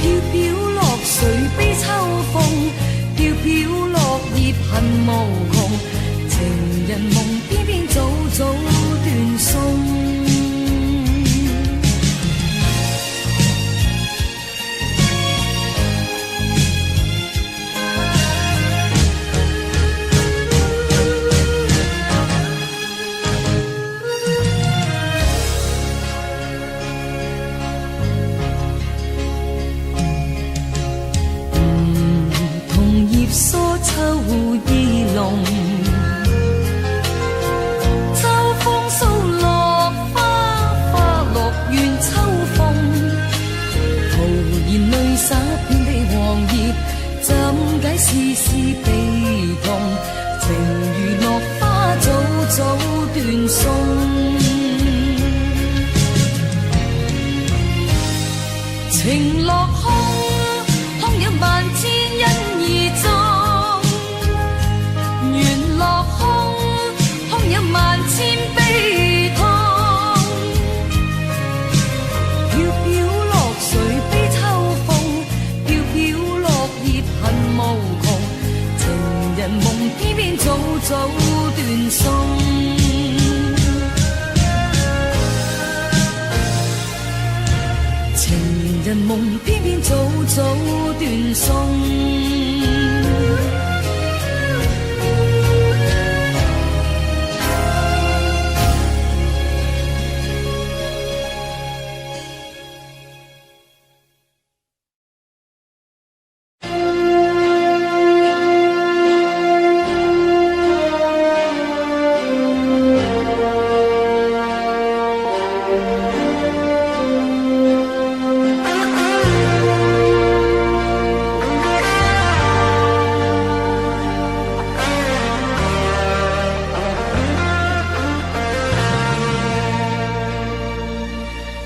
[SPEAKER 6] 飄飄落水悲秋風，飄飄落葉恨無窮，情人夢偏偏早早斷送。絲絲悲痛，情如落花早早斷送，情落空，空有萬千因而葬，緣落空，空有萬千悲痛，飄飄落水悲秋風，飄飄落葉恨無窮，情人夢偏偏早早斷送，情人夢偏偏早早斷送。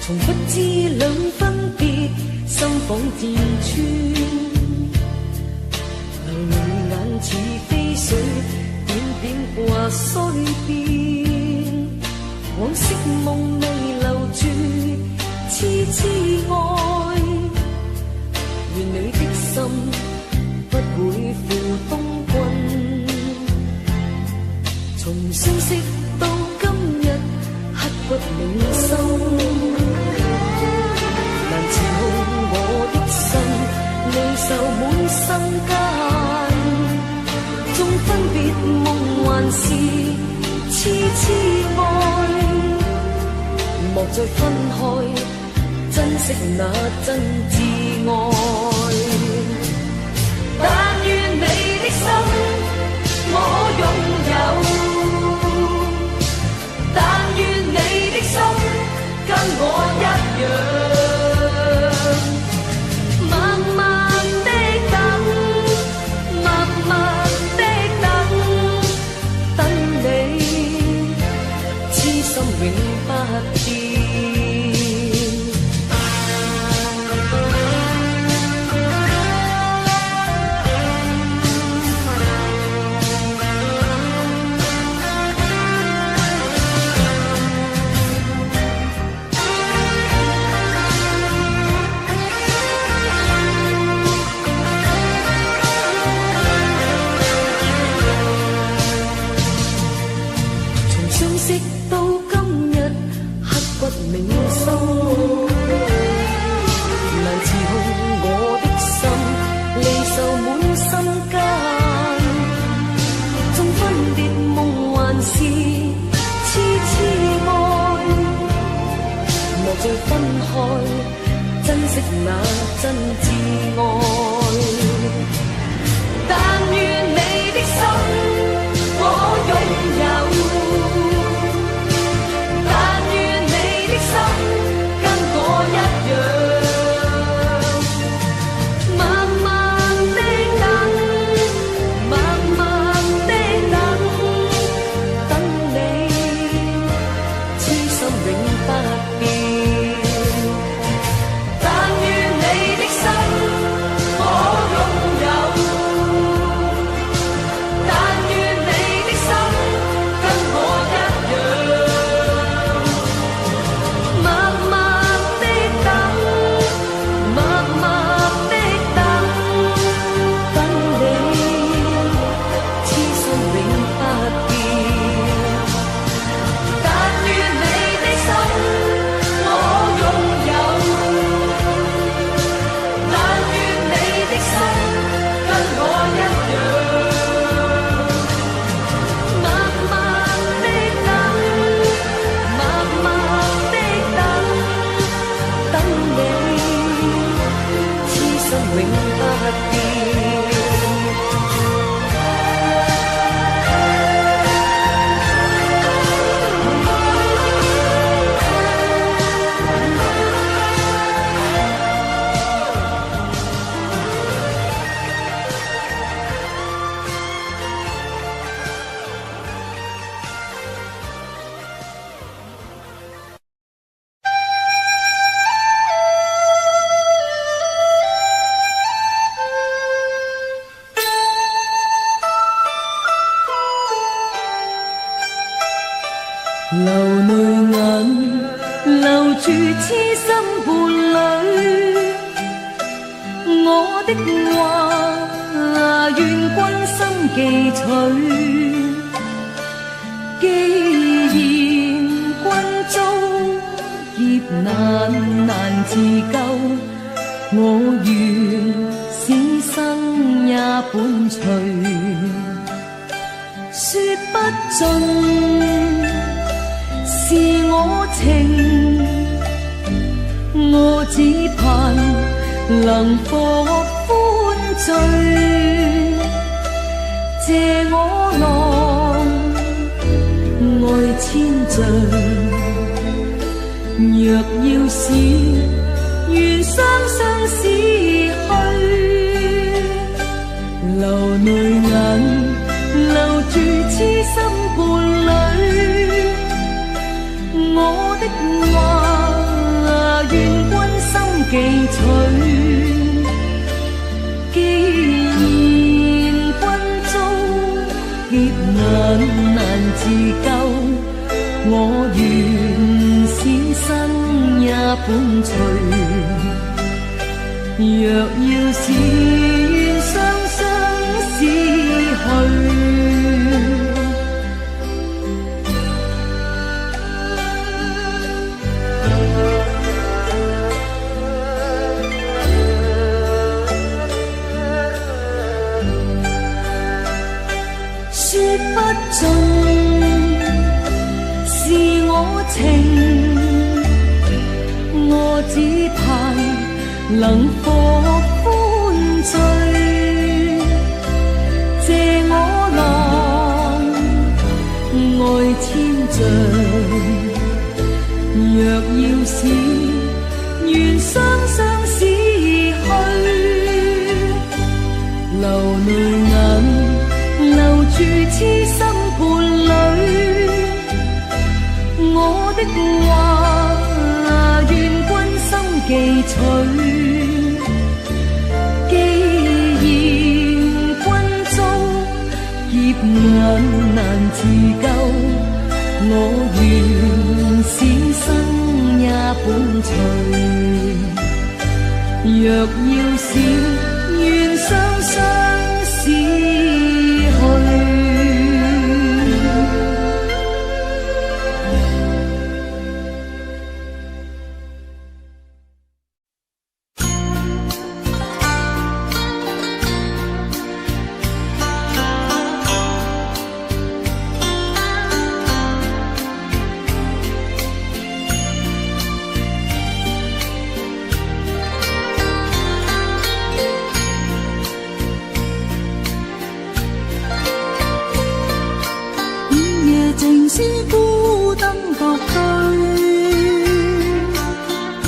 [SPEAKER 6] 從不知兩分別，心仿箭穿，流淚眼似飛水，點點掛腮邊，往昔夢未留住，痴痴愛，願你的心不會負東君，從相識到今日，刻骨銘心。難治好我的心，離愁滿心間，縱分別夢還是痴痴愛，莫再分開，珍惜那真摯愛。但願你的心我擁有，但願你的心跟我一樣。永不變。分開，珍惜那真摯愛。但願你的心我擁有，但願你的心跟我一樣。流淚眼留住痴心伴侶，我的話願君心記取。既然君遭劫難自救，我願此生也伴隨。說不盡是我情，我只盼能獲歡醉。借我郎愛千丈，若要是願雙雙死去，流淚眼留住痴心伴侶。我的話願君心記取，既然君遭劫難自救，我願此生也伴隨。若要是願雙雙死去，不盡是我情，我只盼能獲歡醉。借我郎愛千丈，若要是願雙雙死去，流淚眼留住痴心伴侶。我的話願君心記取，既然君遭劫難自救，我願此生也伴隨。若要是願雙雙死去。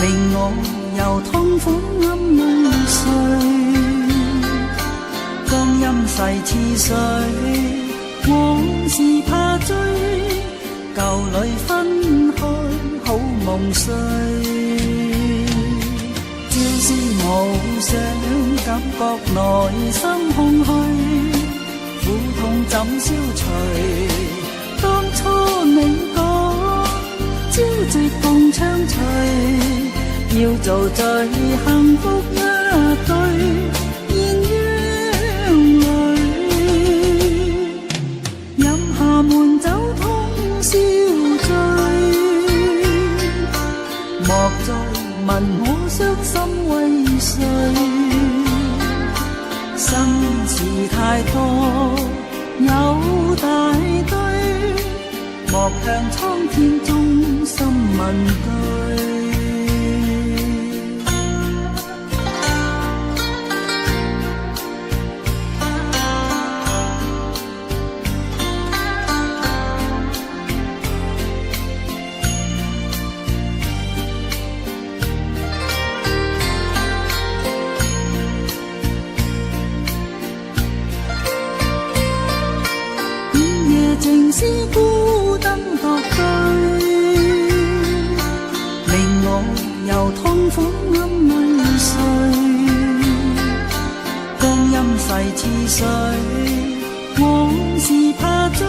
[SPEAKER 2] 令我由痛苦暗裏睡。光陰逝似水，往事怕追，舊侶分開好夢碎。朝思暮想，感覺內心空虛，苦痛怎消除？當初你講朝夕共暢隨，要做最幸福一對，現於淚。飲下悶酒通宵醉，莫再問我傷心為誰。心事太多有大堆，莫向蒼天中心問句。情思孤燈獨對，令我由痛苦暗裏睡。光陰逝似水，往事怕追，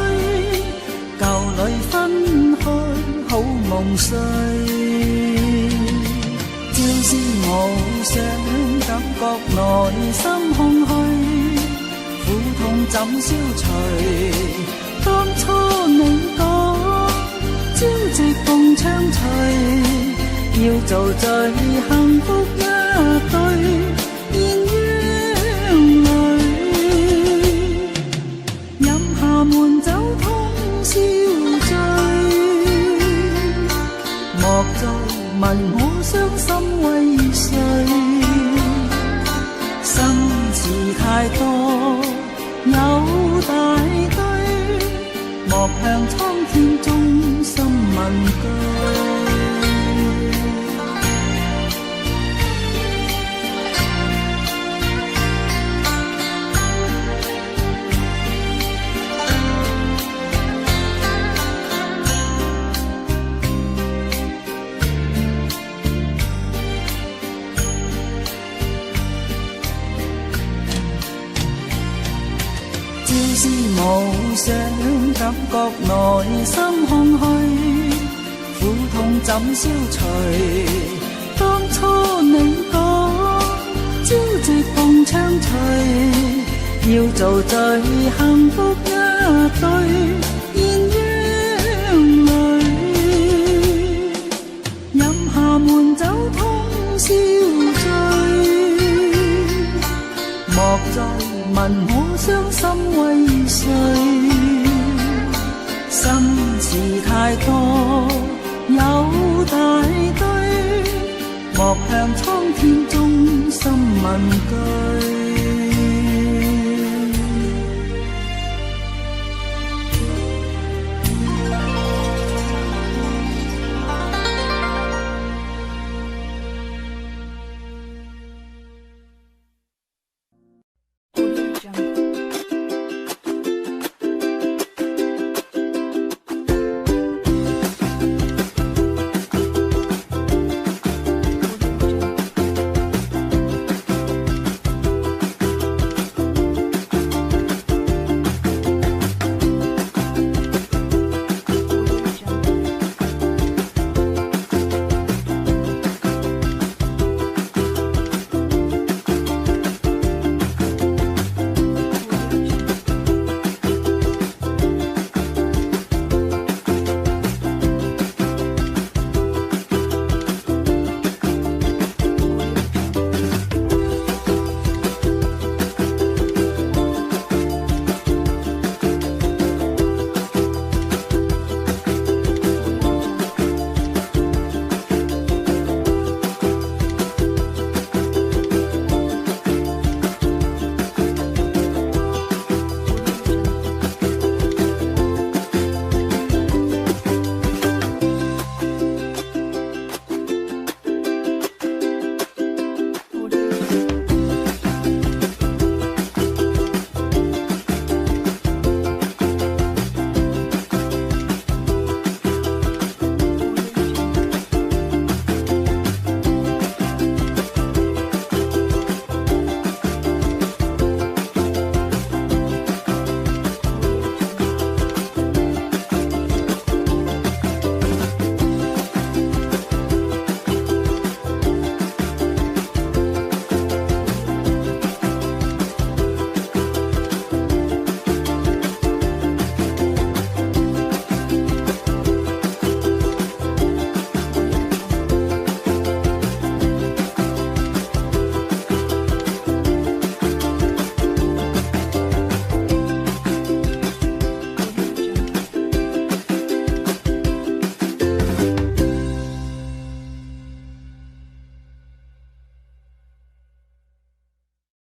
[SPEAKER 2] 舊侶分開好夢碎。朝思暮想，感覺內心空虛，苦痛怎消除？當初你講朝夕共暢隨，要做最幸福一對，現於淚。飲下悶酒通宵醉，莫再問我傷心為誰。心事太多有大堆，莫向蒼天中心問句。朝思暮想，感覺內心空虛，苦痛怎消除？當初你講朝夕共暢隨，要做最幸福一對，現於淚。飲下悶酒通宵醉，莫再問我傷心為誰。心事太多有大堆，莫向蒼天中心問句。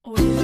[SPEAKER 6] Oh yeah.